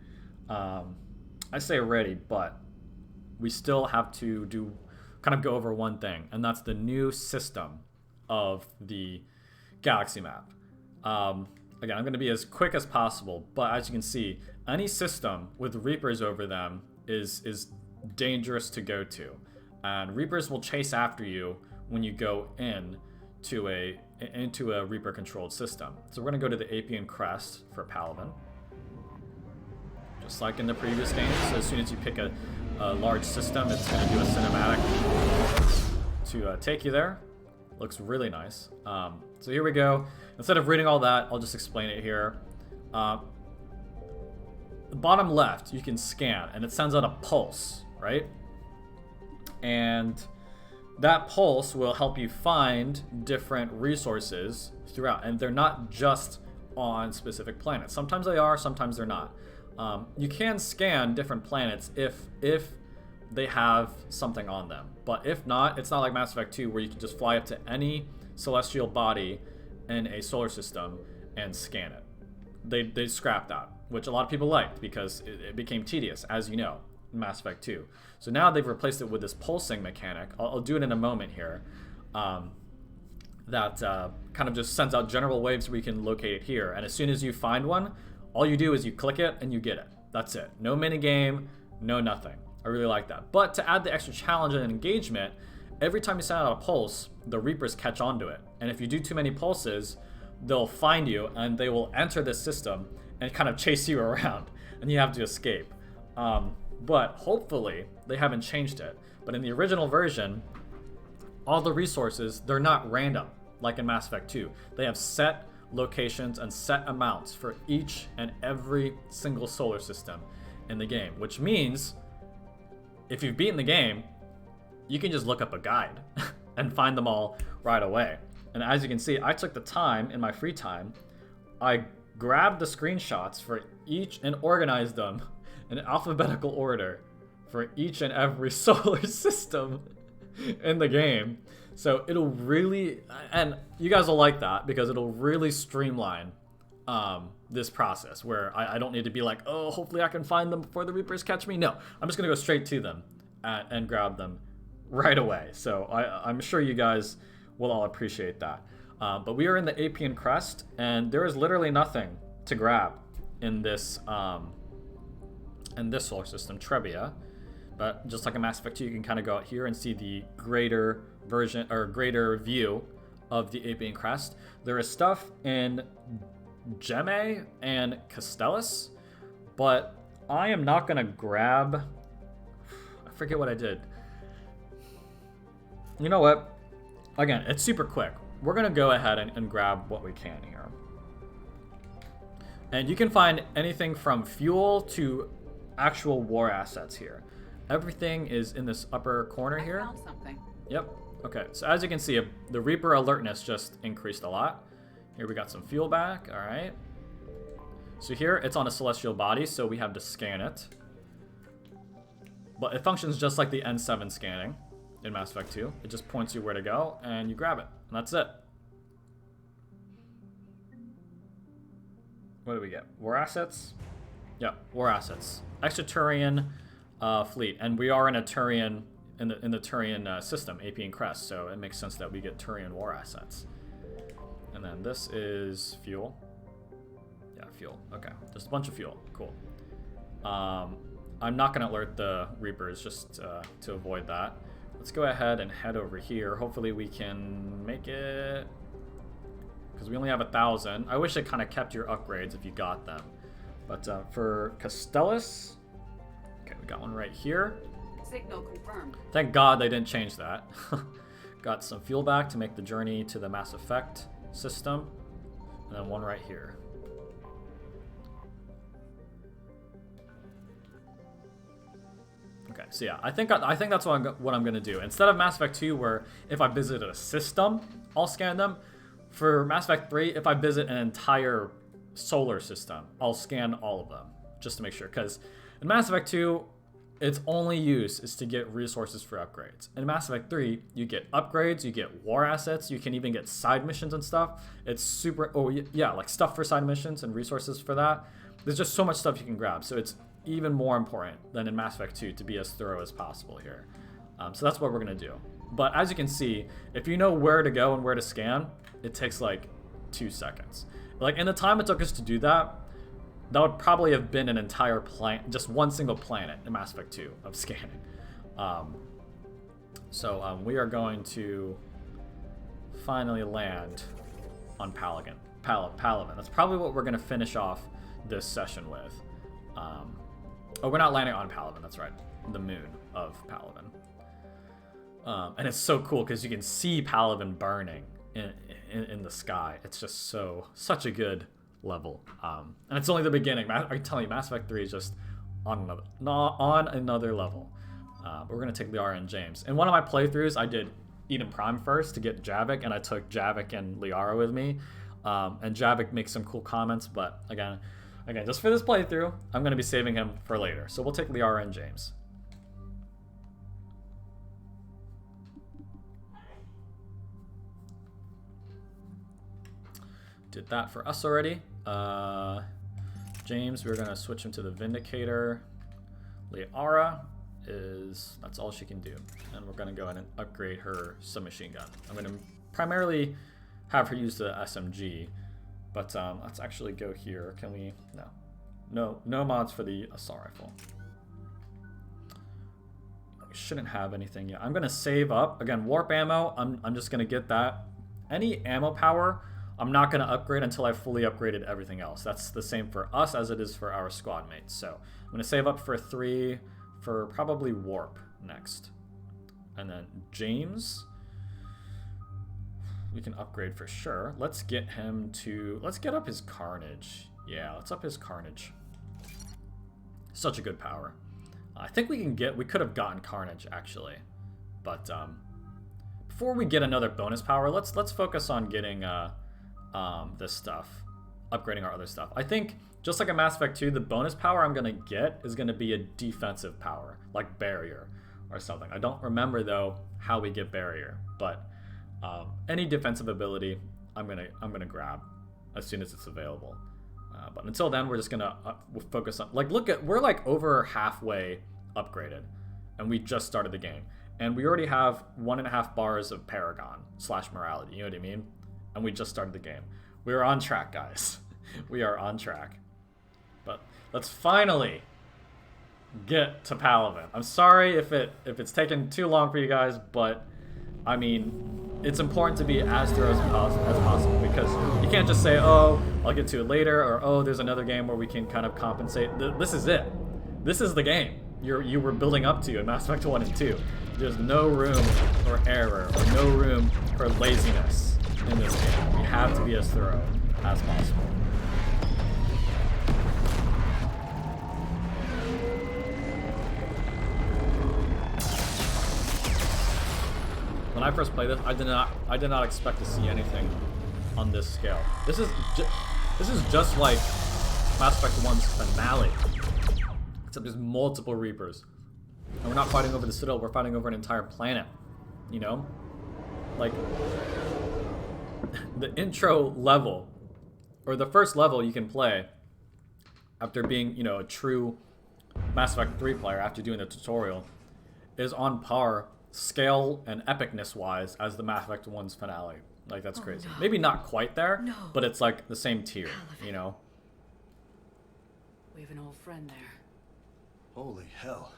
I say ready, but we still have to kind of go over one thing, and that's the new system of the galaxy map. Again, I'm going to be as quick as possible, but as you can see, any system with Reapers over them is dangerous to go to, and Reapers will chase after you when you go into a Reaper controlled system. So we're gonna go to the Apian Crest for Palaven, just like in the previous games. So as soon as you pick a large system, it's gonna do a cinematic to take you there. Looks really nice. So here we go. Instead of reading all that, I'll just explain it here. The bottom left, you can scan, and it sends out a pulse, right? And that pulse will help you find different resources throughout, and they're not just on specific planets. Sometimes they are, sometimes they're not. You can scan different planets if they have something on them, but if not, it's not like Mass Effect 2 where you can just fly up to any celestial body in a solar system and scan it. They scrapped that, which a lot of people liked because it became tedious, as you know, in Mass Effect 2. So now they've replaced it with this pulsing mechanic. I'll do it in a moment here. That kind of just sends out general waves where you can locate it here. And as soon as you find one, all you do is you click it and you get it. That's it. No minigame, no nothing. I really like that. But to add the extra challenge and engagement, every time you send out a pulse, the Reapers catch onto it. And if you do too many pulses, they'll find you and they will enter this system and kind of chase you around. And you have to escape. But hopefully they haven't changed it. But in the original version, all the resources, they're not random like in Mass Effect 2. They have set locations and set amounts for each and every single solar system in the game, which means if you've beaten the game, you can just look up a guide and find them all right away. And as you can see, I took the time in my free time, I grabbed the screenshots for each and organized them in alphabetical order for each and every solar system in the game. So it'll really, and you guys will like that because it'll really streamline this process where I don't need to be like, oh, hopefully I can find them before the Reapers catch me. No, I'm just gonna go straight to them and grab them right away. So I'm sure you guys will all appreciate that. But we are in the Apian Crest, and there is literally nothing to grab in this solar system, Trebia. But just like in Mass Effect 2, you can kind of go out here and see the greater version or greater view of the Apian Crest. There is stuff in Gemme and Castellus, but I am not gonna grab. I forget what I did. You know what? Again, it's super quick. We're gonna go ahead and grab what we can here. And you can find anything from fuel to actual war assets here. Everything is in this upper corner here. I found something. Yep. Okay, so as you can see, the Reaper alertness just increased a lot. Here we got some fuel back, all right. So here, it's on a celestial body, so we have to scan it. But it functions just like the N7 scanning in Mass Effect 2. It just points you where to go, and you grab it, and that's it. What do we get? War assets? Yeah, war assets. Extra Turian fleet, and we are in a Turian in the Turian system, Apian Crest, so it makes sense that we get Turian war assets. And then this is fuel. Yeah, fuel. Okay, just a bunch of fuel. Cool. I'm not gonna alert the Reapers just to avoid that. Let's go ahead and head over here. Hopefully we can make it, because we only have 1,000. I wish it kind of kept your upgrades if you got them. But for Castellus, okay, we got one right here. Signal confirmed. Thank God they didn't change that. Got some fuel back to make the journey to the Mass Effect system, and then one right here. Okay, so yeah, I think that's what I'm gonna do. Instead of Mass Effect 2, where if I visited a system, I'll scan them. For Mass Effect 3, if I visit an entire solar system, I'll scan all of them just to make sure. Because in Mass Effect 2, its only use is to get resources for upgrades. In Mass Effect 3, you get upgrades, you get war assets, you can even get side missions and stuff. It's super, oh yeah, like stuff for side missions and resources for that. There's just so much stuff you can grab. So it's even more important than in Mass Effect 2 to be as thorough as possible here. So that's what we're gonna do. But as you can see, if you know where to go and where to scan, it takes like 2 seconds. Like in the time it took us to do that, that would probably have been an entire planet, just one single planet in Mass Effect 2 of scanning. So we are going to finally land on Palaven. That's probably what we're going to finish off this session with. Oh, we're not landing on Palaven, that's right. The moon of Palaven. And it's so cool because you can see Palaven burning in the sky. It's just such a good level. And it's only the beginning. I'm telling you, Mass Effect 3 is just on another level. But we're going to take Liara and James. In one of my playthroughs, I did Eden Prime first to get Javik, and I took Javik and Liara with me. And Javik makes some cool comments, but again, just for this playthrough, I'm going to be saving him for later. So we'll take Liara and James. Did that for us already. James, we're going to switch him to the Vindicator. Liara that's all she can do. And we're going to go in and upgrade her submachine gun. I'm going to primarily have her use the SMG. But let's actually go here. Can we? No mods for the assault rifle. We shouldn't have anything yet. I'm gonna save up again. Warp ammo. I'm just gonna get that. Any ammo power, I'm not gonna upgrade until I've fully upgraded everything else. That's the same for us as it is for our squad mates. So I'm gonna save up for 3 for probably warp next, and then James. We can upgrade for sure. Let's get up his Carnage. Yeah, let's up his Carnage. Such a good power. I think we could have gotten Carnage actually. But before we get another bonus power, let's focus on getting this stuff. Upgrading our other stuff. I think just like in Mass Effect 2, the bonus power I'm gonna get is gonna be a defensive power, like Barrier or something. I don't remember though how we get Barrier, but any defensive ability, I'm gonna grab as soon as it's available. But until then, we're just gonna focus on we're like over halfway upgraded, and we just started the game, and we already have 1.5 bars of Paragon / morality. You know what I mean? And we just started the game. We are on track, guys. We are on track. But let's finally get to Palaven. I'm sorry if it's taken too long for you guys, but I mean, it's important to be as thorough as possible, because you can't just say, oh, I'll get to it later, or oh, there's another game where we can kind of compensate. This is it. This is the game you were building up to in Mass Effect 1 and 2. There's no room for error, or no room for laziness in this game. We have to be as thorough as possible. When I first played this, I did not expect to see anything on this scale. This is just like Mass Effect 1's finale, except there's multiple Reapers, and we're not fighting over the Citadel. We're fighting over an entire planet. You know, like the intro level, or the first level you can play after being, a true Mass Effect 3 player after doing the tutorial, is on par, scale and epicness wise, as the Mass Effect 1's finale. Like, that's crazy. No. Maybe not quite there, but it's like the same tier, We have an old friend there. Holy hell.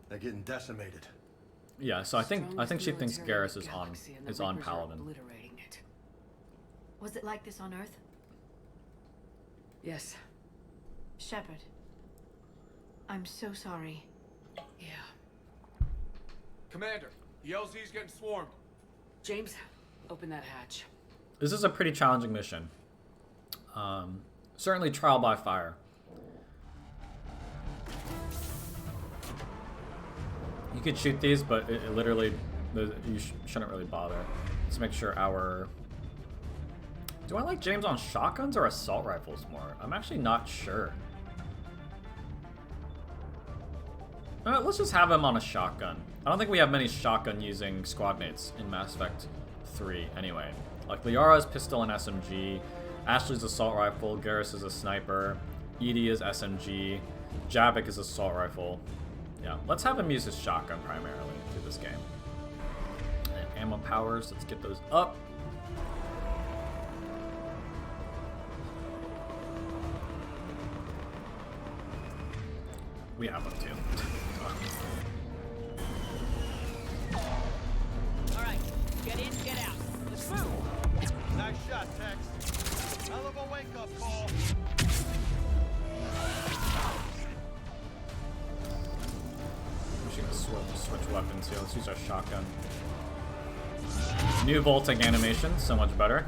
They're getting decimated. Yeah, so I think she thinks GARRUS is on Palaven. It. Was it like this on Earth? Yes. Shepard, I'm so sorry. Yeah. Commander, the LZ's getting swarmed. James, open that hatch. This is a pretty challenging mission. Certainly trial by fire. You could shoot these, but it literally, you shouldn't really bother. Let's make sure do I like James on shotguns or assault rifles more? I'm actually not sure. Let's just have him on a shotgun. I don't think we have many shotgun using squad mates in Mass Effect 3 anyway. Like Liara's pistol and SMG, Ashley's assault rifle, GARRUS is a sniper, EDI is SMG, Javik is assault rifle. Yeah, let's have him use his shotgun primarily through this game. And ammo powers, let's get those up. We have them too. Alright, get in, get out. Let's move! Nice shot, Tex. Hell of a wake-up call. We're just gonna switch weapons here. Let's use our shotgun. New bolting animation, so much better.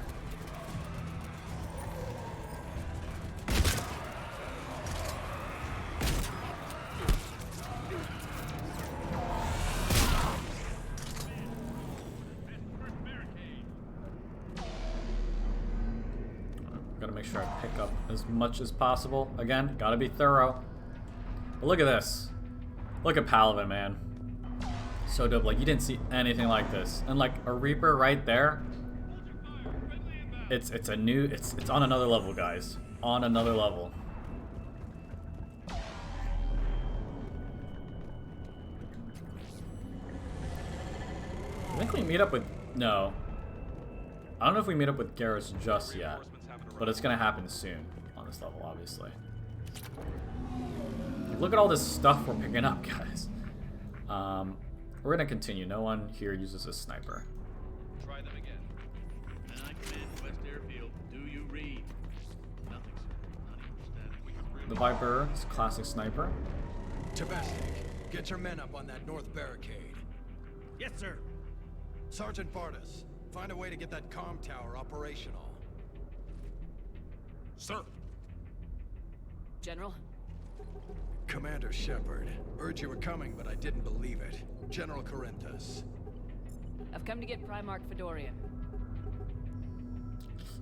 Gotta make sure I pick up as much as possible. Again, gotta be thorough. But look at this. Look at Palaven, man. So dope. Like, you didn't see anything like this. And like a Reaper right there. It's on another level, guys. On another level. I think we meet up with... No. I don't know if we meet up with GARRUS just yet. But it's gonna happen soon on this level, obviously. Look at all this stuff we're picking up, guys. We're gonna continue. No one here uses a sniper. Try them again. And I command West Airfield. Do you read? Nothing, sir. Not even static. The Viper is a classic sniper. Tabastic, get your men up on that north barricade. Yes, sir. Sergeant Bartis, find a way to get that comm tower operational. Sir. General? Commander Shepard, heard you were coming, but I didn't believe it. General Corinthus. I've come to get Primarch Fedorian.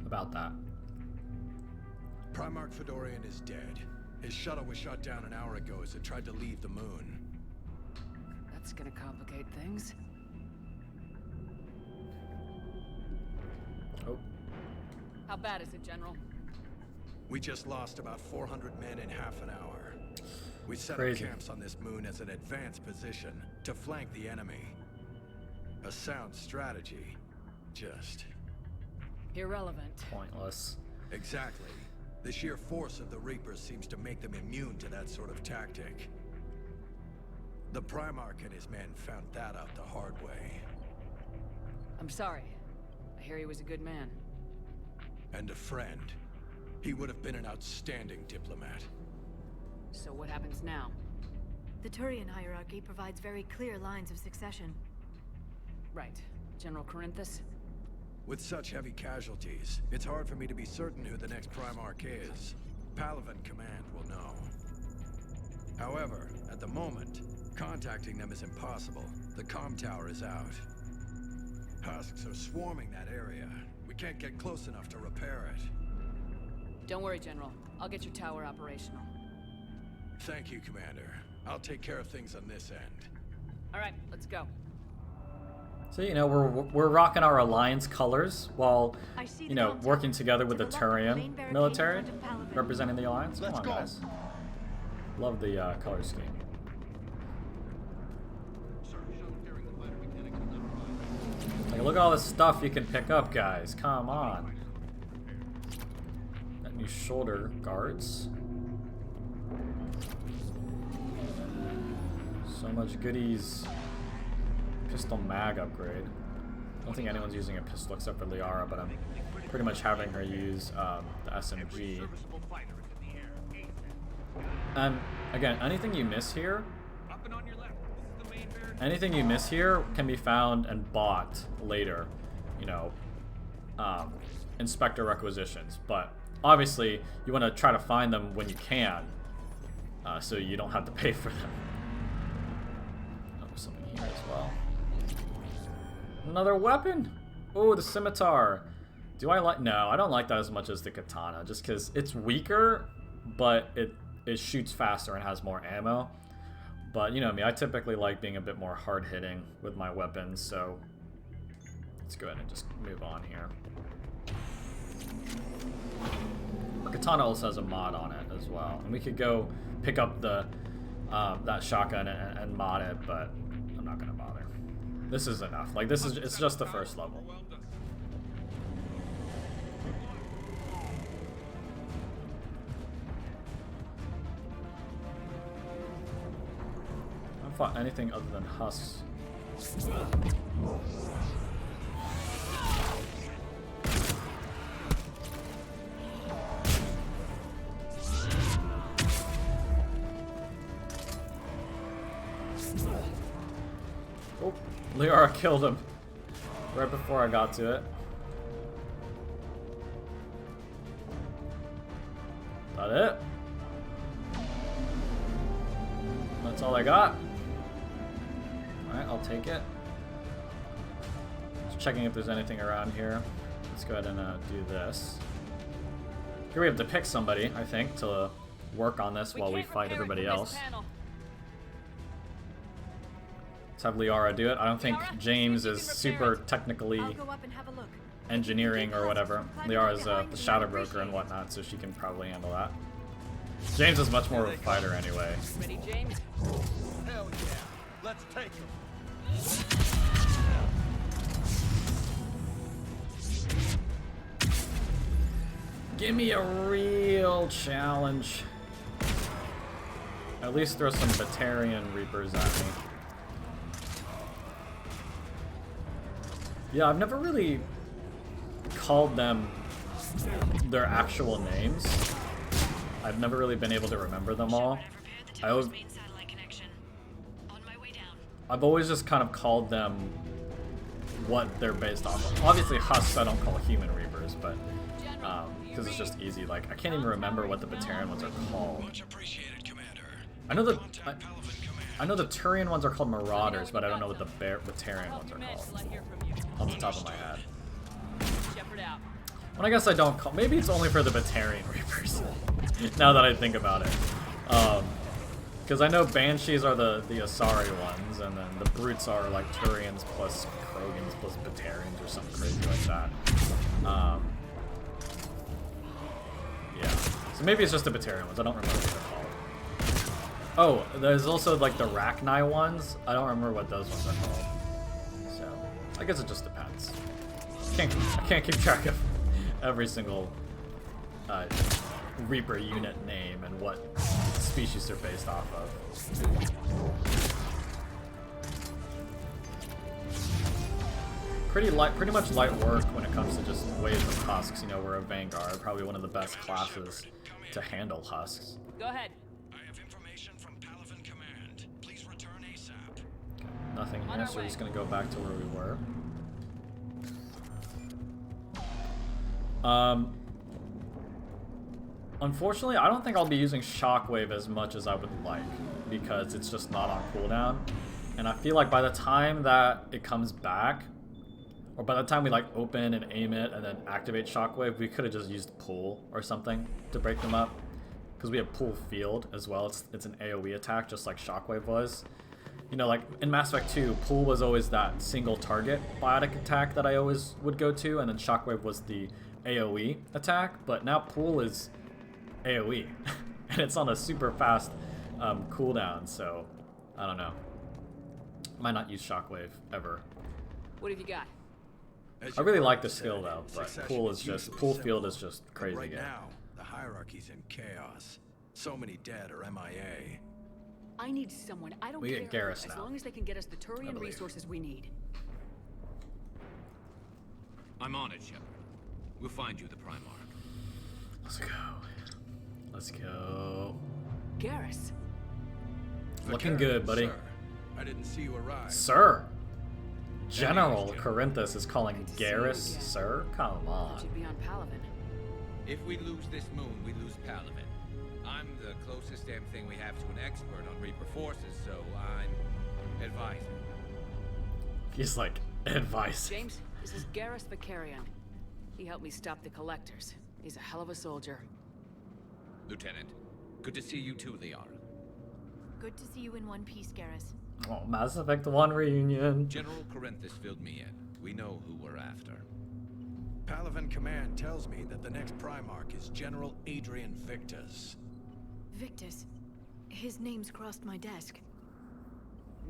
About that. Primarch Fedorian is dead. His shuttle was shot down an hour ago as it tried to leave the moon. That's gonna complicate things. Oh. How bad is it, General? We just lost about 400 men in half an hour. We set Crazy. up camps on this moon as an advanced position to flank the enemy. A sound strategy. Just... irrelevant. Pointless. Exactly. The sheer force of the Reapers seems to make them immune to that sort of tactic. The Primarch and his men found that out the hard way. I'm sorry. I hear he was a good man. And a friend. He would have been an outstanding diplomat. So what happens now? The Turian hierarchy provides very clear lines of succession. Right. General Corinthus? With such heavy casualties, it's hard for me to be certain who the next Primarch is. Palaven Command will know. However, at the moment, contacting them is impossible. The comm tower is out. Husks are swarming that area. We can't get close enough to repair it. Don't worry, General. I'll get your tower operational. Thank you, Commander. I'll take care of things on this end. All right, let's go. So, you know, we're rocking our alliance colors while, you know, working together with the Turian military, representing the alliance. Come on, guys. Love the color scheme. Like, look at all this stuff you can pick up, guys. Come on. Got new shoulder guards. So much goodies. Pistol mag upgrade. I don't think anyone's using a pistol except for Liara, but I'm pretty much having her use the SMG. And again, anything you miss here, can be found and bought later. You know, inspector requisitions. But obviously, you want to try to find them when you can, so you don't have to pay for them. Oh, there's something here as well. Another weapon! Oh, the scimitar. Do I like... No, I don't like that as much as the katana, just because it's weaker, but it shoots faster and has more ammo. But, you know me, I typically like being a bit more hard-hitting with my weapons, so... Let's go ahead and just move on here. Our katana also has a mod on it as well. And we could go pick up the that shotgun and mod it, but I'm not going to bother. This is enough. Like, it's just the first level. fought anything other than husks. Oh, Liara killed him right before I got to it. That it? That's all I got. Alright, I'll take it. Just checking if there's anything around here. Let's go ahead and do this. Here we have to pick somebody, I think, to work on this while we fight everybody else. Let's have Liara do it. I don't think James is super technically engineering or whatever. Liara's the shadow broker and whatnot, so she can probably handle that. James is much more of a fighter anyway. Ready, James? Hell yeah. Let's take him. Give me a real challenge. At least throw some Batarian Reapers at me. Yeah, I've never really called them their actual names. I've never really been able to remember them all. I've always just kind of called them what they're based off of. Obviously, husks I don't call human Reapers, but because it's just easy. Like I can't even remember what the Batarian ones are called. I know the Turian ones are called Marauders, but I don't know what the Batarian ones are called off the top of my head. Well, I guess I don't call. Maybe it's only for the Batarian Reapers. Now that I think about it, because I know Banshees are the Asari ones, and then the Brutes are like Turians plus Krogans plus Batarians or something crazy like that. Yeah, so maybe it's just the Batarian ones. I don't remember what they're called. Oh, there's also like the Rachni ones. I don't remember what those ones are called. So I guess it just depends. I can't keep track of every single Reaper unit name and what species they're based off of. Pretty much light work when it comes to just waves of husks. You know, we're a Vanguard, probably one of the best classes to handle husks. Go ahead. I have information from Palaven Command. Please return ASAP. Okay, nothing here, so we're just gonna go back to where we were. Unfortunately, I don't think I'll be using Shockwave as much as I would like, because it's just not on cooldown. And I feel like by the time that it comes back, or by the time we like open and aim it and then activate Shockwave, we could have just used Pull or something to break them up. Because we have Pull Field as well. It's an AoE attack just like Shockwave was. You know, like in Mass Effect 2, Pull was always that single target biotic attack that I always would go to, and then Shockwave was the AoE attack, but now Pull is AoE, and it's on a super fast cooldown, so I don't know. Might not use Shockwave ever. What have you got? I really like the skill though, but Pull Field is just crazy. Right now, the hierarchy's in chaos. So many dead or MIA. I need someone. I don't We care get GARRUS as now. long as they can get us the Turian resources we need. I'm on it, Shepard. We'll find you the Primarch. Let's go. Let's go. GARRUS. Looking good, buddy. Sir, I didn't see you arrive. Sir. General Corinthus is calling GARRUS sir? Come on. Should be on Palaven. If we lose this moon, we lose Palaven. I'm the closest damn thing we have to an expert on Reaper forces, so I'm advising. He's like, advice. James, this is GARRUS Vicarion. He helped me stop the Collectors. He's a hell of a soldier. Lieutenant, good to see you too, Liara. Good to see you in one piece, GARRUS. Oh, Mass Effect 1 reunion. General Corinthus filled me in. We know who we're after. Palaven Command tells me that the next Primarch is General Adrian Victus. Victus. His name's crossed my desk.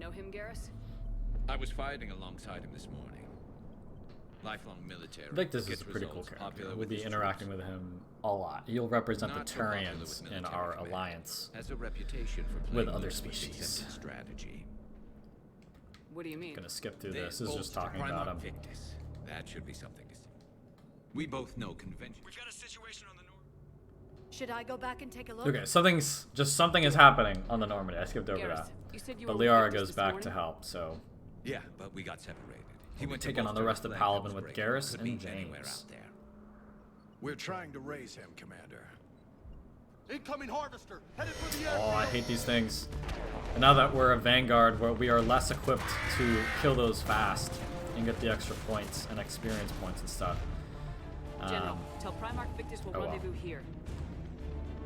Know him, GARRUS? I was fighting alongside him this morning. Lifelong military. Victus is a pretty cool character. We'll be interacting with him a lot. He'll represent the Turians in our alliance has a reputation for with playing other loose with species. accepted strategy. What do you mean? Gonna skip through this. They're This is just both talking about Primarch him. Victus. That should be something to see. We both know convention. We've got a situation on the north. Should I go back and take a look? Okay, something is happening on the Normandy. I skipped over Garrus, that. you said you But were with Liara Victus goes this back morning? to help, so Yeah, but we got separated. we'll be went to taking both on the rest of Turret Flank Palaven and with was Garrus Could and be anywhere James. out there. We're trying to raise him, Commander. Incoming harvester, headed for the Oh, I hate these things. And now that we're a Vanguard, where we are less equipped to kill those fast and get the extra points and experience points and stuff. General, tell Primarch Victus we'll oh well. rendezvous here.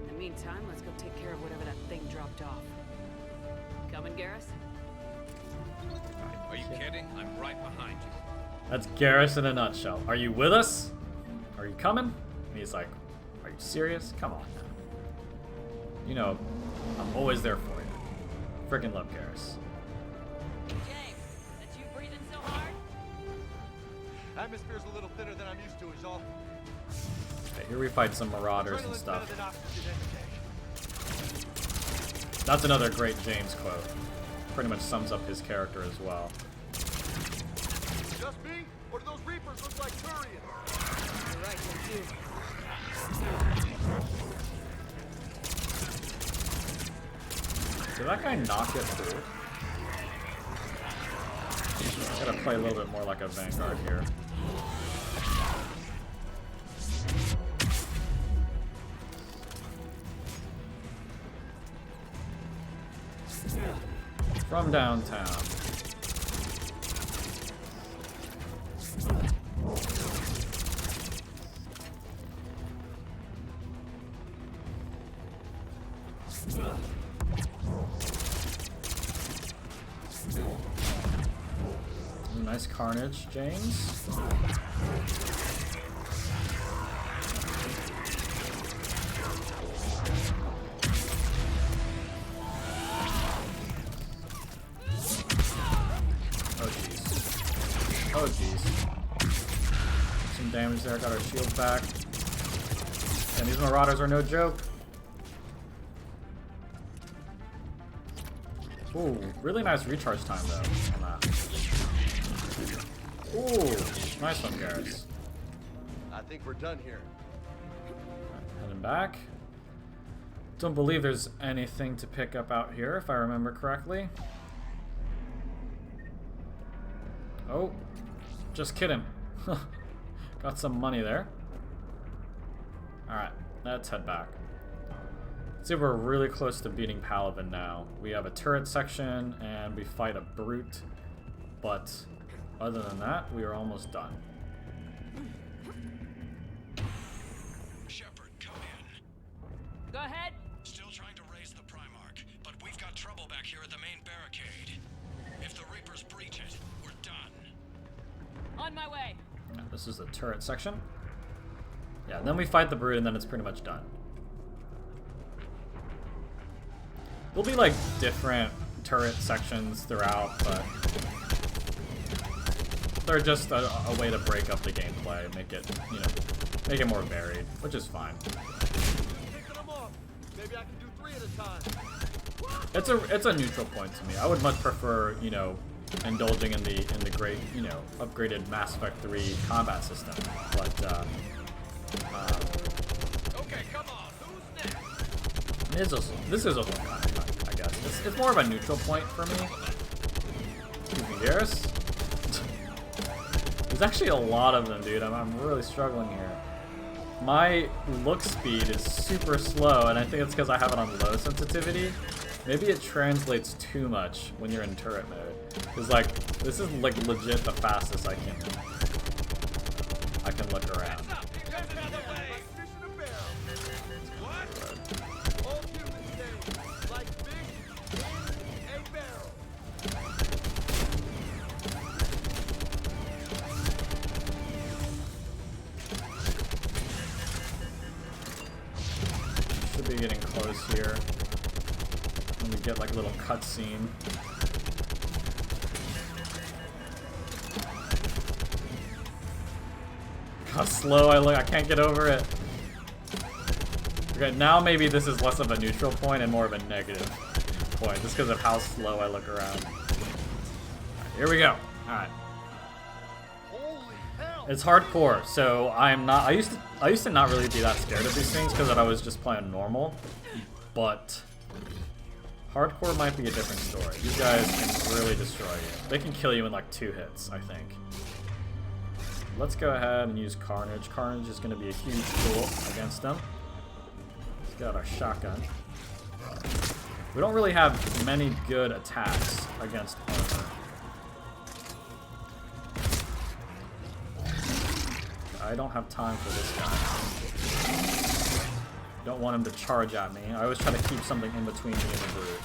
In the meantime, let's go take care of whatever that thing dropped off. Coming, Garrus? Are you kidding? I'm right behind you. That's Garrus in a nutshell. Are you with us? Are you coming? And he's like, are you serious? Come on now. You know, I'm always there for you. Freaking love Garrus. James, that's you breathing so hard? Atmosphere's a little thinner than I'm used to, is all. Okay, here we fight some marauders and Adrenaline's stuff. better than oxygen intake. That's another great James quote. Pretty much sums up his character as well. Just me? Or do those Reapers look like Turians? You're right, that's you. Did that guy not get through? Gotta play a little bit more like a Vanguard here. From downtown. Ooh, nice carnage, James. Oh jeez. Oh jeez. Some damage there, got our shield back. And these marauders are no joke. Ooh, really nice recharge time though on that. Ooh, nice one, Garrus. I think we're done here. Heading back. Don't believe there's anything to pick up out here, if I remember correctly. Oh, just kidding. Got some money there. Alright, let's head back. Let's see if we're really close to beating Palaven now. We have a turret section and we fight a brute, but other than that, we are almost done. Shepard, come in. Go ahead. Still trying to raise the Primarch, but we've got trouble back here at the main barricade. If the Reapers breach it, we're done. On my way. Yeah, this is the turret section. Yeah, and then we fight the brute and then it's pretty much done. There'll be like different turret sections throughout, but they're just a way to break up the gameplay, make it, you know, make it more varied, which is fine. Maybe I can do 3 at a time. It's a neutral point to me. I would much prefer, you know, indulging in the great, you know, upgraded Mass Effect 3 combat system, but Okay, come on. Who's next? this is a little kind of fun, I guess. It's more of a neutral point for me. Excuse me, Garrus. There's actually a lot of them, dude. I'm really struggling here. My look speed is super slow, and I think it's because I have it on low sensitivity. Maybe it translates too much when you're in turret mode. Cause like, this is like legit the fastest I can look around. Should be getting close here. When we get like a little cutscene. How slow I look, I can't get over it. Okay, now maybe this is less of a neutral point and more of a negative point, just because of how slow I look around. Here we go. Alright. It's hardcore, so I'm not. I used to not really be that scared of these things because I was just playing normal, but hardcore might be a different story. These guys can really destroy you. They can kill you in like 2 hits, I think. Let's go ahead and use Carnage. Carnage is going to be a huge tool against them. Let's get our shotgun. We don't really have many good attacks against armor. I don't have time for this guy. Don't want him to charge at me. I always try to keep something in between me and the brute.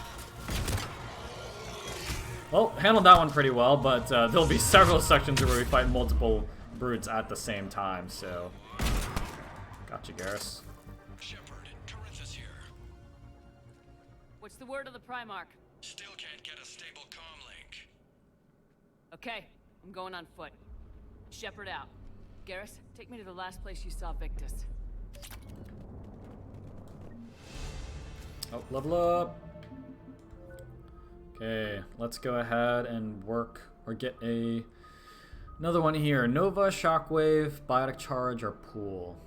Well, handled that one pretty well, but there'll be several sections where we fight multiple brutes at the same time, so... Gotcha, GARRUS. What's the word of the Primarch? Still can't get a stable comm link. Okay, I'm going on foot. Shepard out. GARRUS, take me to the last place you saw Victus. Oh, level up. Okay, let's go ahead and work or get another one here. Nova, Shockwave, Biotic Charge, or Pool.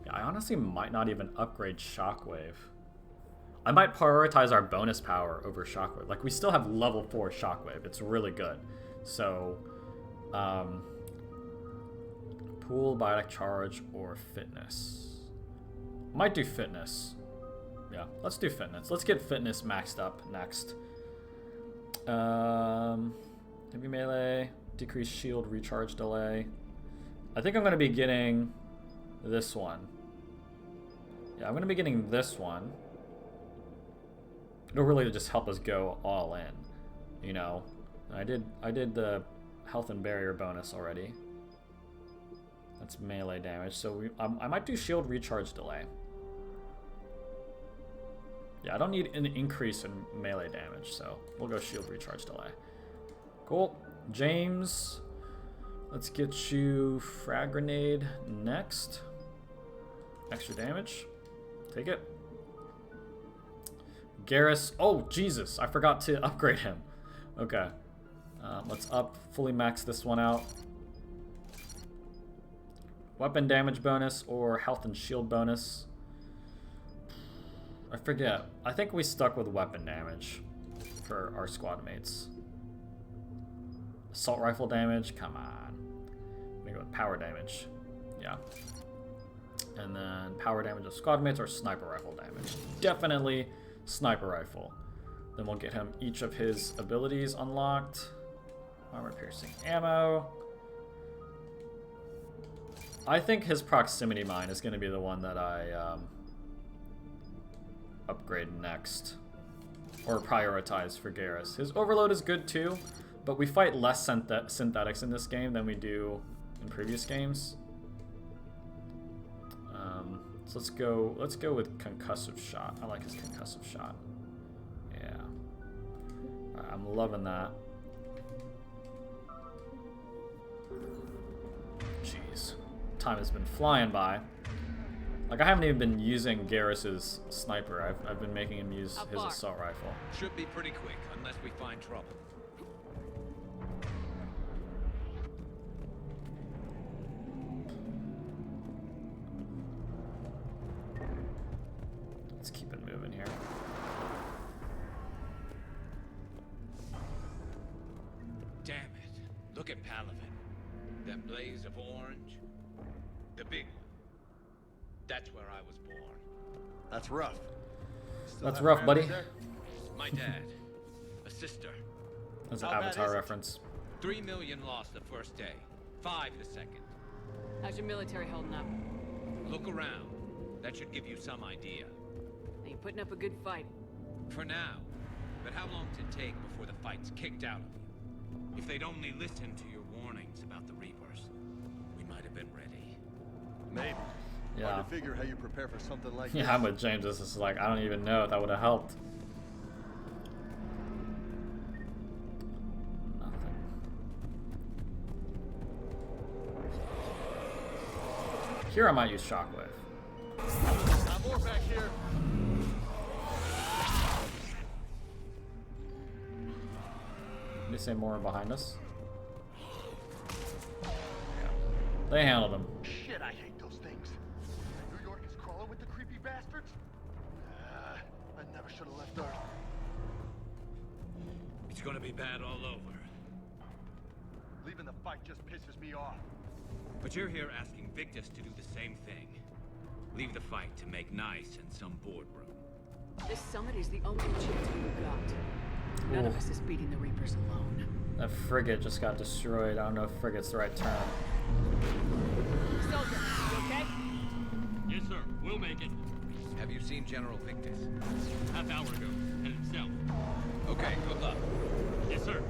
Yeah, I honestly might not even upgrade Shockwave. I might prioritize our bonus power over Shockwave. Like, we still have level 4 Shockwave. It's really good. So, Pool, Biotic Charge, or Fitness. Might do Fitness. Yeah, let's do Fitness. Let's get Fitness maxed up next. Heavy melee, decreased shield recharge delay. I think I'm going to be getting this one. Yeah, I'm going to be getting this one. It'll really just help us go all in, you know. I did the health and barrier bonus already. That's melee damage, so I might do shield recharge delay. Yeah, I don't need an increase in melee damage, so we'll go shield recharge delay. Cool. James, let's get you frag grenade next. Extra damage. Take it. GARRUS. Oh, Jesus. I forgot to upgrade him. Okay. Let's fully max this one out. Weapon damage bonus or health and shield bonus. I forget. I think we stuck with weapon damage for our squad mates. Assault rifle damage. Come on. I'm gonna go with power damage. Yeah. And then power damage of squad mates or sniper rifle damage. Definitely sniper rifle. Then we'll get him each of his abilities unlocked. Armor piercing ammo. I think his proximity mine is going to be the one that I upgrade next. Or prioritize for GARRUS. His overload is good too, but we fight less synthetics in this game than we do in previous games. So let's go with concussive shot. I like his concussive shot. Yeah. Alright, I'm loving that. Jeez. Time has been flying by. Like, I haven't even been using GARRUS's sniper. I've been making him use his assault rifle. Should be pretty quick, unless we find trouble. Let's keep it moving here. Damn it. Look at Palaven. That blaze of orange. The big one. That's where I was born. That's rough. That's rough, buddy. My dad. A sister. That's an Avatar reference. 3 million lost the first day. 5 the second. How's your military holding up? Look around. That should give you some idea. Are you putting up a good fight? For now. But how long does it take before the fight's kicked out of you? If they'd only listened to your warnings about the Reapers, we might have been ready. Maybe. Yeah. Hard to figure how you prepare for something like Yeah, this. I'm with James. This is like, I don't even know if that would have helped. Nothing. Here I might use Shockwave. Got more back here. They say more behind us. Yeah. They handled him. Shit, I hate those things. New York is crawling with the creepy bastards. I never should have left Earth. It's gonna be bad all over. Leaving the fight just pisses me off. But you're here asking Victus to do the same thing. Leave the fight to make nice in some boardroom. This summit is the only chance we've got. None of us is beating the Reapers alone. That frigate just got destroyed. I don't know if frigate's the right term. Soldier, you okay? Yes, sir. We'll make it. Have you seen General Victus? Half hour ago. And himself. Okay, good luck. Yes, sir.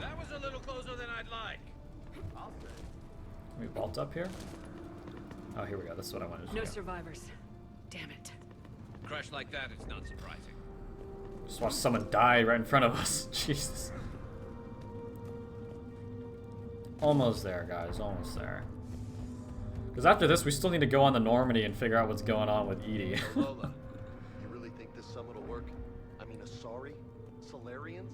That was a little closer than I'd like. I'll say. Can we vault up here? Oh, here we go. This is what I wanted to do. No survivors. Damn it. Crash like that, it's not surprising. Just watch someone die right in front of us. Jesus. Almost there, guys. Almost there. Because after this, we still need to go on the Normandy and figure out what's going on with EDI. Lola, you really think this summit will work? I mean, Asari? Solarians?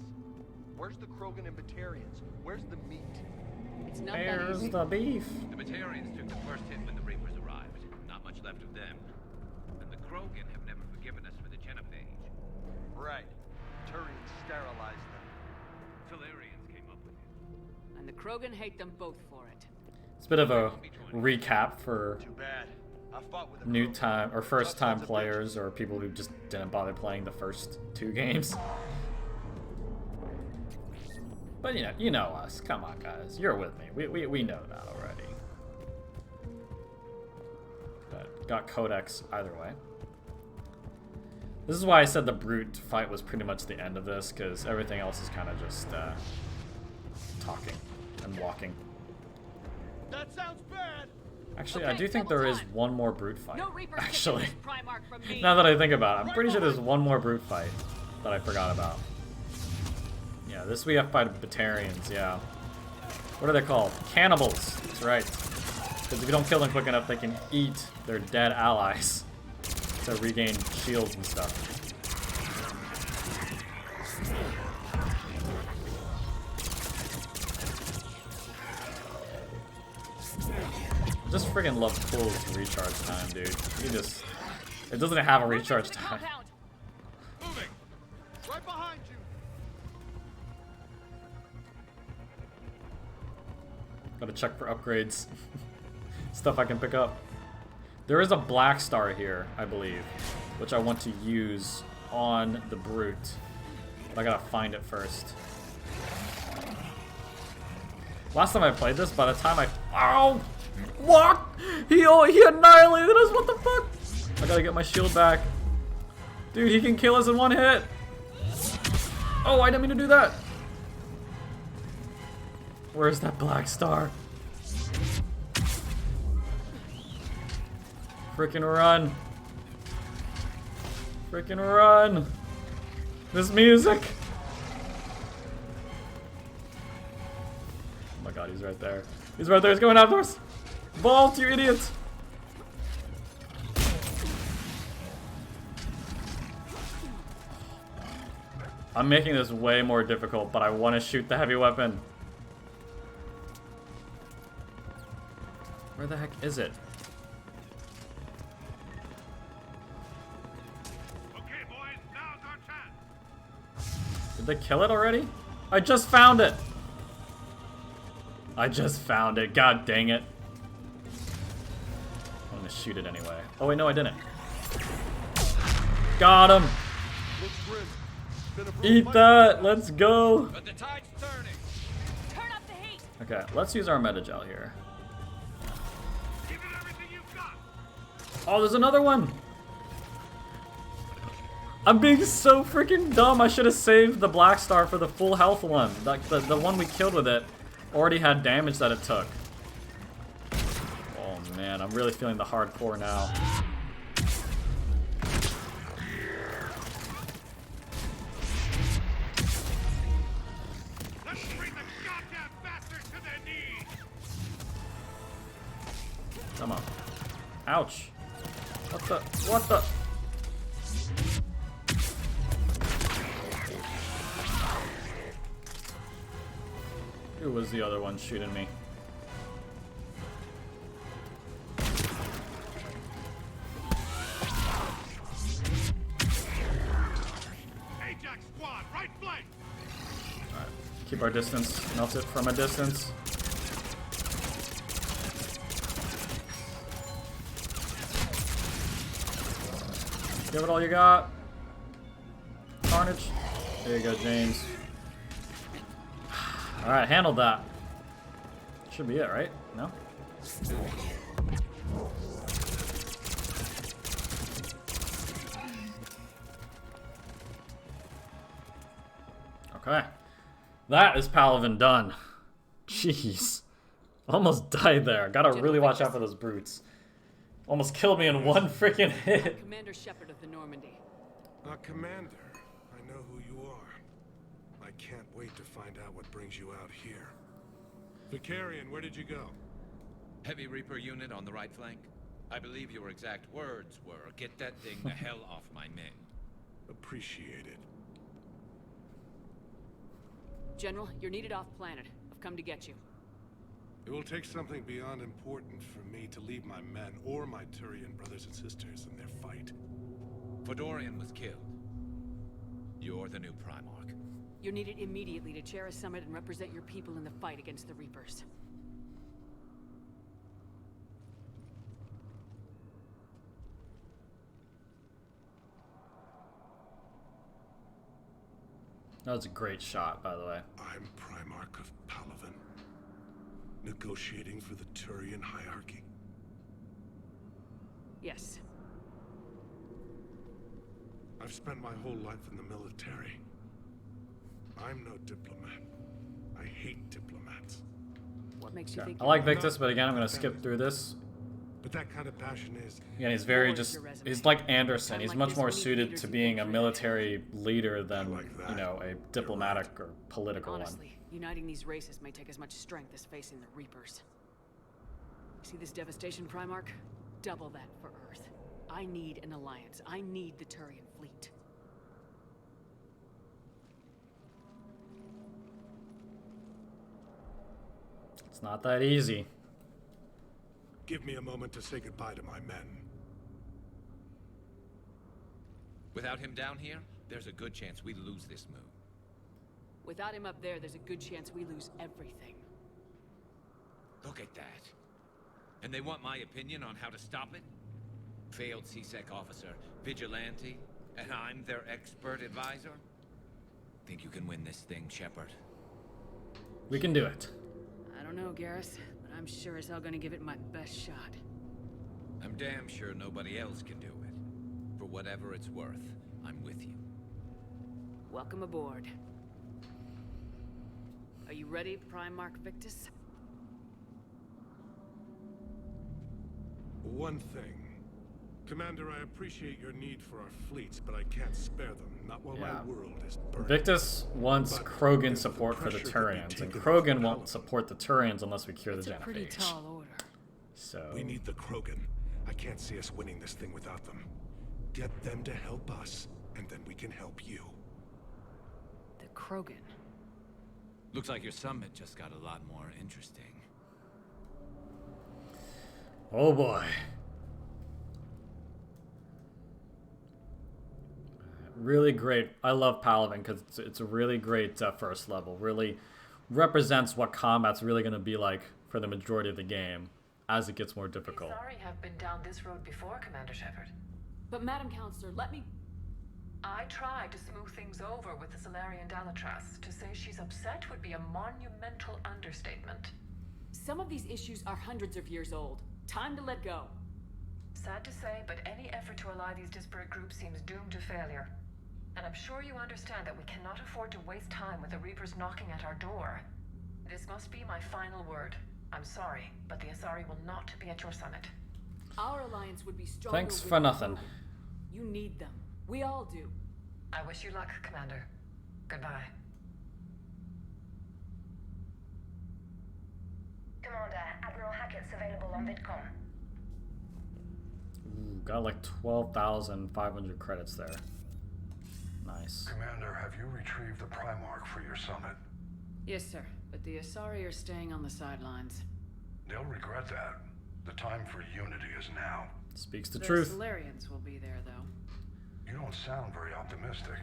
Where's the Krogan and Batarians? Where's the meat? It's not Where's that easy. the beef? The Batarians took the first hit when the Reapers arrived. Not much left of them. And the Krogan have never forgiven us for the genophage. Right. Turians sterilized them. Solarians came up with it. And the Krogan hate them both for it. It's a bit of a recap for Too bad. I fought with a new Krogan. time or first time Tough sons of players or people who just didn't bother playing the first 2 games. But you know us. Come on, guys. You're with me. We know that already. But got Codex either way. This is why I said the brute fight was pretty much the end of this, because everything else is kind of just talking and walking. That sounds bad. Actually, Okay, I do think double there is time. one more brute fight. No Reapers Actually, taking this Primarch from me. now that I think about it, I'm pretty sure there's one more brute fight that I forgot about. Yeah, this we have to fight Batarians, yeah. What are they called? Cannibals. That's right. Because if you don't kill them quick enough, they can eat their dead allies to regain shields and stuff. Just friggin' love Pool's recharge time, dude. You just... It doesn't have a recharge time. Moving. Right behind you. Gotta check for upgrades. Stuff I can pick up. There is a black star here, I believe, which I want to use on the brute. But I gotta find it first. Last time I played this, by the time I... Ow! What? He annihilated us, what the fuck? I gotta get my shield back. Dude, he can kill us in 1 hit. Oh, I didn't mean to do that. Where's that black star? Freaking run. Freaking run. This music. Oh my god, he's right there. He's right there, he's going after us. Vault, you idiots. I'm making this way more difficult, but I want to shoot the heavy weapon. Where the heck is it? Okay, boys, now's our chance. Did they kill it already? I just found it! I just found it. God dang it. I'm gonna shoot it anyway. Oh wait, no I didn't. Got him! Eat that! Let's go! But the tide's turning. Turn up the heat. Okay, let's use our metagel here. Give it everything you've got. Oh, there's another one! I'm being so freaking dumb. I should have saved the black star for the full health one. The one we killed with it already had damage that it took. Oh man, I'm really feeling the hardcore now. Let's bring the goddamn bastards to their knees. on. Ouch. What the? Who was the other one shooting me? Ajax squad, right flank. Alright, keep our distance. Melt it from a distance. Give it all you got. Carnage. There you go, James. Alright, handled that. Should be it, right? No? Okay. That is Palaven done. Jeez. Almost died there. Gotta really watch out for those brutes. Almost killed me in one freaking hit. Commander Shepard of the Normandy. Commander, I know who you are. I can't wait to find out what brings you out here. Vicarian, where did you go? Heavy Reaper unit on the right flank. I believe your exact words were, "Get that thing the hell off my men." Appreciated. General, you're needed off planet. I've come to get you. It will take something beyond important for me to leave my men or my Turian brothers and sisters in their fight. Fedorian was killed. You're the new Primarch. You're needed immediately to chair a summit and represent your people in the fight against the Reapers. That was a great shot, by the way. I'm Primarch of Palaven, negotiating for the Turian hierarchy. Yes. I've spent my whole life in the military. I'm no diplomat. I hate diplomats. What makes you think? I like Victus, but again, I'm gonna skip through this. But that kind of passion is... Yeah, he's very he's like Anderson. He's much more suited to being a military leader than, you know, a diplomatic or political Honestly, uniting these races may take as much strength as facing the Reapers. See this devastation, Primarch? Double that for Earth. I need an alliance. I need the Turian fleet. It's not that easy. Give me a moment to say goodbye to my men. Without him down here, there's a good chance we lose this move. Without him up there, there's a good chance we lose everything. Look at that. And they want my opinion on how to stop it? Failed C-Sec officer, vigilante, and I'm their expert advisor? Think you can win this thing, Shepard? We can do it. I don't know, Garrus, but I'm sure as hell gonna give it my best shot. I'm damn sure nobody else can do it. For whatever it's worth, I'm with you. Welcome aboard. Are you ready, Primarch Victus? One thing. Commander, I appreciate your need for our fleets, but I can't spare them, not while my world is burning. Victus wants Krogan support for the Turians, and Krogan won't support the Turians unless we cure the That's a pretty genophage. tall order. So we need the Krogan. I can't see us winning this thing without them. Get them to help us, and then we can help you. The Krogan. Looks like your summit just got a lot more interesting. Oh boy. Really great. I love Palaven because it's a really great first level. Really represents what combat's really going to be like for the majority of the game as it gets more difficult. Sorry, have been down this road before, Commander Shepard. But Madam Counselor, let me... I tried to smooth things over with the Solarian Dalatras. To say she's upset would be a monumental understatement. Some of these issues are hundreds of years old. Time to let go. Sad to say, but any effort to ally these disparate groups seems doomed to failure. And I'm sure you understand that we cannot afford to waste time with the Reapers knocking at our door. This must be my final word. I'm sorry, but the Asari will not be at your summit. Our alliance would be stronger. Thanks for nothing. You need them. We all do. I wish you luck, Commander. Goodbye. Commander, Admiral Hackett's available on VidCom. got like 12,500 credits there. Nice. Commander, have you retrieved the Primarch for your summit? Yes, sir. But the Asari are staying on the sidelines. They'll regret that. The time for unity is now. Speaks the truth. The Solarians will be there, though. You don't sound very optimistic.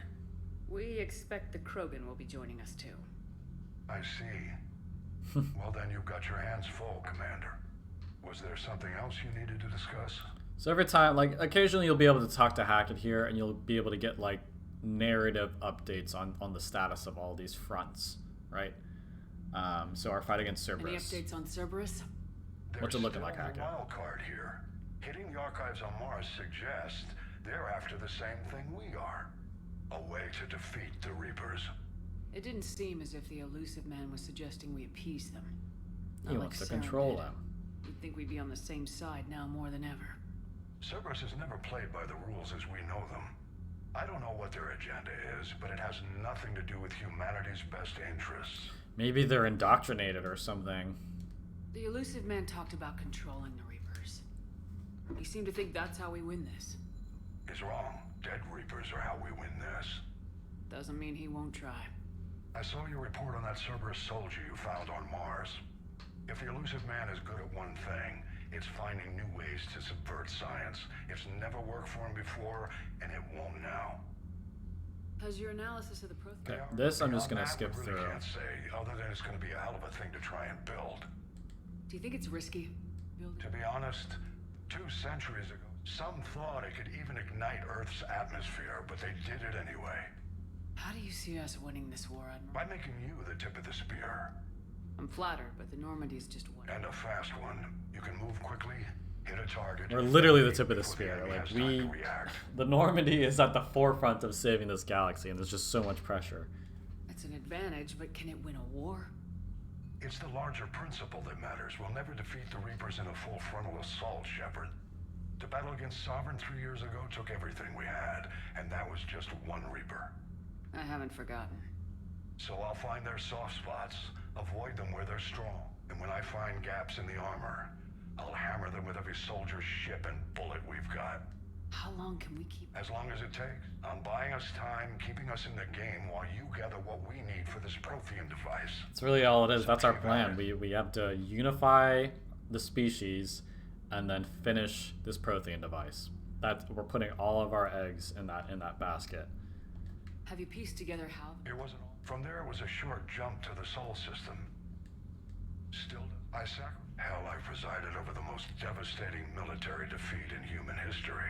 We expect the Krogan will be joining us, too. I see. Well, then you've got your hands full, Commander. Was there something else you needed to discuss? So every time, like, occasionally you'll be able to talk to Hackett here, and you'll be able to get, like, narrative updates on the status of all these fronts, right? So our fight against Cerberus. Any updates on Cerberus? What's it looking like, Hackett? There's a wild card here. Hitting the archives on Mars suggests they're after the same thing we are. A way to defeat the Reapers. It didn't seem as if the elusive man was suggesting we appease them. He wants to control them. You'd think we'd be on the same side now more than ever. Cerberus has never played by the rules as we know them. I don't know what their agenda is, but it has nothing to do with humanity's best interests. Maybe they're indoctrinated or something. The elusive man talked about controlling the Reapers. He seemed to think that's how we win this. He's wrong. Dead Reapers are how we win this. Doesn't mean he won't try. I saw your report on that Cerberus soldier you found on Mars. If the elusive man is good at one thing, it's finding new ways to subvert science. It's never worked for him before, and it won't now. Has your analysis of the Okay, this I'm just gonna skip I through. really can't say, other than it's gonna be a hell of a thing to try and build. Do you think it's risky? To be honest, 2 centuries ago, some thought it could even ignite Earth's atmosphere, but they did it anyway. How do you see us winning this war, Admiral? By making you the tip of the spear. I'm flattered, but the Normandy is just one. And a fast one. You can move quickly, hit a target. We're literally the tip of the spear. Like, the Normandy is at the forefront of saving this galaxy, and there's just so much pressure. That's an advantage, but can it win a war? It's the larger principle that matters. We'll never defeat the Reapers in a full frontal assault, Shepard. The battle against Sovereign 3 years ago took everything we had, and that was just one Reaper. I haven't forgotten. So I'll find their soft spots, avoid them where they're strong, and when I find gaps in the armor, I'll hammer them with every soldier, ship, and bullet we've got. How long can we keep... As long as it takes. I'm buying us time, keeping us in the game while you gather what we need for this Prothean device. That's really all it is. That's our plan. We have to unify the species and then finish this Prothean device. We're putting all of our eggs in that basket. Have you pieced together how? It wasn't all. From there, it was a short jump to the Sol system. Still, hell, I presided over the most devastating military defeat in human history.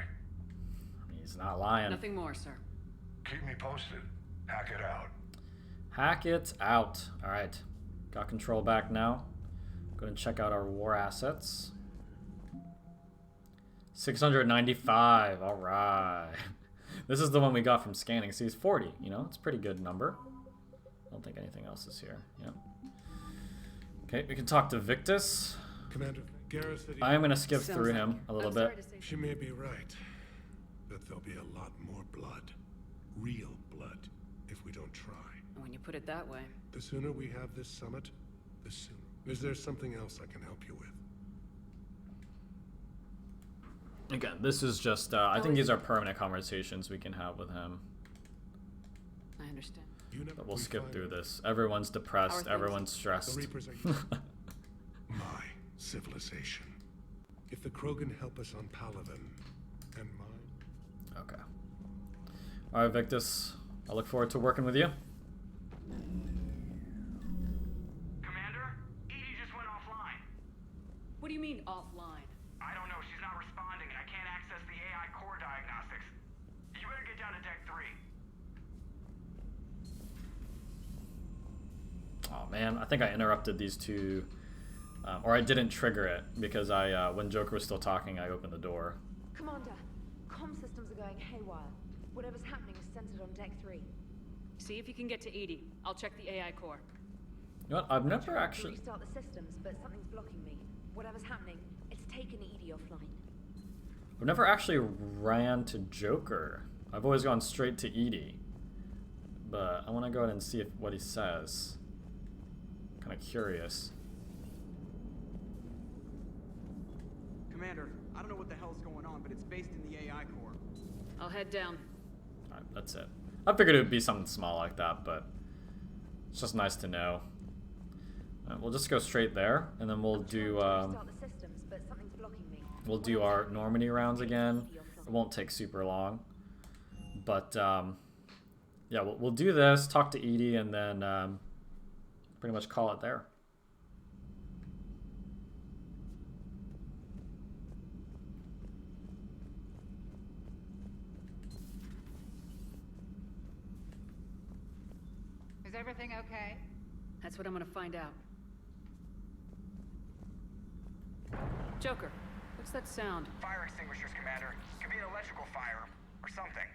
He's not lying. Nothing more, sir. Keep me posted. Hack it out. Hack it out. All right. Got control back now. Go and check out our war assets. 695. All right. This is the one we got from scanning. See, it's 40. You know, it's a pretty good number. I don't think anything else is here. Yep. Okay, we can talk to Victus. Commander, GARRUS said I am going to skip through him a little bit. She may be right, but there'll be a lot more blood. Real blood, if we don't try. When you put it that way. The sooner we have this summit, the sooner. Is there something else I can help you with? Again, this is just, I think these are permanent conversations we can have with him. I understand. But we'll skip through this. Everyone's depressed, everyone's stressed. The Reapers are my civilization. If the Krogan help us on Palaven, and mine... Okay. Alright, Victus. I look forward to working with you. Commander, EDI just went offline. What do you mean, offline? I don't know. She's not responding, and I can't access the AI core diagnostics. You better get down to Deck 3. Oh man, I think I interrupted these two, or I didn't trigger it because when Joker was still talking, I opened the door. Commander, comm systems are going haywire. Whatever's happening is centered on Deck 3. See if you can get to EDI. I'll check the AI core. You know what? I've never actually... Restart the systems, but something's blocking me. Whatever's happening, it's taken EDI offline. I've never actually ran to Joker. I've always gone straight to EDI. But I want to go ahead and see what he says. Kind of curious. Commander, I don't know what the hell's going on, but it's based in the AI core. I'll head down. Alright, that's it. I figured it would be something small like that, but it's just nice to know. We'll just go straight there, and then we'll do we'll do our Normandy rounds again. It won't take super long, but yeah, we'll do this, talk to EDI, and then pretty much call it there. Is everything okay? That's what I'm gonna find out. Joker, what's that sound? Fire extinguishers, Commander. Could be an electrical fire, or something.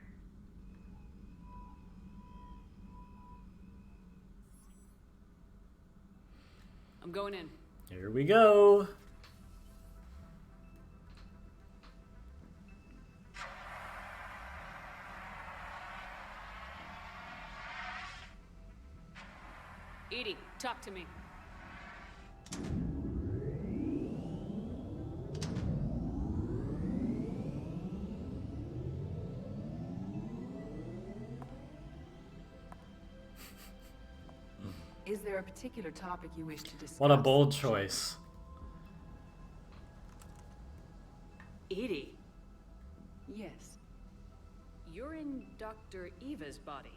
I'm going in. Here we go. EDI, talk to me. Is there a particular topic you wish to discuss? What a bold choice. EDI, Yes. you're in Dr. Eva's body.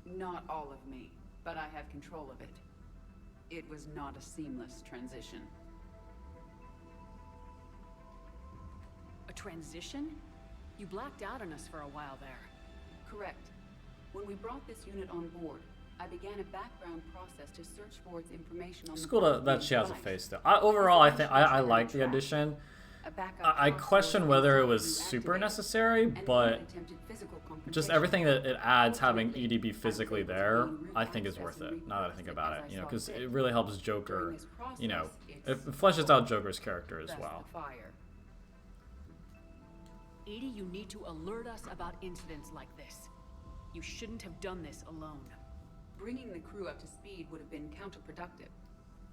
Not all of me, but I have control of it. It was not a seamless transition. A transition? You blacked out on us for a while there. Correct. When we brought this unit on board, I began a background process to search for its information on It's the cool that she has a face though. Overall, I think I like the addition. I question whether it was super necessary, but just everything that it adds, having EDI be physically there, I think is worth it. Now that I think about it, you know, because it really helps Joker. You know, it fleshes out Joker's character as well. EDI, you need to alert us about incidents like this. You shouldn't have done this alone. Bringing the crew up to speed would have been counterproductive.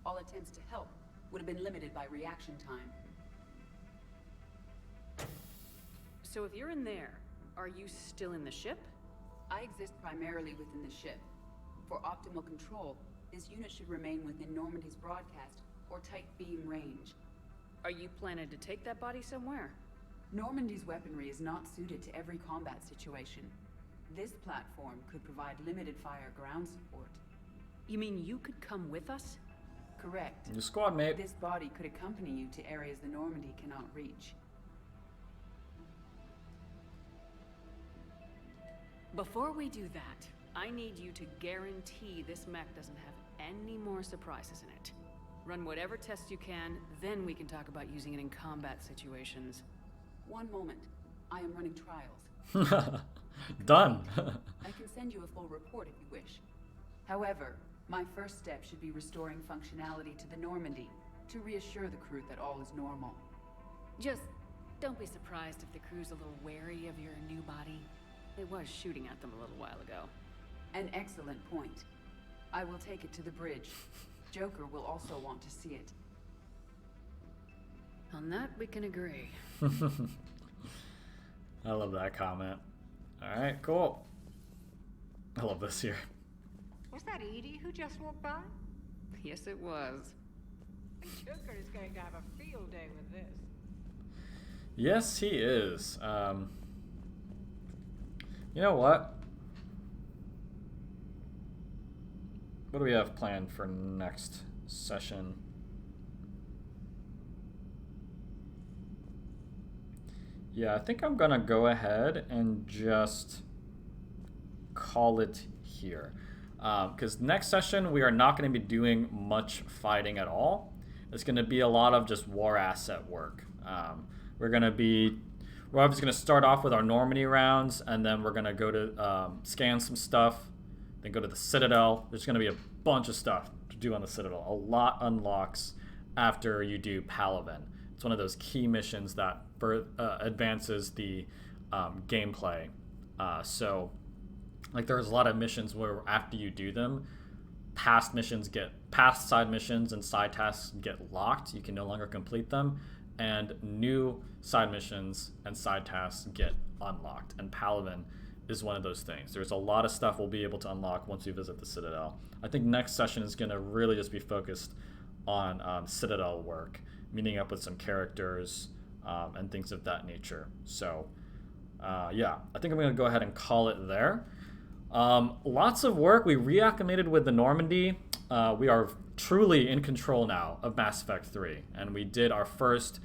All attempts to help would have been limited by reaction time. So if you're in there, are you still in the ship? I exist primarily within the ship. For optimal control, this unit should remain within Normandy's broadcast or tight beam range. Are you planning to take that body somewhere? Normandy's weaponry is not suited to every combat situation. This platform could provide limited fire ground support. You mean you could come with us? Correct. Your squad mate. This body could accompany you to areas the Normandy cannot reach. Before we do that, I need you to guarantee this mech doesn't have any more surprises in it. Run whatever tests you can, then we can talk about using it in combat situations. One moment. I am running trials. Done. I can send you a full report if you wish. However, my first step should be restoring functionality to the Normandy to reassure the crew that all is normal. Just don't be surprised if the crew's a little wary of your new body. It was shooting at them a little while ago. An excellent point. I will take it to the bridge. Joker will also want to see it. On that, we can agree. I love that comment. Alright, cool. I love this here. Was that EDI who just walked by? Yes, it was. Joker is going to have a field day with this. Yes, he is. You know what? What do we have planned for next session? Yeah, I think I'm gonna go ahead and just call it here. Because next session, we are not going to be doing much fighting at all. It's going to be a lot of just war asset work. We're obviously going to start off with our Normandy rounds, and then we're going to go to scan some stuff, then go to the Citadel. There's going to be a bunch of stuff to do on the Citadel. A lot unlocks after you do Palaven. It's one of those key missions that advances the gameplay. So like there's a lot of missions where after you do them, past side missions and side tasks get locked. You can no longer complete them. and new side missions and side tasks get unlocked. And Palaven is one of those things. There's a lot of stuff we'll be able to unlock once we visit the Citadel. I think next session is going to really just be focused on Citadel work, meeting up with some characters and things of that nature. So yeah, I think I'm going to go ahead and call it there. Lots of work. We reacclimated with the Normandy. We are truly in control now of Mass Effect 3, and we did our first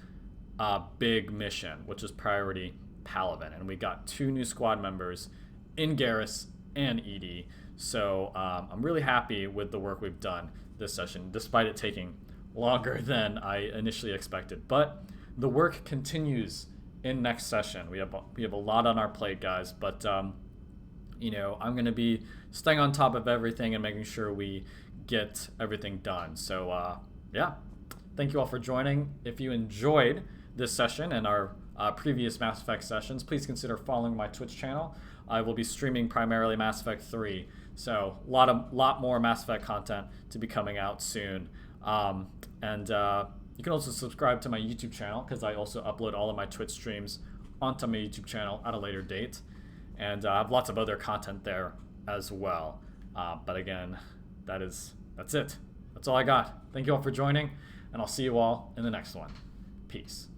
big mission, which is Priority Palaven, and we got 2 new squad members in GARRUS and EDI. So I'm really happy with the work we've done this session, despite it taking longer than I initially expected. But the work continues in next session. We have a lot on our plate, guys, but you know, I'm gonna be staying on top of everything and making sure we get everything done. So yeah, thank you all for joining. If you enjoyed this session and our previous Mass Effect sessions, please consider following my Twitch channel. I will be streaming primarily Mass Effect 3, so a lot more Mass Effect content to be coming out soon. And you can also subscribe to my YouTube channel, because I also upload all of my Twitch streams onto my YouTube channel at a later date. And I have lots of other content there as well. But again, that's it. That's all I got. Thank you all for joining, and I'll see you all in the next one. Peace.